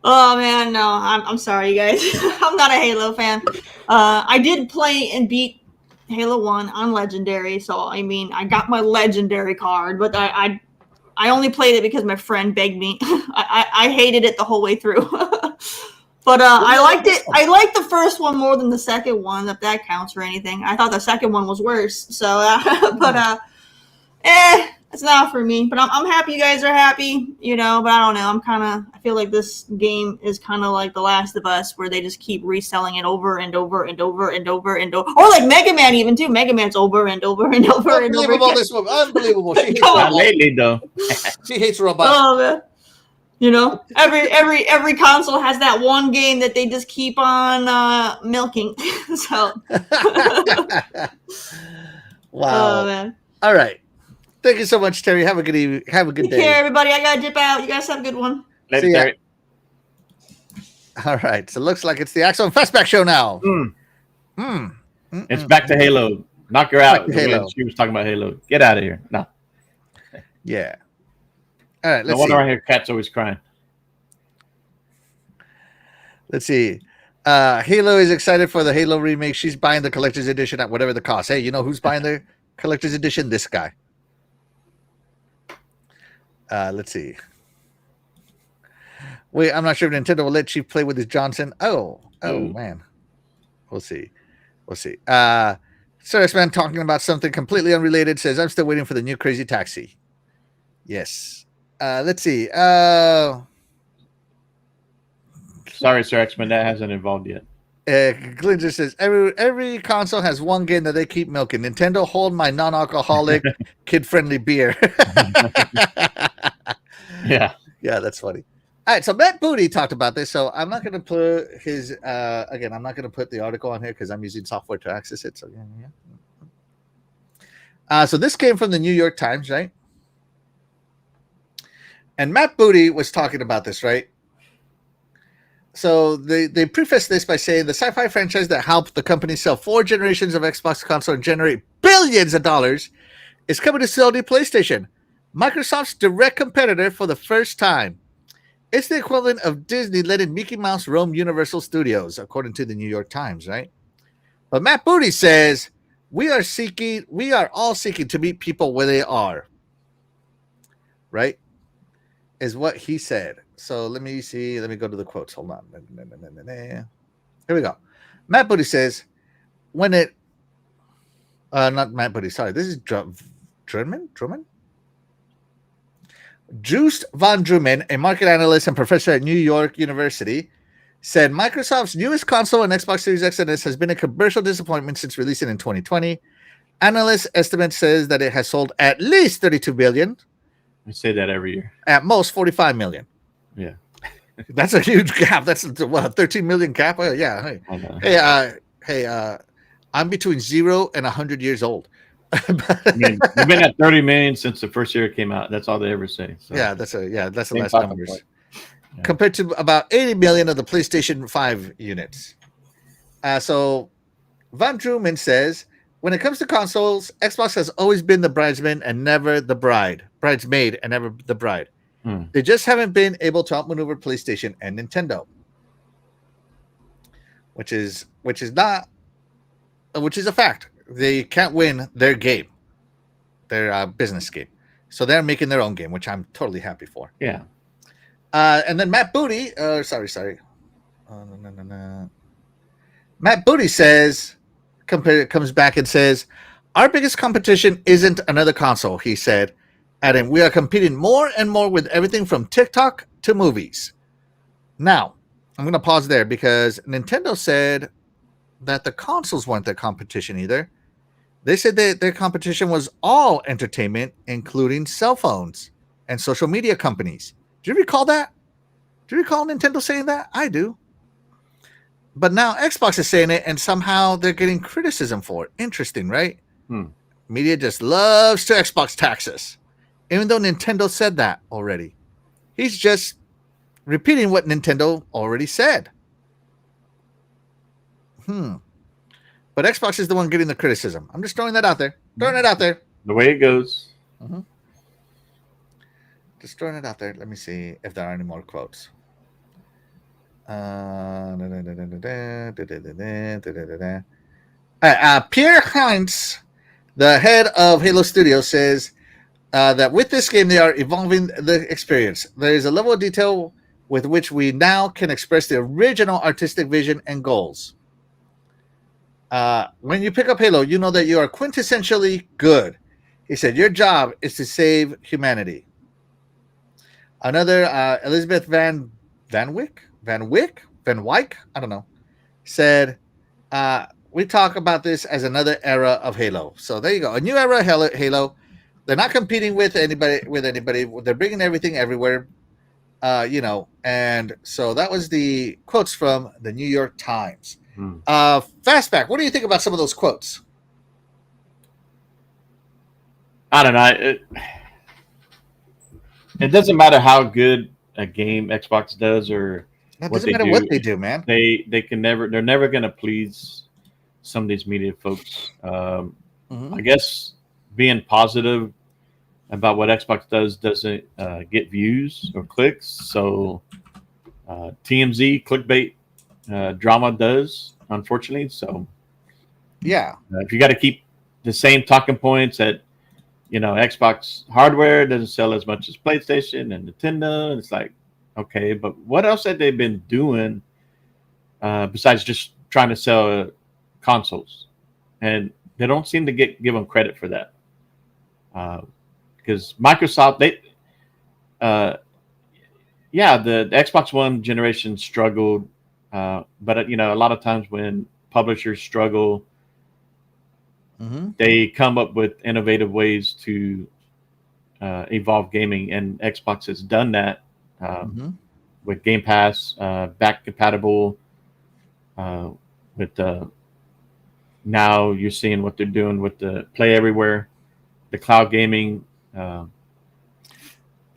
Oh man, no, I'm sorry, you guys. I'm not a Halo fan. I did play and beat Halo 1 on Legendary, so I mean, I got my Legendary card, but I only played it because my friend begged me. I hated it the whole way through. But I liked it. I liked the first one more than the second one, if that counts for anything. I thought the second one was worse. So, it's not for me. But I'm happy you guys are happy, But I don't know. I feel like this game is kind of like The Last of Us, where they just keep reselling it over and over and over and over and over. Or like Mega Man, even too. Mega Man's over and over and over and over. Unbelievable, this woman. Unbelievable. She hates Not lately though. She hates robots. Oh man. Every console has that one game that they just keep on milking. So, wow. Oh man. All right. Thank you so much, Terry. Have a good evening. Have a good day. Take care, everybody. I gotta dip out. You guys have a good one. Later, Terry. All right. So it looks like it's the Axel and Fastback show now. It's back to Halo. Knock her out. Halo. She was talking about Halo. Get out of here. No. Yeah. All right. No wonder I hear Cat's always crying. Let's see. Halo is excited for the Halo remake. She's buying the collector's edition at whatever the cost. Hey, you know who's buying the collector's edition? This guy. Let's see. Wait, I'm not sure if Nintendo will let Chief play with his Johnson. Oh, man. We'll see. Sir X-Man talking about something completely unrelated says, I'm still waiting for the new Crazy Taxi. Yes. Let's see. Sorry, Sir X-Men, that hasn't evolved yet. Glinger says every console has one game that they keep milking. Nintendo, hold my non-alcoholic, kid-friendly beer. Yeah, that's funny. All right, so Matt Booty talked about this, so I'm not going to put his again. I'm not going to put the article on here because I'm using software to access it. So yeah. So this came from the New York Times, right? And Matt Booty was talking about this, right? So they preface this by saying the sci-fi franchise that helped the company sell 4 generations of Xbox console and generate billions of dollars is coming to Sony PlayStation, Microsoft's direct competitor, for the first time. It's the equivalent of Disney letting Mickey Mouse roam Universal Studios, according to the New York Times, right? But Matt Booty says, we are all seeking to meet people where they are. Right? Is what he said. So let me see. Let me go to the quotes. Hold on. Here we go. Matt Booty says, not Matt Booty. Sorry. This is Drummond? Joost van Drumen, a market analyst and professor at New York University, said Microsoft's newest console and Xbox Series X and S has been a commercial disappointment since releasing in 2020. Analyst estimate says that it has sold at least 32 billion. We say that every year. At most 45 million. Yeah. That's a huge gap. That's what 13 million gap. Yeah. Hey, I know. hey, I'm between 0 and 100 years old. I mean, we've been at 30 million since the first year it came out. That's all they ever say. So yeah, that's the same last talking numbers. point. Yeah. Compared to about 80 million of the PlayStation 5 units. So Van Drumen says, when it comes to consoles, Xbox has always been the bridesmaid and never the bride. Bridesmaid and never the bride. They just haven't been able to outmaneuver PlayStation and Nintendo, which is a fact. They can't win their game, their business game. So they're making their own game, which I'm totally happy for. Yeah. And then Matt Booty, sorry. No. Matt Booty says, comes back and says, our biggest competition isn't another console, he said. Adding, we are competing more and more with everything from TikTok to movies. Now, I'm going to pause there because Nintendo said that the consoles weren't their competition either. They said that their competition was all entertainment, including cell phones and social media companies. Do you recall that? Do you recall Nintendo saying that? I do. But now Xbox is saying it, and somehow they're getting criticism for it. Interesting, right? Media just loves to Xbox tax us, even though Nintendo said that already. He's just repeating what Nintendo already said. But Xbox is the one getting the criticism. I'm just throwing that out there. The way it goes. Just throwing it out there. Let me see if there are any more quotes. Pierre Heinz, the head of Halo Studios, says that with this game, they are evolving the experience. There is a level of detail with which we now can express the original artistic vision and goals. When you pick up Halo, you know that you are quintessentially good. He said, your job is to save humanity. Another, Elizabeth Van Wyck, I don't know, said, we talk about this as another era of Halo. So there you go. A new era of Halo. They're not competing with anybody. They're bringing everything everywhere, and so that was the quotes from the New York Times. Fastback, what do you think about some of those quotes? I don't know. It doesn't matter how good a game Xbox does or It what doesn't they matter do. what they do, man. They're never going to please some of these media folks. I guess being positive about what Xbox does doesn't get views or clicks. So TMZ clickbait drama does, unfortunately. So yeah, if you got to keep the same talking points that Xbox hardware doesn't sell as much as PlayStation and Nintendo, and it's like, okay, but what else have they been doing besides just trying to sell consoles? And they don't seem to give them credit for that. Because Microsoft, the Xbox One generation struggled, but a lot of times when publishers struggle, they come up with innovative ways to evolve gaming, and Xbox has done that with Game Pass, back compatible. With now you're seeing what they're doing with the Play Everywhere, the cloud gaming.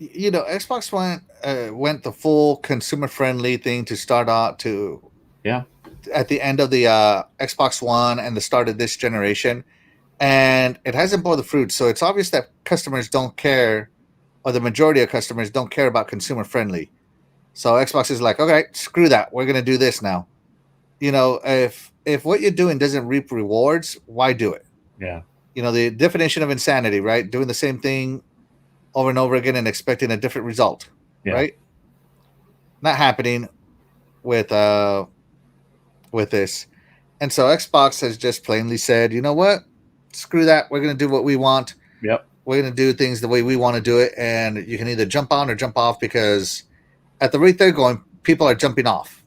Xbox went the full consumer friendly thing to start out to. Yeah. At the end of the Xbox One and the start of this generation, and it hasn't borne the fruit. So it's obvious that customers don't care, or the majority of customers don't care about consumer friendly. So Xbox is like, okay, screw that. We're going to do this now. If what you're doing doesn't reap rewards, why do it? Yeah. The definition of insanity, right? Doing the same thing over and over again and expecting a different result, right? Not happening with this. And so Xbox has just plainly said, you know what? Screw that. We're going to do what we want. Yep. We're going to do things the way we want to do it. And you can either jump on or jump off, because at the rate they're going, people are jumping off,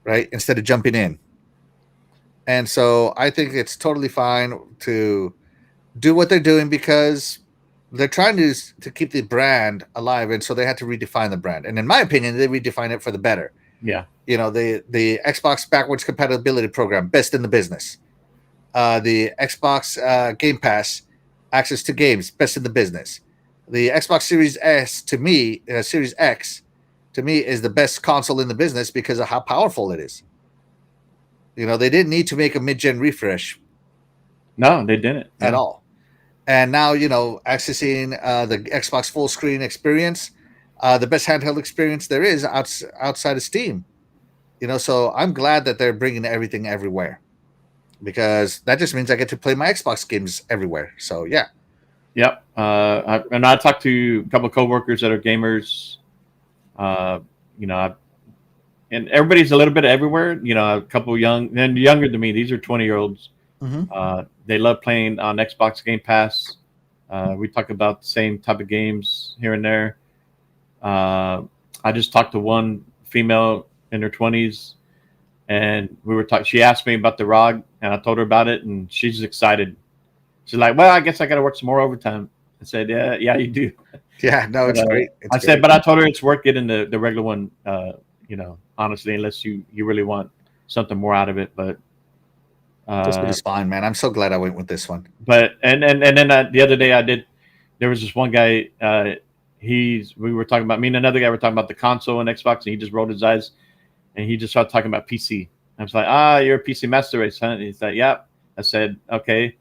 right? Instead of jumping in. And so I think it's totally fine to do what they're doing, because they're trying to keep the brand alive, and so they had to redefine the brand. And in my opinion, they redefine it for the better. Yeah. You know, the Xbox backwards compatibility program, best in the business. The Xbox Game Pass, access to games, best in the business. The Xbox Series S to me, Series X to me is the best console in the business because of how powerful it is. You know, they didn't need to make a mid-gen refresh. No, they didn't at all. And now, you know, accessing the Xbox full screen experience, the best handheld experience there is outside of Steam. You know, so I'm glad that they're bringing everything everywhere, because that just means I get to play my Xbox games everywhere. So yeah. Yep. I talked to a couple of coworkers that are gamers. You know, and everybody's a little bit everywhere. You know, a couple young and younger than me. These are 20-year-olds. They love playing on Xbox Game Pass. We talk about the same type of games here and there. I just talked to one female in her 20s, and we were talking. She asked me about the ROG, and I told her about it, and she's excited. She's like, "Well, I guess I got to work some more overtime." I said, "Yeah, you do." Yeah, no, it's great. I said, but I told her it's worth getting the regular one. You know, honestly, unless you really want something more out of it, but. This one is fine, man. I'm so glad I went with this one. But and then the other day there was this one guy. We were talking about, me and another guy were talking about the console and Xbox, and he just rolled his eyes, and he just started talking about PC. I was like, you're a PC master race, huh? And he's like, yep. I said, okay.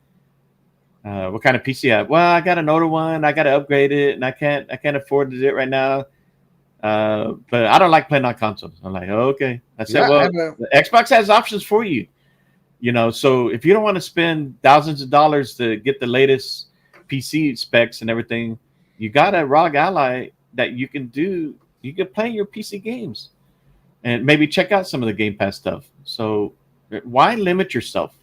What kind of PC you have? Well, I got an older one. I got to upgrade it, and I can't afford to do it right now. But I don't like playing on consoles. I'm like, okay. I said, the Xbox has options for you. You know, so if you don't want to spend thousands of dollars to get the latest PC specs and everything, you got a ROG Ally that you can do. You can play your PC games and maybe check out some of the Game Pass stuff. So why limit yourself?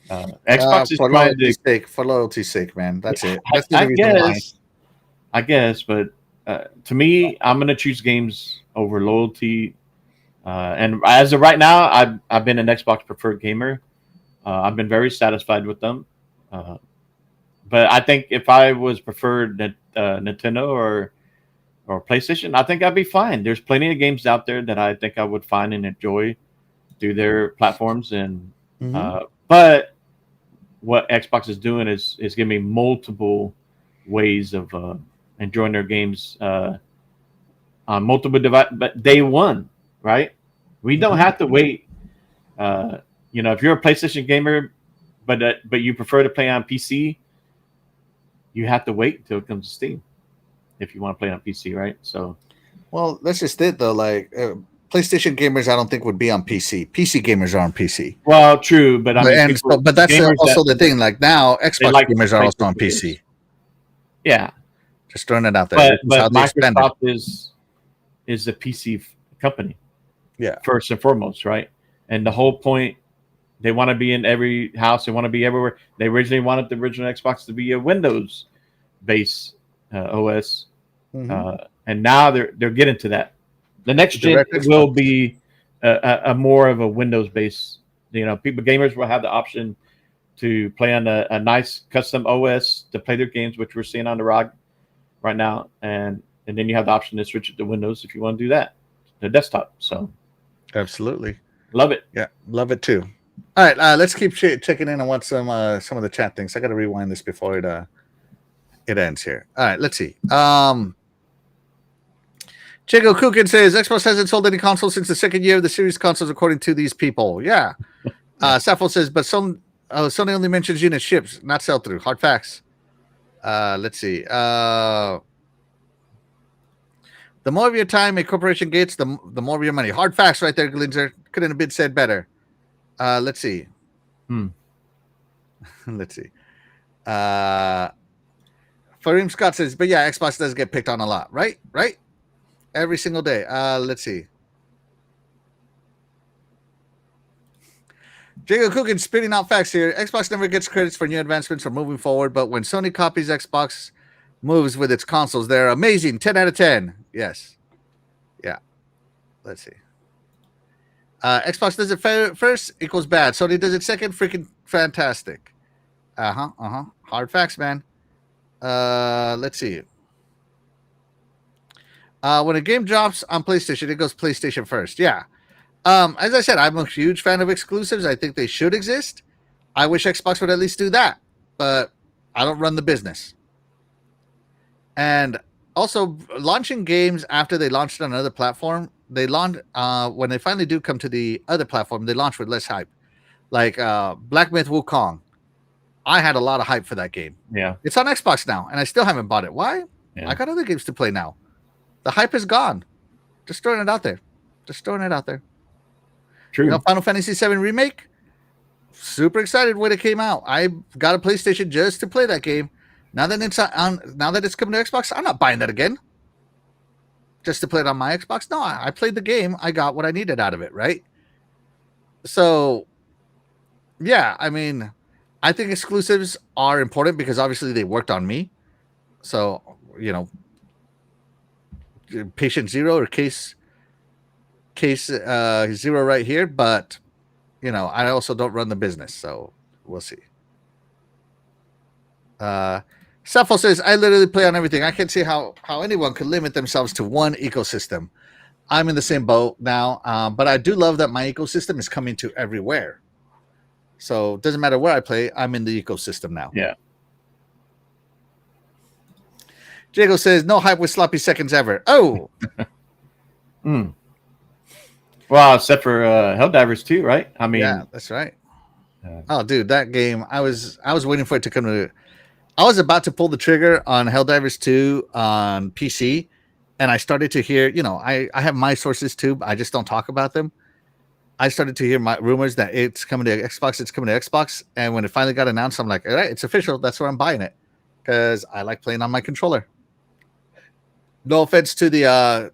Xbox is trying to for loyalty's sake, man. That's it. That's I guess, but to me, I'm going to choose games over loyalty. And as of right now, I've been an Xbox preferred gamer. I've been very satisfied with them. But I think if I was preferred Nintendo or PlayStation, I think I'd be fine. There's plenty of games out there that I think I would find and enjoy through their platforms. And but what Xbox is doing is giving me multiple ways of enjoying their games on multiple devices. But day one. Right? We don't have to wait. You know, if you're a PlayStation gamer, but you prefer to play on PC, you have to wait until it comes to Steam if you want to play on PC, right? So, well, that's just it, though. Like PlayStation gamers, I don't think would be on PC. PC gamers are on PC. Well, true, but that's also the thing. Like now, Xbox gamers are also on PC. Yeah, just throwing it out there. But Microsoft is a PC company. Yeah, first and foremost, right? And the whole point, they want to be in every house. They want to be everywhere. They originally wanted the original Xbox to be a Windows-based OS, and now they're getting to that. The next gen will be a more of a Windows-based. You know, gamers will have the option to play on a nice custom OS to play their games, which we're seeing on the ROG right now, and then you have the option to switch it to Windows if you want to do that, the desktop. So. Absolutely. Love it. Yeah, love it too. All right, let's keep checking in on what some of the chat things. I got to rewind this before it ends here. All right, let's see. Chico Kukin says Xbox hasn't sold any consoles since the second year of the series consoles, according to these people. Yeah. Safo says, but Sony only mentions unit ships, not sell through. Hard facts. Let's see. The more of your time a corporation gets, the more of your money. Hard facts right there, Glinzer. Couldn't have been said better. Let's see. Let's see. Fareem Scott says, but yeah, Xbox does get picked on a lot, right? Right? Every single day. Let's see. Jacob Coogan spitting out facts here. Xbox never gets credits for new advancements or moving forward, but when Sony copies Xbox moves with its consoles, they're amazing. 10 out of 10. Yes. Yeah. Let's see. Xbox does it first, equals bad. Sony does it second, freaking fantastic. Hard facts, man. Let's see. When a game drops on PlayStation, it goes PlayStation first. Yeah. As I said, I'm a huge fan of exclusives. I think they should exist. I wish Xbox would at least do that, but I don't run the business. And also, launching games after they launched on another platform, they launch when they finally do come to the other platform, they launch with less hype. Like Black Myth Wukong, I had a lot of hype for that game. Yeah. It's on Xbox now, and I still haven't bought it. Why? Yeah. I got other games to play now. The hype is gone. Just throwing it out there. True. Final Fantasy VII Remake, super excited when it came out. I got a PlayStation just to play that game. Now that it's coming to Xbox, I'm not buying that again. Just to play it on my Xbox. No, I played the game. I got what I needed out of it, right? So, yeah, I mean, I think exclusives are important because obviously they worked on me. So, patient zero or case zero right here, but I also don't run the business, so we'll see. Cepho says, I literally play on everything. I can't see how anyone could limit themselves to one ecosystem. I'm in the same boat now, but I do love that my ecosystem is coming to everywhere. So it doesn't matter where I play, I'm in the ecosystem now. Yeah. Jago says, no hype with sloppy seconds ever. Oh! Well, except for Helldivers 2, right? I mean, yeah, that's right. Oh, dude, that game, I was waiting for it to come to. I was about to pull the trigger on Helldivers 2 on PC, and I started to hear, I have my sources too, but I just don't talk about them. I started to hear my rumors that it's coming to Xbox, and when it finally got announced, I'm like, all right, it's official. That's where I'm buying it because I like playing on my controller. No offense to the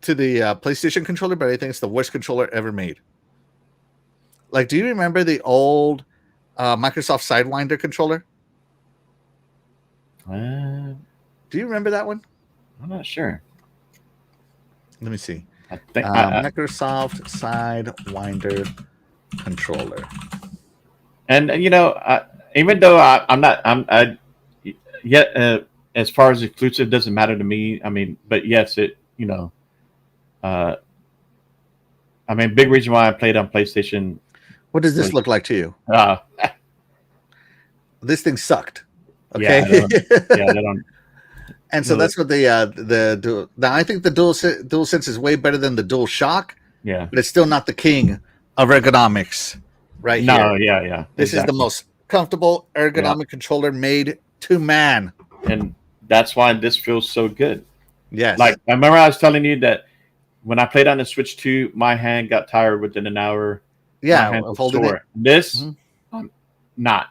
PlayStation controller, but I think it's the worst controller ever made. Like, do you remember the old Microsoft Sidewinder controller? Do you remember that one? I'm not sure. Let me see. I think Microsoft Sidewinder controller. And even though as far as exclusive doesn't matter to me. I mean, but yes, it big reason why I played on PlayStation. What does this look like to you? This thing sucked. Okay. Yeah, they don't. And so that's what the now I think the DualSense is way better than the DualShock. Yeah, but it's still not the king of ergonomics, right? No, here. yeah. This is the most comfortable ergonomic controller made to man, and that's why this feels so good. Yes, like I remember I was telling you that when I played on the Switch 2, my hand got tired within an hour. Yeah, of holding it. This, not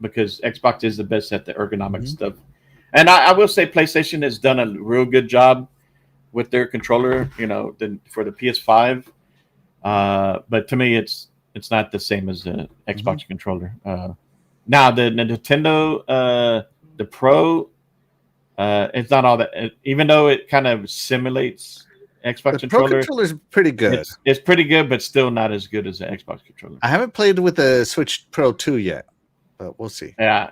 because Xbox is the best at the ergonomic stuff. And I will say PlayStation has done a real good job with their controller, for the PS5. But to me, it's not the same as the Xbox controller. Now the Nintendo, the Pro, it's not all that. Even though it kind of simulates Xbox controller, Pro controller is pretty good. It's pretty good, but still not as good as the Xbox controller. I haven't played with the Switch Pro 2 yet, but we'll see. Yeah.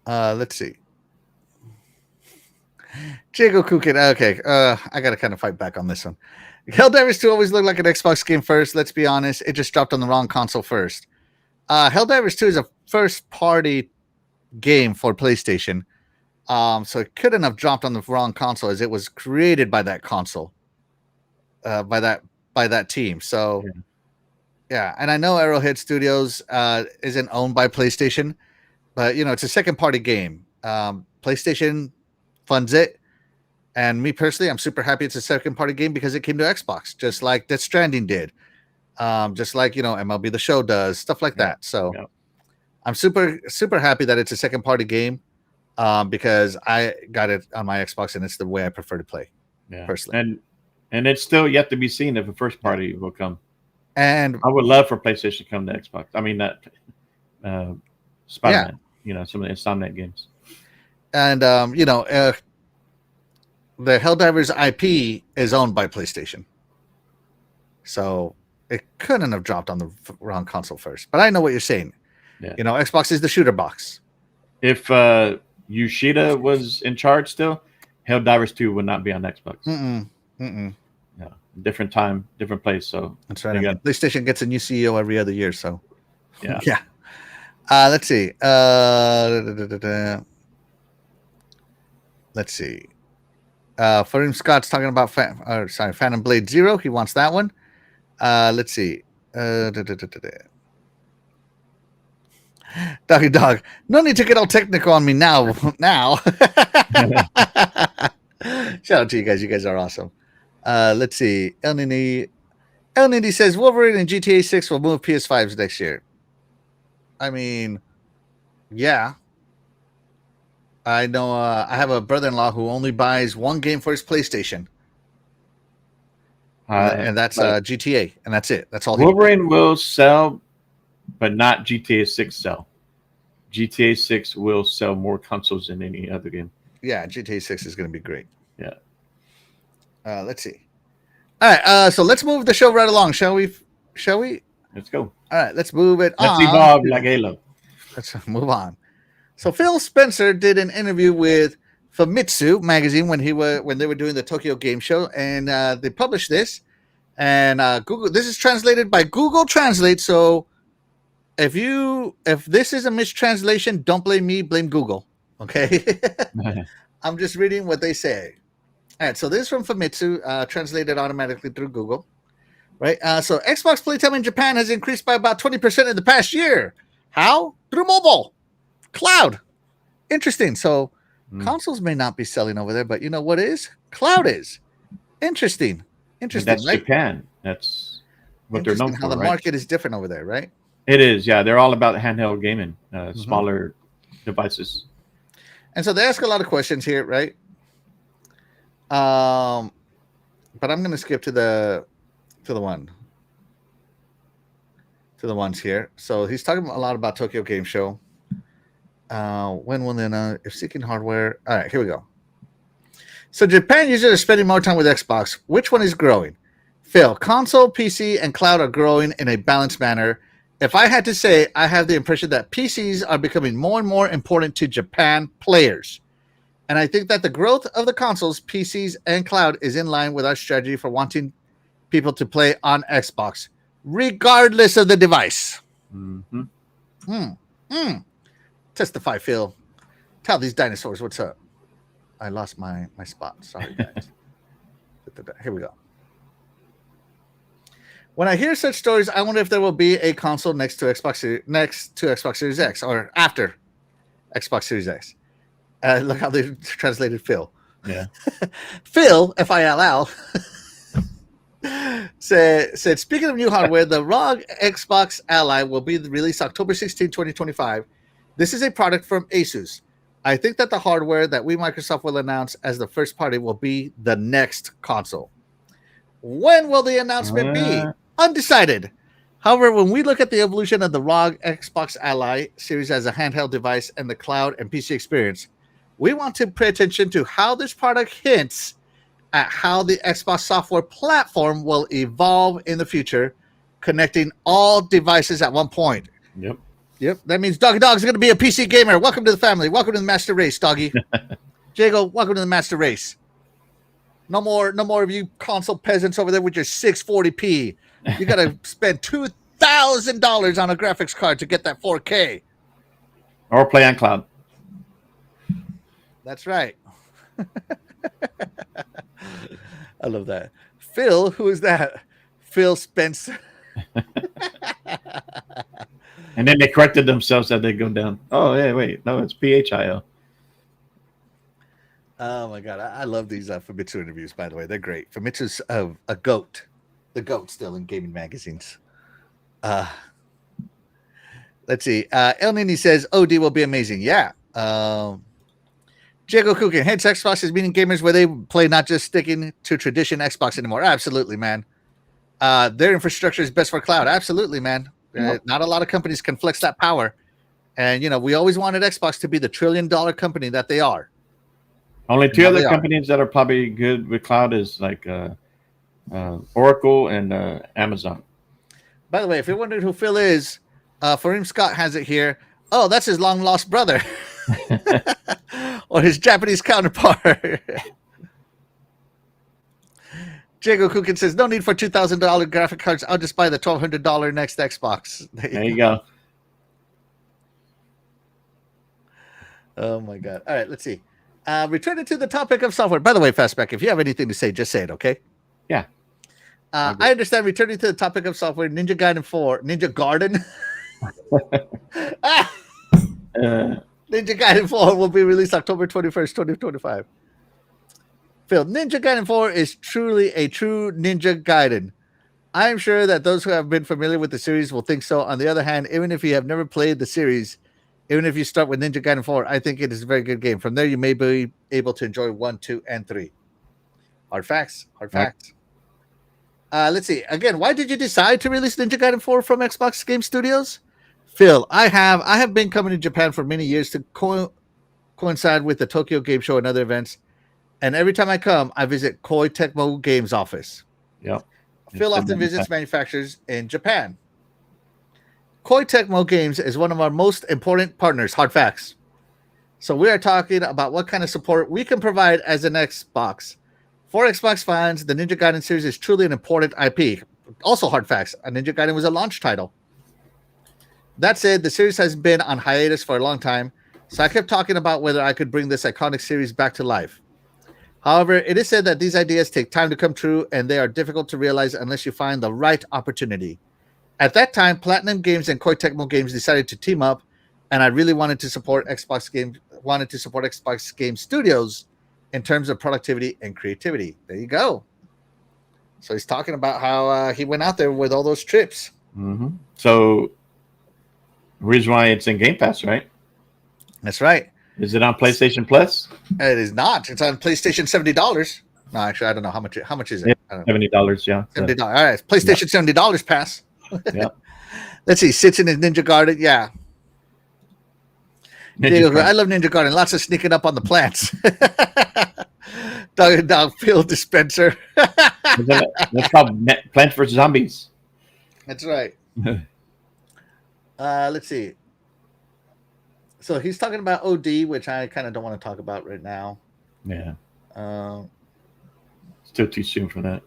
Let's see. Jago Kukin. Okay, I gotta kind of fight back on this one. Helldivers 2 always looked like an Xbox game first. Let's be honest, it just dropped on the wrong console first. Helldivers 2 is a first-party game for PlayStation, so it couldn't have dropped on the wrong console as it was created by that console, by that team. So, yeah, and I know Arrowhead Studios isn't owned by PlayStation, but it's a second-party game. PlayStation funds it, and me personally, I'm super happy it's a second-party game because it came to Xbox, just like Death Stranding did, just like MLB The Show does, stuff like that. So, I'm super happy that it's a second-party game because I got it on my Xbox, and it's the way I prefer to play. Personally, and it's still yet to be seen if a first-party will come. And I would love for PlayStation to come to Xbox. I mean that Spider-Man, some of the Insomniac games. And the Helldivers IP is owned by PlayStation, so it couldn't have dropped on the wrong console first. But I know what you're saying. Xbox is the shooter box. if Yoshida was in charge still, Helldivers 2 would not be on Xbox. Yeah, different time, different place. So that's right. PlayStation gets a new CEO every other year, so yeah. Yeah. Let's see. Let's see. Farim Scott's talking about Phantom Blade Zero. He wants that one. Let's see. Doggy Dog. No need to get all technical on me now. Shout out to you guys. You guys are awesome. Let's see. El Nini says Wolverine and GTA 6 will move PS5s next year. I mean, yeah. I know I have a brother-in-law who only buys one game for his PlayStation. And that's GTA, and that's it. That's all. Wolverine will sell, but not GTA 6 sell. GTA 6 will sell more consoles than any other game. Yeah, GTA 6 is going to be great. Yeah. Let's see. All right, so let's move the show right along, shall we? Let's go. All right, let's move it on. Let's evolve like Halo. Let's move on. So Phil Spencer did an interview with Famitsu magazine when they were doing the Tokyo Game Show, and they published this. And Google. This is translated by Google Translate. So if this is a mistranslation, don't blame me. Blame Google. Okay. I'm just reading what they say. All right. So this is from Famitsu, translated automatically through Google. Right. So Xbox playtime in Japan has increased by about 20% in the past year. How? Through mobile. Cloud. Interesting. So consoles may not be selling over there, but you know what is? Cloud is. Interesting. That's right? Japan. That's what they're known for. How the market is different over there, right? It is. Yeah, they're all about handheld gaming, smaller devices. And so they ask a lot of questions here, right? But I'm going to skip to the ones here. So he's talking a lot about Tokyo Game Show. When will then if seeking hardware? All right, here we go. So Japan users are spending more time with Xbox. Which one is growing? Phil, console, PC, and cloud are growing in a balanced manner. If I had to say, I have the impression that PCs are becoming more and more important to Japan players. And I think that the growth of the consoles, PCs, and cloud is in line with our strategy for wanting people to play on Xbox, regardless of the device. Testify, Phil. Tell these dinosaurs what's up. I lost my spot. Sorry, guys. Here we go. When I hear such stories, I wonder if there will be a console next to Xbox Series X or after Xbox Series X. Look how they translated Phil. Yeah. Phil, F-I-L-L, said, speaking of new hardware, the ROG Xbox Ally will be released October 16, 2025. This is a product from Asus. I think that the hardware that Microsoft will announce as the first party will be the next console. When will the announcement be? Undecided. However, when we look at the evolution of the ROG Xbox Ally series as a handheld device and the cloud and PC experience, we want to pay attention to how this product hints at how the Xbox software platform will evolve in the future, connecting all devices at one point. Yep. That means Doggy Dog's going to be a PC gamer. Welcome to the family. Welcome to the master race, Doggy. Jago, welcome to the master race. No more of you console peasants over there with your 640p. You got to spend $2,000 on a graphics card to get that 4K. Or play on cloud. That's right. I love that. Phil, who is that? Phil Spencer. And then they corrected themselves as they go down. Oh, yeah, wait. No, it's PHIO. Oh, my God. I love these Famitsu interviews, by the way. They're great. Famitsu's a goat. The goat still in gaming magazines. Let's see. El Nini says, OD will be amazing. Yeah. Jago Kukin. Hence, Xbox is meeting gamers where they play, not just sticking to tradition Xbox anymore. Absolutely, man. Their infrastructure is best for cloud. Absolutely, man. Not a lot of companies can flex that power. And, we always wanted Xbox to be the $1 trillion company that they are. Only two other companies that are probably good with cloud is like Oracle and Amazon. By the way, if you're wondering who Phil is, Fareem Scott has it here. Oh, that's his long-lost brother. or his Japanese counterpart. Jago Kukin says, no need for $2,000 graphic cards. I'll just buy the $1,200 next Xbox. There you go. Oh, my God. All right, let's see. Returning to the topic of software. By the way, Fastback, if you have anything to say, just say it, okay? Yeah. I understand returning to the topic of software, Ninja Gaiden 4. Ninja Garden? Ninja Gaiden 4 will be released October 21st, 2025. Phil, Ninja Gaiden 4 is truly a true Ninja Gaiden. I am sure that those who have been familiar with the series will think so. On the other hand, even if you have never played the series, even if you start with Ninja Gaiden 4, I think it is a very good game. From there, you may be able to enjoy 1, 2, and 3. Hard facts. Facts. Let's see. Again, why did you decide to release Ninja Gaiden 4 from Xbox Game Studios? Phil, I have been coming to Japan for many years to coincide with the Tokyo Game Show and other events. And every time I come, I visit Koei Tecmo Games office. Yep. Phil often visits manufacturers in Japan. Koei Tecmo Games is one of our most important partners. Hard facts. So we are talking about what kind of support we can provide as an Xbox. For Xbox fans, the Ninja Gaiden series is truly an important IP. Also hard facts. Ninja Gaiden was a launch title. That said, the series has been on hiatus for a long time, so I kept talking about whether I could bring this iconic series back to life. However, it is said that these ideas take time to come true, and they are difficult to realize unless you find the right opportunity. At that time, Platinum Games and Koei Tecmo Games decided to team up, and I really wanted to support Xbox Game Studios in terms of productivity and creativity. There you go. So he's talking about how he went out there with all those trips. Mm-hmm. So, reason why it's in Game Pass, right? That's right. Is it on PlayStation Plus? It is not. It's on PlayStation $70. No, actually, I don't know how much. How much is it? Yeah, $70. Yeah, $70. All right, PlayStation $70 pass. Yeah. Let's see. Sits in his Ninja Garden. Yeah. I love Ninja Garden. Lots of sneaking up on the plants. Dog field dispenser. That's called Plants vs. Zombies. That's right. Let's see. So he's talking about OD, which I kind of don't want to talk about right now. Yeah. Still too soon for that.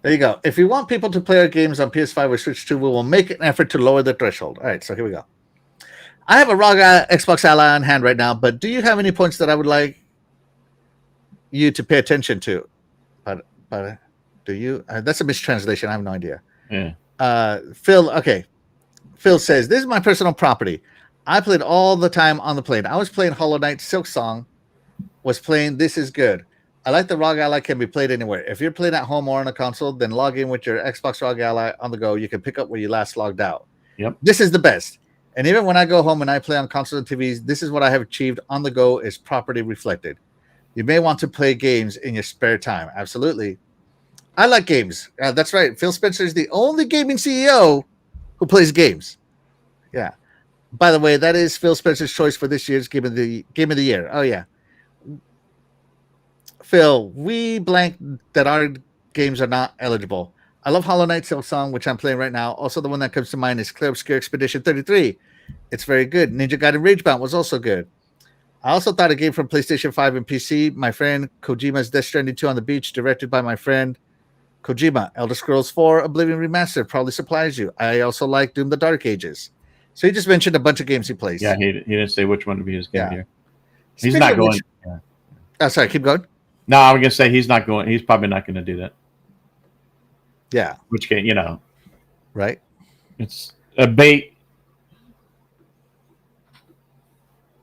There you go. If you want people to play our games on PS5 or Switch 2, we will make an effort to lower the threshold. All right, so here we go. I have a ROG Xbox Ally on hand right now, but do you have any points that I would like you to pay attention to? But do you? That's a mistranslation. I have no idea. Yeah. Phil, okay. Phil says, this is my personal property. I played all the time on the plane. I was playing Hollow Knight. Silk Song was playing This Is Good. I like the ROG Ally can be played anywhere. If you're playing at home or on a console, then log in with your Xbox ROG Ally on the go. You can pick up where you last logged out. Yep. This is the best. And even when I go home and I play on consoles and TVs, this is what I have achieved on the go is properly reflected. You may want to play games in your spare time. Absolutely. I like games. That's right. Phil Spencer is the only gaming CEO who plays games. Yeah. By the way, that is Phil Spencer's choice for this year's Game of the Year. Oh, yeah. Phil, we blank that our games are not eligible. I love Hollow Knight Silk Song, which I'm playing right now. Also, the one that comes to mind is Clear Obscure Expedition 33. It's very good. Ninja Gaiden Ragebound was also good. I also thought a game from PlayStation 5 and PC, my friend Kojima's Death Stranding 2 on the Beach, directed by my friend Kojima. Elder Scrolls 4 Oblivion Remastered probably supplies you. I also like Doom the Dark Ages. So he just mentioned a bunch of games he plays. Yeah, he didn't say which one to be his game here. He's Speaking not of going. Which, sorry, keep going. No, I was going to say he's not going. He's probably not going to do that. Yeah. Which game, right? It's a bait.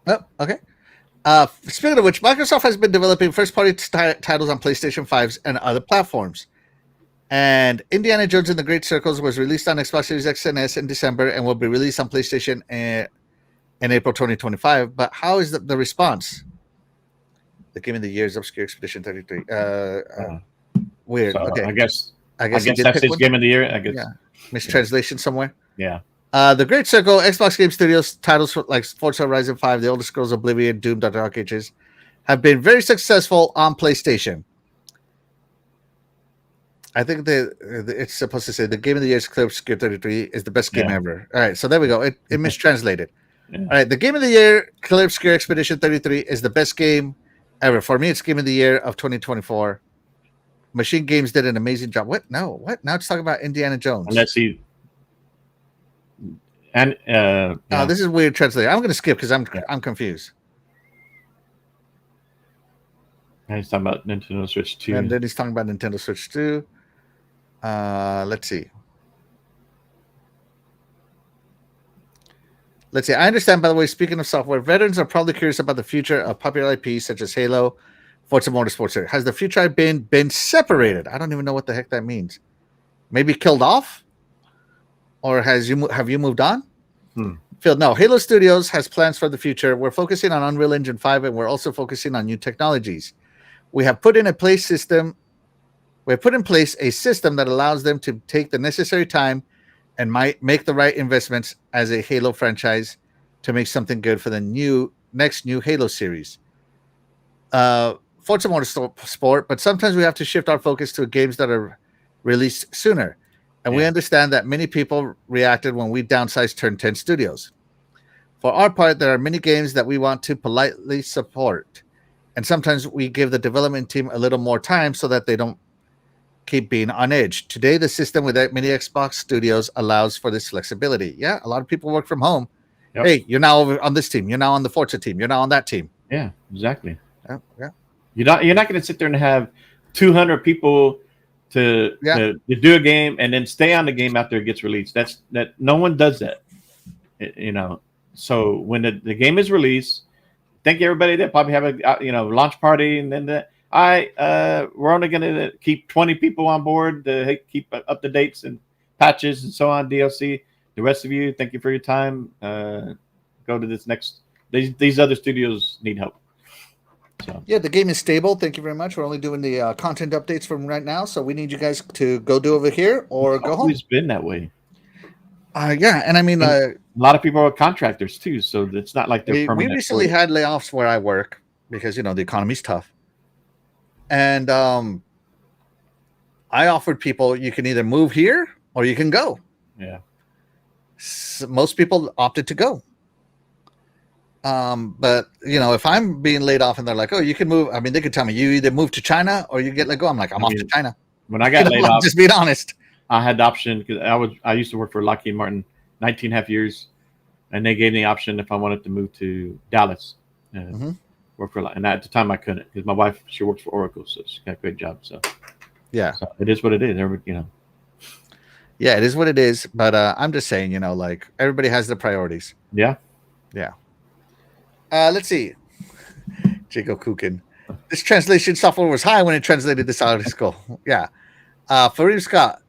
Oh, okay. Speaking of which, Microsoft has been developing first-party titles on PlayStation 5s and other platforms. And Indiana Jones and the Great Circles was released on Xbox Series X and S in December and will be released on PlayStation in April 2025. But how is the response? The Game of the Year is Obscure Expedition 33. Weird. So okay. I guess that's his Game of the Year. I guess. Yeah. Mistranslation somewhere. Yeah. The Great Circle, Xbox Game Studios titles like Forza Horizon 5, The Elder Scrolls Oblivion, Doom, Dark Ages have been very successful on PlayStation. I think it's supposed to say the game of the year is Clear Obscure 33 is the best game Yeah. ever. All right, so there we go. It mistranslated. Yeah. All right, the game of the year, Clear Obscure Expedition 33, is the best game ever. For me, it's game of the year of 2024. Machine Games did an amazing job. What? No, what? Now it's talking about Indiana Jones. Unless he and Oh, this is weird translation. I'm going to skip because I'm confused. And he's talking about Nintendo Switch 2. And then he's talking about Nintendo Switch 2. Let's see. I understand, by the way, speaking of software, veterans are probably curious about the future of popular IPs such as Halo, Forza Motorsports. Has the future been separated? I don't even know what the heck that means. Maybe killed off? Or have you moved on? Phil, no. Halo Studios has plans for the future. We're focusing on Unreal Engine 5, and we're also focusing on new technologies. We have put in place a system that allows them to take the necessary time and might make the right investments as a Halo franchise to make something good for the next new Halo series. Forza Motorsport, but sometimes we have to shift our focus to games that are released sooner. And we understand that many people reacted when we downsized Turn 10 Studios. For our part, there are many games that we want to politely support. And sometimes we give the development team a little more time so that they don't keep being on edge. Today, the system with many Xbox studios allows for this flexibility. Yeah, a lot of people work from home. Yep. Hey, you're now over on this team. You're now on the Forza team. You're now on that team. Yeah, exactly. Yeah. You're not going to sit there and have 200 people to do a game and then stay on the game after it gets released. That no one does that. So when the game is released, thank everybody that probably have a launch party, and then we're only going to keep 20 people on board to keep up to dates and patches and so on, DLC. The rest of you, thank you for your time. Go to this next. These other studios need help. So. Yeah, the game is stable. Thank you very much. We're only doing the content updates from right now, so we need you guys to go do over here or go home. It's been that way. Yeah, and I mean, a lot of people are contractors too, so it's not like they're permanent. We recently had layoffs where I work because the economy's tough, and I offered people you can either move here or you can go. Yeah, so most people opted to go. But if I'm being laid off and they're like, "Oh, you can move," I mean, they could tell me you either move to China or you get let go. I'm like, I'm off to China. When I got laid off, just being honest, I had the option because I used to work for Lockheed Martin 19.5 years, and they gave me the option if I wanted to move to Dallas, work for. And at the time I couldn't because my wife, she works for Oracle, so she got a great job. So yeah, so it is what it is. Yeah, it is what it is. But I'm just saying, like everybody has their priorities. Yeah. Let's see. Jacob Kukin. This translation software was high when it translated this article. Yeah. Fareem Scott.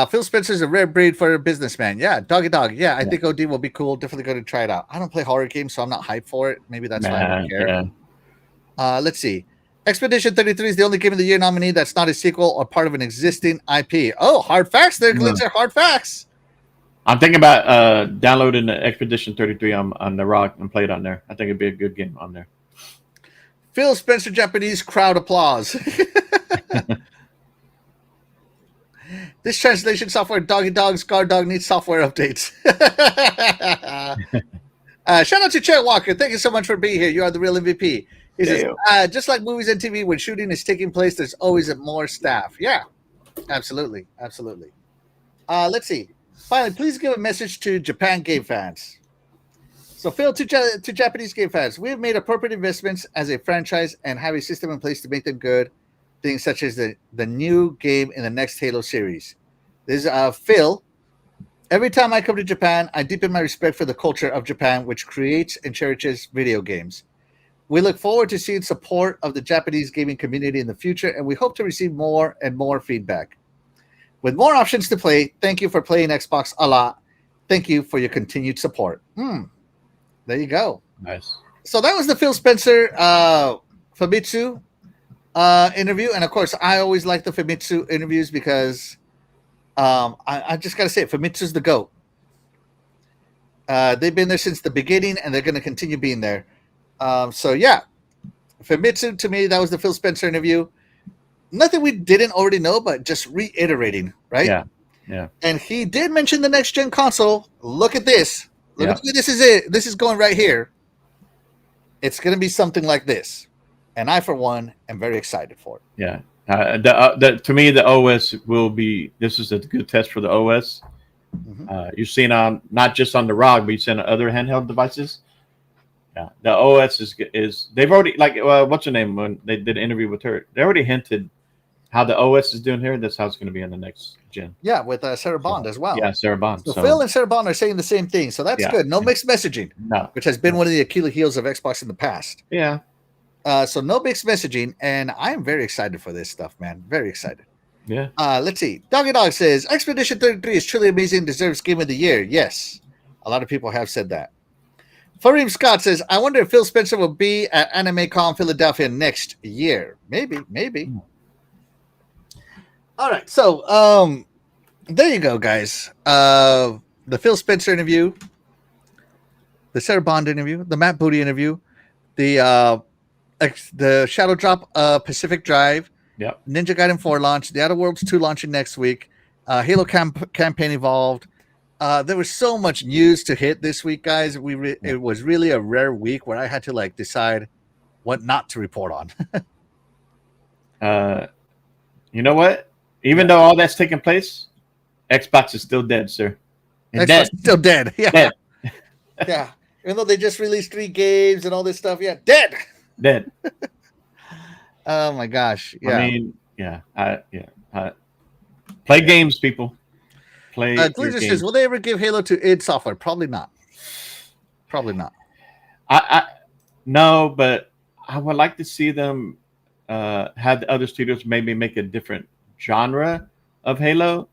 Phil Spencer's a rare breed for a businessman. Yeah. Doggy dog. Yeah. I think OD will be cool. Definitely going to try it out. I don't play horror games, so I'm not hyped for it. Maybe that's why I don't care. Yeah. Let's see. Expedition 33 is the only game of the year nominee that's not a sequel or part of an existing IP. Oh, hard facts there, Glitzer. Hard facts. I'm thinking about downloading the Expedition 33 on the Rock and play it on there. I think it'd be a good game on there. Phil Spencer Japanese crowd applause. This translation software, Doggy Dog's Guard Dog needs software updates. Shout out to Chet Walker. Thank you so much for being here. You are the real MVP. He says, just like movies and TV, when shooting is taking place, there's always more staff. Yeah, absolutely. Let's see. Finally, please give a message to Japan game fans. So, Phil, to Japanese game fans, we have made appropriate investments as a franchise and have a system in place to make them good. Things such as the new game in the next Halo series. This is Phil. Every time I come to Japan, I deepen my respect for the culture of Japan, which creates and cherishes video games. We look forward to seeing support of the Japanese gaming community in the future, and we hope to receive more and more feedback. With more options to play, thank you for playing Xbox a lot. Thank you for your continued support. There you go. Nice. So that was the Phil Spencer Famitsu interview. And of course, I always like the Famitsu interviews because I just got to say it. Famitsu's the GOAT. They've been there since the beginning, and they're going to continue being there. So yeah, Famitsu, to me, that was the Phil Spencer interview. nothing we didn't already know, but just reiterating, right? Yeah. Yeah. And he did mention the next gen console. Look at this. Look Yeah. at this is it. This is going right here. It's going to be something like this, and I, for one, am very excited for it. Yeah. To me, the OS will be. This is a good test for the OS. You've seen on not just on the ROG, but you've seen on other handheld devices. Yeah, the OS is they've already what's her name when they did an interview with her. They already hinted how the OS is doing here. That's how it's going to be on the next gen. Yeah, with Sarah Bond as well. Yeah, Sarah Bond. So Phil and Sarah Bond are saying the same thing, so that's good. No mixed messaging. No, which has been one of the Achilles heels of Xbox in the past. Yeah. So no mixed messaging, and I am very excited for this stuff, man. Very excited. Yeah. Let's see. Doggy Dog says Expedition 33 is truly amazing. Deserves Game of the Year. Yes, a lot of people have said that. Fareem Scott says, I wonder if Phil Spencer will be at AnimeCon Philadelphia next year. Maybe. All right, so there you go, guys. The Phil Spencer interview, the Sarah Bond interview, the Matt Booty interview, the Shadow Drop Pacific Drive, Yep. Ninja Gaiden 4 launch, The Outer Worlds 2 launching next week, Halo campaign evolved. There was so much news to hit this week, guys. It was really a rare week where I had to decide what not to report on. You know what? Even though all that's taking place, Xbox is still dead, sir. Xbox is still dead. Yeah. Dead. Yeah. Even though they just released 3 games and all this stuff, dead. Dead. Oh my gosh. Yeah. I mean, play games, people. Play. Glazer says, will they ever give Halo to id Software? Probably not. No, but I would like to see them have the other studios maybe make a different genre of Halo.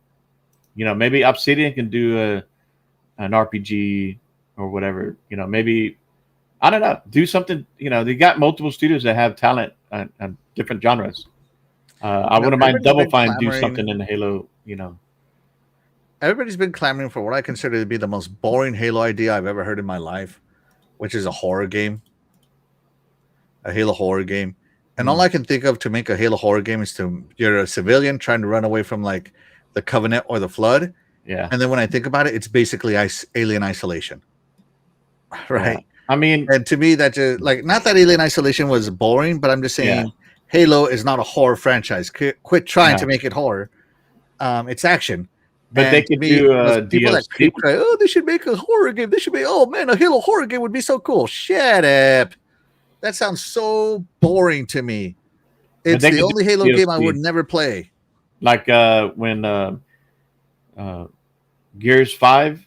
Maybe Obsidian can do an RPG or whatever. Maybe, I don't know, do something. They got multiple studios that have talent on different genres. I wouldn't mind Double Fine do something in the Halo. Everybody's been clamoring for what I consider to be the most boring Halo idea I've ever heard in my life, which is a horror game. A Halo horror game. And all I can think of to make a Halo horror game is you're a civilian trying to run away from the Covenant or the Flood. Yeah. And then when I think about it, it's basically Alien Isolation. Right. Yeah. I mean, and to me, that just not that Alien Isolation was boring, but I'm just saying Halo is not a horror franchise. Quit trying to make it horror. It's action. But they could do people that cry, they should make a horror game. They should make, a Halo horror game would be so cool. Shut up. That sounds so boring to me. It's the only Halo game I would never play. Like when Gears 5,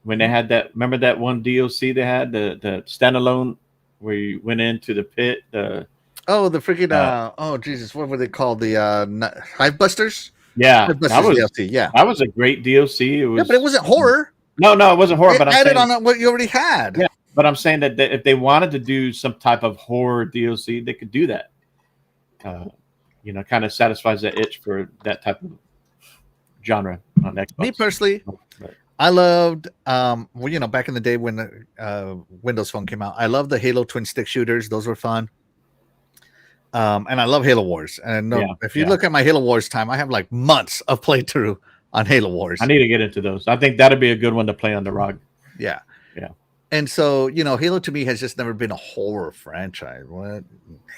when they had that, remember that one DLC they had, the standalone where you went into the pit? The freaking Jesus, what were they called? The Hive Busters? Yeah, that was DLC. Yeah, that was a great DLC. It was, but it wasn't horror. No, it wasn't horror. But added on what you already had. Yeah, but I'm saying that if they wanted to do some type of horror DLC, they could do that. Kind of satisfies that itch for that type of genre on Xbox. Me personally, I loved back in the day when the Windows Phone came out. I loved the Halo twin stick shooters; those were fun. And I love Halo Wars. And if you look at my Halo Wars time, I have months of playthrough on Halo Wars. I need to get into those. I think that'd be a good one to play on the ROG. Yeah. Yeah. And so, Halo to me has just never been a horror franchise. What?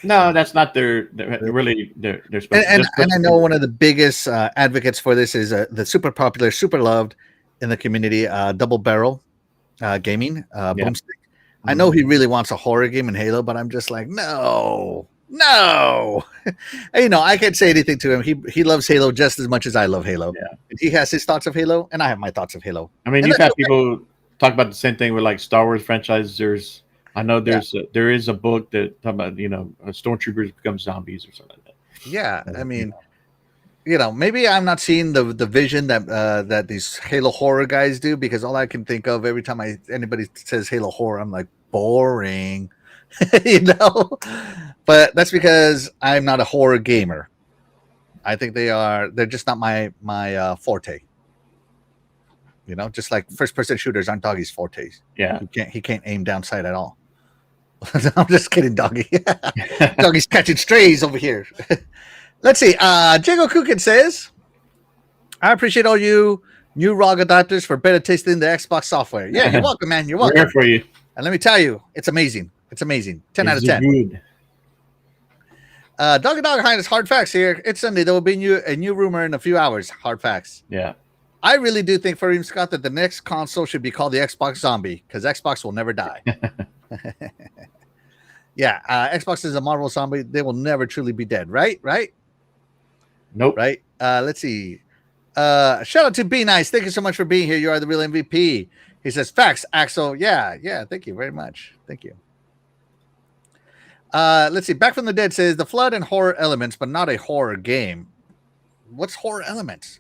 No, that's not their special. And I know one of the biggest advocates for this is the super popular, super loved in the community, Double Barrel Gaming, Boomstick. I know he really wants a horror game in Halo, but I'm just like, no. I can't say anything to him. He loves Halo just as much as I love Halo. Yeah. He has his thoughts of Halo, and I have my thoughts of Halo. I mean, you've had people talk about the same thing with Star Wars franchises. There is a book that talk about stormtroopers become zombies or something like that. Yeah, I mean, maybe I'm not seeing the vision that these Halo horror guys do, because all I can think of every time anybody says Halo horror, I'm like, boring. But that's because I'm not a horror gamer. I think they're just not my forte. Just like first person shooters aren't Doggy's fortes. Yeah. He can't aim down sight at all. I'm just kidding, Doggy. Doggy's catching strays over here. Let's see. Jago Kukin says, I appreciate all you new ROG adapters for better tasting the Xbox software. Yeah, you're welcome, man. You're We're welcome. here for you. And let me tell you, it's amazing. It's amazing. 10 out of 10. Good. Doggy Dog Highness, hard facts here. It's Sunday. There will be a new rumor in a few hours. Hard facts. Yeah. I really do think, Fareem Scott, that the next console should be called the Xbox Zombie because Xbox will never die. Yeah, Xbox is a Marvel zombie. They will never truly be dead, right? Right? Nope. Right? Let's see. Shout out to Be Nice. Thank you so much for being here. You are the real MVP. He says, facts, Axel. Yeah. Thank you very much. Thank you. Let's see. Back from the Dead says, the flood and horror elements, but not a horror game. What's horror elements?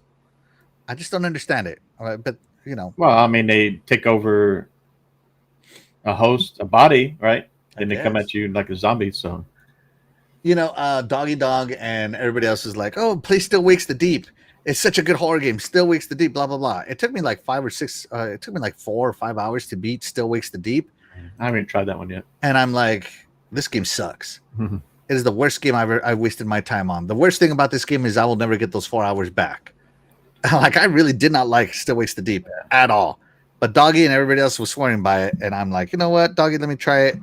I just don't understand it. But, you know. Well, I mean, they take over a host, a body, right? And they come at you like a zombie, so. You know, Doggy Dog and everybody else is like, oh, play Still Wakes the Deep. It's such a good horror game. Still Wakes the Deep, blah, blah, blah. It took me like 4 or 5 hours to beat Still Wakes the Deep. I haven't tried that one yet. And I'm like, this game sucks. It is the worst game I've wasted my time on. The worst thing about this game is I will never get those 4 hours back. Like, I really did not like Still Wakes the Deep at all. But Doggy and everybody else was swearing by it. And I'm like, you know what, Doggy, let me try it.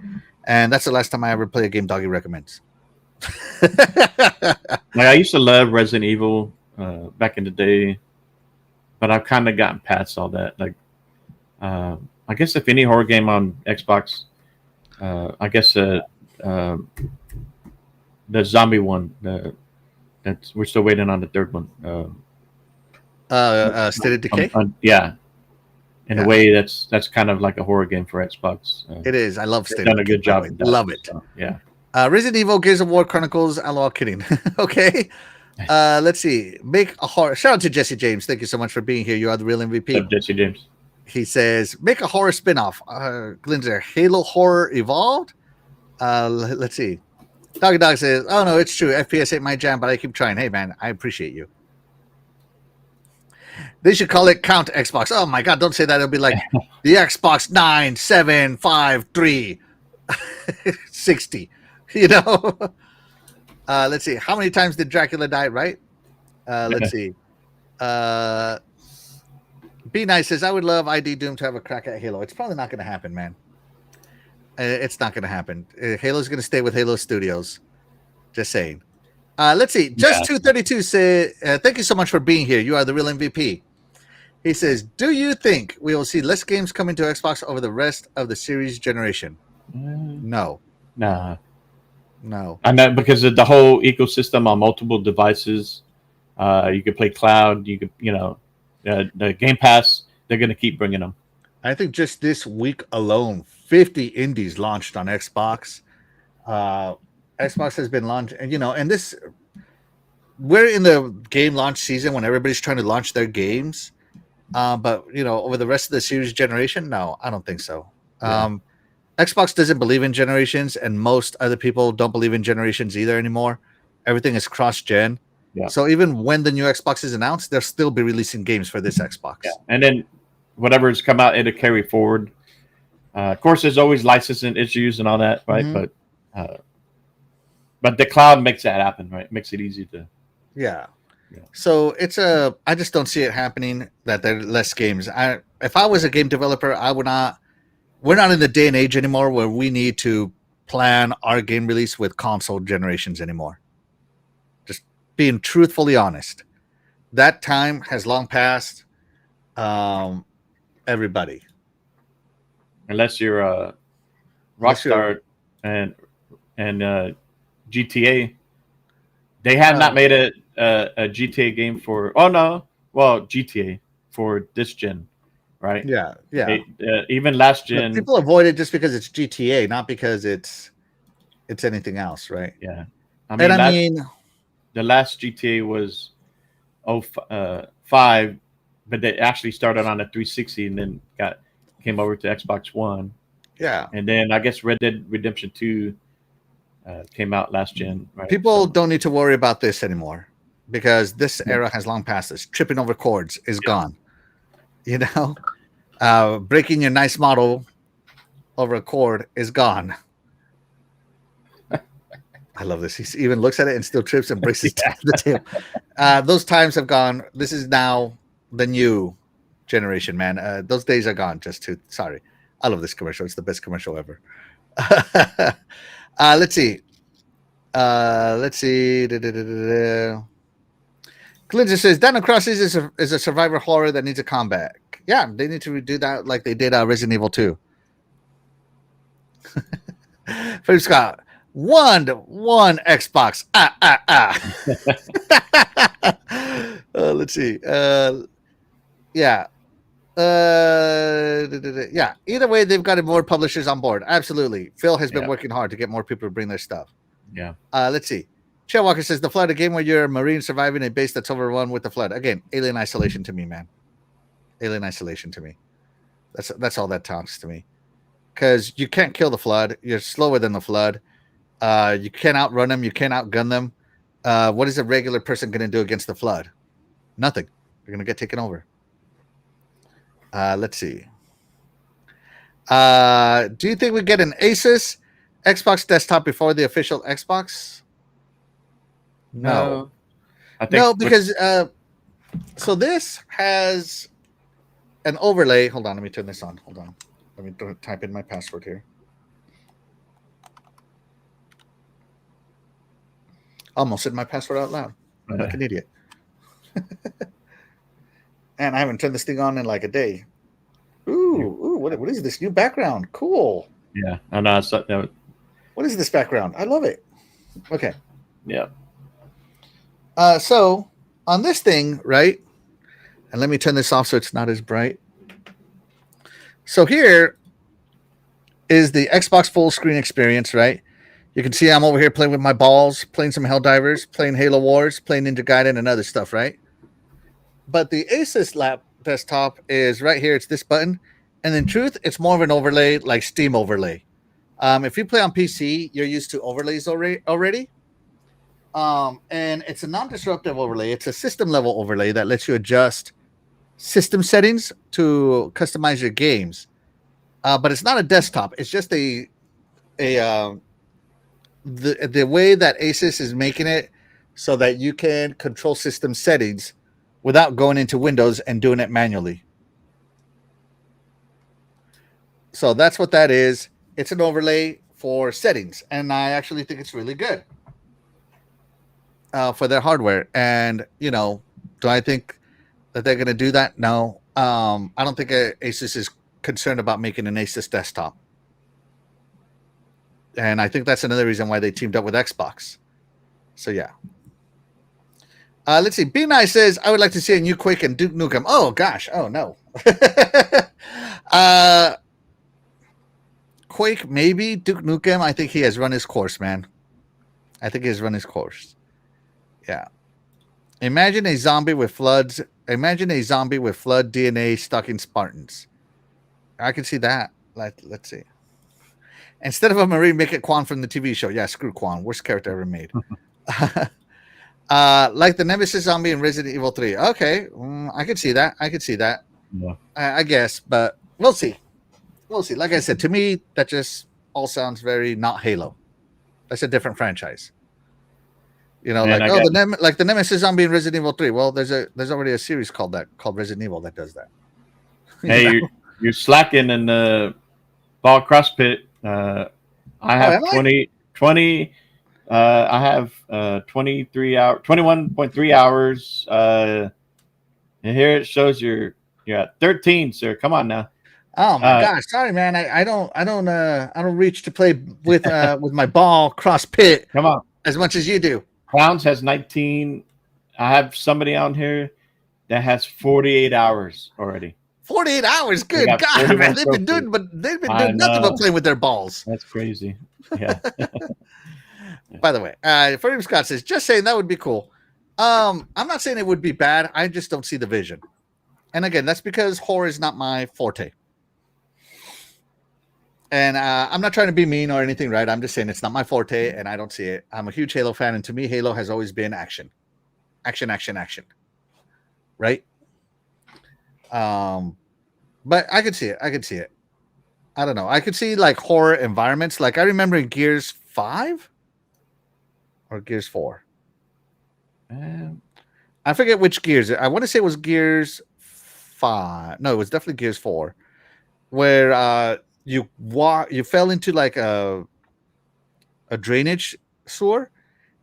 And that's the last time I ever play a game Doggy recommends. Like, I used to love Resident Evil back in the day, but I've kind of gotten past all that. Like, I guess if any horror game on Xbox, I guess the zombie one. That's we're still waiting on the third one. State of Decay. Yeah. In a way, that's kind of like a horror game for Xbox. It is. I love State of Decay. Done a good job. Love it. So, yeah. Resident Evil, Gears of War Chronicles. I'm all kidding. Okay. Let's see. Make a horror. Shout out to Jesse James. Thank you so much for being here. You are the real MVP. Jesse James. He says, make a horror spinoff. Glinzer, Halo Horror Evolved. Let's see. Doggy Dog says, oh no, it's true. FPS ain't my jam, but I keep trying. Hey man, I appreciate you. They should call it Count Xbox. Oh my God, don't say that. It'll be like the Xbox 9, 7, 5, 3, 60. You know? Let's see. How many times did Dracula die, right? Let's see. Be Nice says, I would love ID Doom to have a crack at Halo. It's probably not going to happen, man. It's not going to happen. Halo's going to stay with Halo Studios. Just saying. Let's see. Just 232 said, thank you so much for being here. You are the real MVP. He says, do you think we will see less games coming to Xbox over the rest of the series generation? No. Nah. No. I know, because of the whole ecosystem on multiple devices. You could play cloud. You could, the Game Pass. They're going to keep bringing them. I think just this week alone, 50 indies launched on Xbox. Xbox has been launched, and this, we're in the game launch season when everybody's trying to launch their games. But over the rest of the series generation, no, I don't think so. Yeah. Xbox doesn't believe in generations, and most other people don't believe in generations either anymore. Everything is cross-gen. Yeah. So even when the new Xbox is announced, they'll still be releasing games for this Xbox. Yeah. And then whatever's come out, it'll carry forward. Of course, there's always licensing issues and all that, right? Mm-hmm. But the cloud makes that happen, right? Makes it easy to. Yeah. So I just don't see it happening that there are less games. If I was a game developer, I would not. We're not in the day and age anymore where we need to plan our game release with console generations anymore. Just being truthfully honest. That time has long passed. Everybody. Unless you're a Rockstar and GTA. They have not made a GTA game for... Oh, no. Well, GTA for this gen. Right. Yeah. Even last gen, people avoid it just because it's GTA, not because it's anything else, right? Yeah. I mean, the last GTA was 5, but they actually started on a 360 and then came over to Xbox One. Yeah. And then I guess Red Dead Redemption 2 came out last gen. Right? People don't need to worry about this anymore because this era has long passed. This tripping over cords is gone. Breaking your nice model over a cord is gone. I love this. He even looks at it and still trips and breaks his the tail. Those times have gone. This is now the new generation, man. Those days are gone. Sorry. I love this commercial. It's the best commercial ever. Let's see. Clinton says Dino Crisis is a survivor horror that needs a comeback. Yeah, they need to redo that like they did Resident Evil 2. Philip Scott, one Xbox. Let's see. Yeah. Yeah. Either way, they've got more publishers on board. Absolutely. Phil has been working hard to get more people to bring their stuff. Yeah. Let's see. Chair Walker says The Flood, a game where you're a Marine surviving a base that's overrun with the flood. Again, Alien Isolation to me, man. Alien Isolation to me. That's all that talks to me. Because you can't kill the flood. You're slower than the flood. You can't outrun them. You can't outgun them. What is a regular person going to do against the flood? Nothing. They're going to get taken over. Let's see. Do you think we get an Asus Xbox desktop before the official Xbox? No. I think No, because so this has an overlay. Hold on, let me turn this on. Hold on. Let me type in my password here. Almost said my password out loud. I'm like an idiot. And I haven't turned this thing on in like a day. Ooh, what is this new background? Cool. Yeah, I know. What is this background? I love it. Okay. Yeah. So on this thing, right? And let me turn this off so it's not as bright. So here is the Xbox full screen experience, right? You can see I'm over here playing with my balls, playing some Helldivers, playing Halo Wars, playing Ninja Gaiden and other stuff, right? But the Asus lap desktop is right here. It's this button. And in truth, it's more of an overlay like Steam overlay. If you play on PC, you're used to overlays already. And it's a non-disruptive overlay. It's a system level overlay that lets you adjust system settings to customize your games. But it's not a desktop. It's just the way that Asus is making it so that you can control system settings without going into Windows and doing it manually. So that's what that is. It's an overlay for settings, and I actually think it's really good for their hardware. And, you know, do I think that they're going to do that? No. I don't think Asus is concerned about making an Asus desktop. And I think that's another reason why they teamed up with Xbox. So, yeah. Let's see. Be Nice says, I would like to see a new Quake and Duke Nukem. Oh, gosh. Oh, no. Quake, maybe. Duke Nukem, I think he has run his course, man. I think he has run his course. Yeah. Imagine a zombie with flood DNA stalking Spartans. I can see that. Let's see. Instead of a Marine, make it Quan from the TV show. Yeah, screw Quan. Worst character ever made. Like the Nemesis zombie in Resident Evil 3. Okay. I could see that. Yeah. I guess, but we'll see. We'll see. Like I said, to me, that just all sounds very not Halo. That's a different franchise. You know, Man, like the Nemesis zombie in Resident Evil 3. Well, there's already a series called Resident Evil that does that. Hey, you're slacking in the ball CrossFit. I have 20. I have 21.3 hours. And here it shows you're at 13, sir. Come on now. Oh my gosh, sorry, man. I don't reach to play with my ball CrossFit. Come on, as much as you do. Clowns has 19. I have somebody on here that has 48 hours already. 48 hours, good God, man! They've been doing nothing but playing with their balls. That's crazy. Yeah. By the way, Freedom Scott says, just saying that would be cool. I'm not saying it would be bad. I just don't see the vision. And again, that's because horror is not my forte. And I'm not trying to be mean or anything, right? I'm just saying it's not my forte, and I don't see it. I'm a huge Halo fan, and to me, Halo has always been action. Action. Right? But I could see it. I don't know. I could see like horror environments. Like I remember in Gears 5, or Gears 4. Um, I forget which Gears. I want to say it was Gears 5. No, it was definitely Gears 4, where you fell into like a drainage sewer,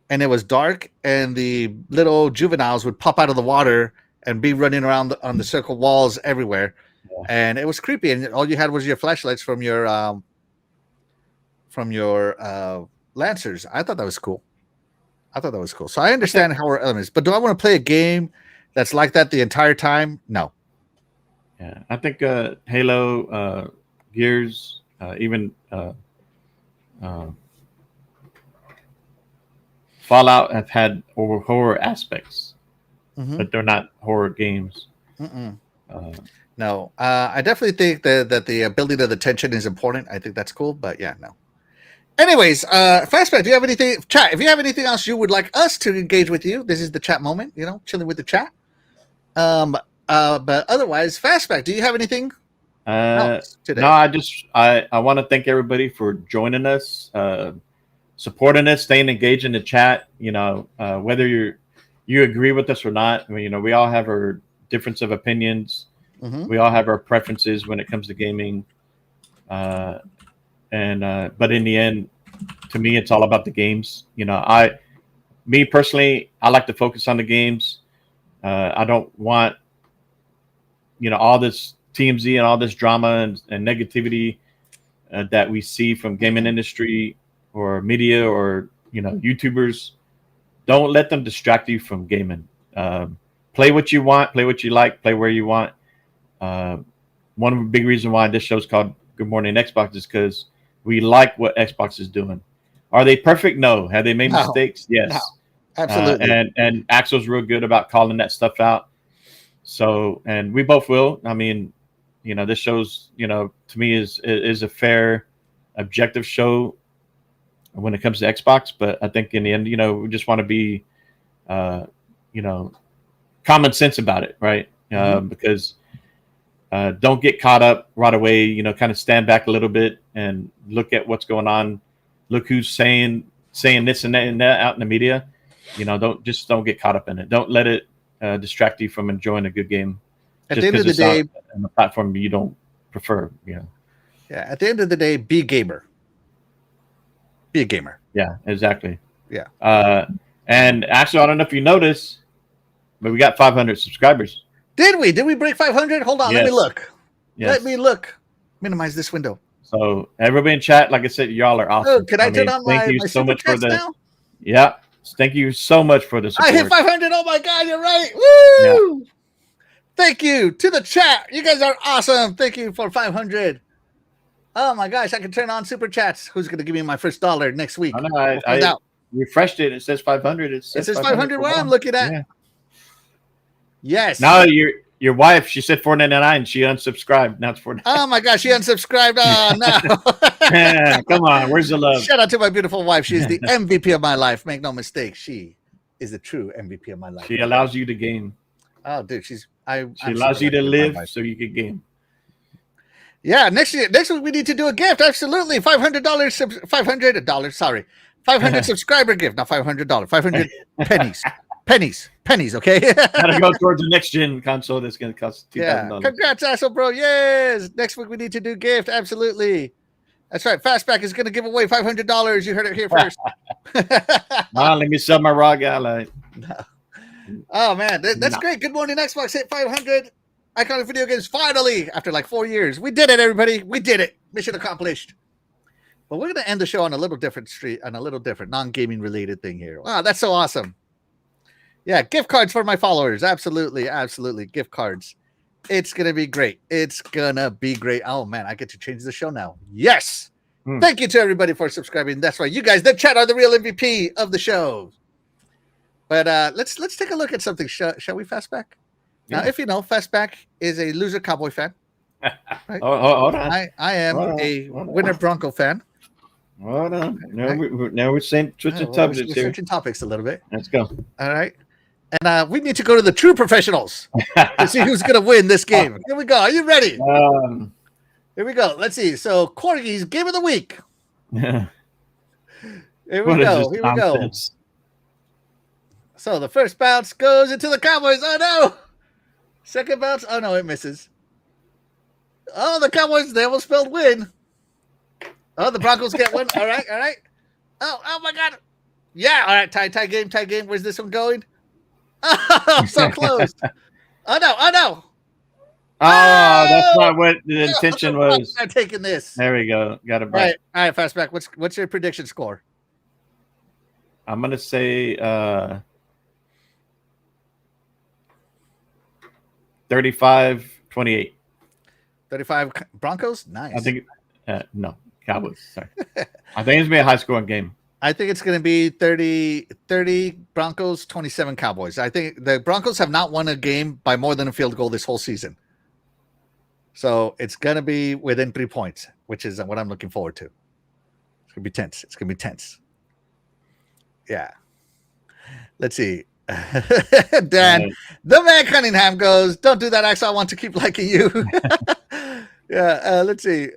and it was dark, and the little juveniles would pop out of the water and be running around on the circle walls everywhere, and it was creepy. And all you had was your flashlights from your lancers. I thought that was cool. So I understand horror elements, but do I want to play a game that's like that the entire time? No. Yeah, I think Halo, Gears, even Fallout have had horror aspects, but they're not horror games. No, I definitely think that the building of the tension is important. I think that's cool, but yeah, no. Anyways, Fastback, do you have anything? Chat, if you have anything else you would like us to engage with you, this is the chat moment. Chilling with the chat. But otherwise, Fastback, do you have anything? Today? No, I want to thank everybody for joining us, supporting us, staying engaged in the chat. Whether you agree with us or not, I mean, we all have our difference of opinions. We all have our preferences when it comes to gaming. But in the end, to me, it's all about the games. Me personally, I like to focus on the games. I don't want, all this TMZ and all this drama and negativity that we see from gaming industry or media or, YouTubers. Don't let them distract you from gaming. Play what you want, play what you like, play where you want. One big reason why this show's called Good Morning Xbox is because we like what Xbox is doing. Are they perfect? No. Have they made mistakes? Yes. No. Absolutely. And Axel's real good about calling that stuff out. So, and we both will. I mean, this show's, to me is a fair, objective show when it comes to Xbox. But I think in the end, we just want to be, common sense about it, right? Because don't get caught up right away. Kind of stand back a little bit and look at what's going on. Look who's saying this and that out in the media. Don't get caught up in it. Don't let it distract you from enjoying a good game. At the end of the day, on a platform you don't prefer. Yeah. At the end of the day, be a gamer. Be a gamer. Yeah, exactly. Yeah. And actually, I don't know if you noticed, but we got 500 subscribers. Did we? Did we break 500? Hold on. Yes. Let me look. Yes. Let me look. Minimize this window. So everybody in chat, like I said, y'all are awesome. Oh, can I turn on thank you my so super much for chats the now? Yeah. Thank you so much for the support. I hit 500. Oh my God, you're right. Woo! Yeah. Thank you to the chat. You guys are awesome. Thank you for 500. Oh my gosh, I can turn on super chats. Who's going to give me my first $1 next week? I refreshed it. It says 500. It says 500 where I'm looking at. Yeah. Yes. Now your wife, she said $4.99. She unsubscribed. Now it's $4.99. Oh my gosh, she unsubscribed. Oh no. Yeah, come on, where's the love? Shout out to my beautiful wife. She's the MVP of my life. Make no mistake. She is the true MVP of my life. She allows you to game. Oh, dude, she allows you to live so you can game. Yeah, next week we need to do a gift. Absolutely, $500. Sorry, 500 subscriber gift, not $500. 500 pennies. Okay. Gotta go towards the next gen console. That's gonna cost $2,000. Yeah. Congrats, asshole, bro. Yes. Next week we need to do gift. Absolutely. That's right. Fastback is gonna give away $500. You heard it here first. Let me sell my raw guy. No. Oh man, that's great. Good Morning Xbox hit 500 iconic video games finally after like 4 years. We did it, everybody. We did it. Mission accomplished. But we're gonna end the show on a little different non-gaming related thing here. Wow, that's so awesome. Yeah, gift cards for my followers. Absolutely. Gift cards. It's gonna be great. Oh man, I get to change the show now. Yes. Thank you to everybody for subscribing. That's right. You guys, the chat are the real MVP of the show. But let's take a look at something. Shall we, Fastback? Yeah. Now, if you know, Fastback is a loser Cowboy fan. Right? Hold on. I am a winner Bronco fan. Hold on. Now we're switching topics here. Switching topics a little bit. Let's go. All right. And we need to go to the true professionals to see who's going to win this game. Here we go. Are you ready? Here we go. Let's see. So, Corgi's Game of the Week. Here we go. So the first bounce goes into the Cowboys. Oh no! Second bounce. Oh no, it misses. Oh, the Cowboys, they almost spelled win. Oh, the Broncos get one. All right, all right. Oh my God. Yeah, all right, tie game. Where's this one going? Oh, so close. Oh no. Oh, that's not what the intention was. I'm taking this. There we go. Got it right. All right, Fastback. What's your prediction score? I'm gonna say 35-28. 35 Broncos? Nice. I think no, Cowboys. Sorry. I think it's gonna be a high scoring game. I think it's going to be 30 Broncos, 27 Cowboys. I think the Broncos have not won a game by more than a field goal this whole season. So it's going to be within 3 points, which is what I'm looking forward to. It's going to be tense. Yeah. Let's see. Dan, the man Cunningham goes, don't do that, Axel. I want to keep liking you. Yeah. Let's see.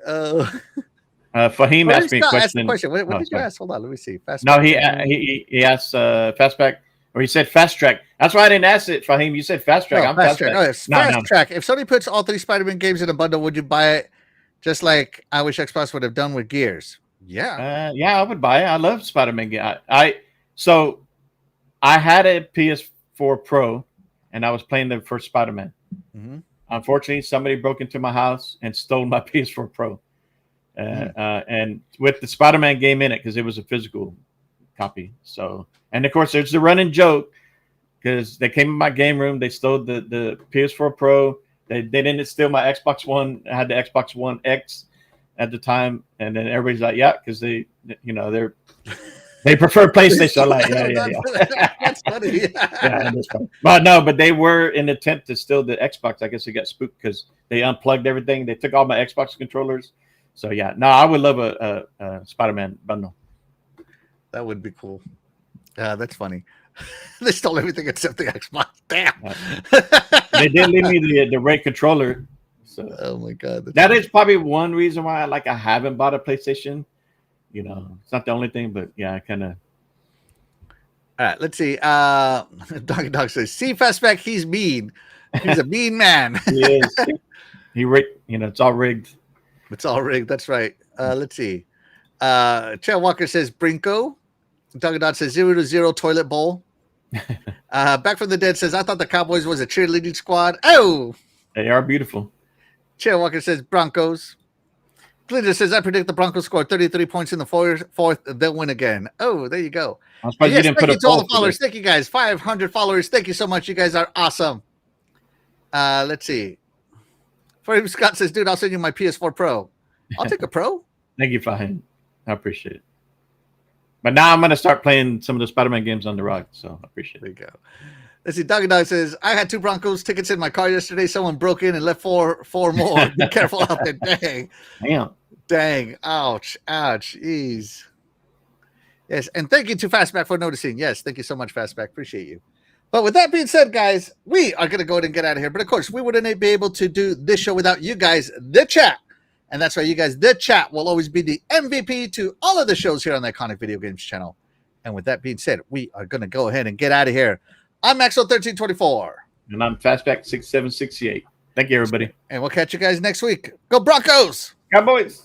Fahim asked me a question. What did you ask? Hold on. Let me see. He asked Fastback, or he said Fast Track. That's why I didn't ask it, Fahim. You said Fast Track. No, Fast Track. Oh, yes. Fast Track. If Sony puts all 3 Spider-Man games in a bundle, would you buy it? Just like I wish Xbox would have done with Gears. Yeah. Yeah, I would buy it. I love Spider-Man game. So I had a PS4 Pro, and I was playing the first Spider-Man. Mm-hmm. Unfortunately, somebody broke into my house and stole my PS4 Pro. And with the Spider-Man game in it, because it was a physical copy. So, and of course, there's the running joke because they came in my game room, they stole the PS4 Pro. They didn't steal my Xbox One. I had the Xbox One X at the time, and then everybody's like, yeah, because they prefer PlayStation. I'm like, yeah. That's funny. That's funny. But they were in an attempt to steal the Xbox. I guess they got spooked because they unplugged everything. They took all my Xbox controllers. So yeah, no, I would love a Spider-Man bundle. That would be cool. That's funny. They stole everything except the Xbox. Damn. They did leave me the red controller. So oh my God, that is probably one reason why I haven't bought a PlayStation. It's not the only thing, but yeah, I kind of. All right, let's see. Dog says, "See, Fastback, he's mean. He's a mean man." He is. He rigged. It's all rigged. It's all rigged. That's right. Let's see. Chad Walker says Brinko. Dog says 0-0 toilet bowl. Back from the Dead says, I thought the Cowboys was a cheerleading squad. Oh, they are beautiful. Chad Walker says Broncos. Glitter says, I predict the Broncos score 33 points in the fourth. They'll win again. Oh, there you go. I'm surprised you didn't put thank you to all the followers. Thank you guys. 500 followers. Thank you so much. You guys are awesome. Let's see. For Scott says, dude, I'll send you my PS4 Pro. I'll take a Pro. Thank you, Fahim. I appreciate it. But now I'm going to start playing some of the Spider-Man games on the rock, so I appreciate it. There you go. Let's see. Doggy Dog says, I had 2 Broncos tickets in my car yesterday. Someone broke in and left four more. Be careful out there. Dang. Ouch. Jeez. Yes, and thank you to Fastback for noticing. Yes, thank you so much, Fastback. Appreciate you. But with that being said, guys, we are going to go ahead and get out of here. But of course, we wouldn't be able to do this show without you guys, the chat. And that's why you guys, the chat, will always be the MVP to all of the shows here on the Iconic Video Games channel. And with that being said, we are going to go ahead and get out of here. I'm Maxwell1324. And I'm Fastback6768. Thank you, everybody. And we'll catch you guys next week. Go Broncos! Cowboys!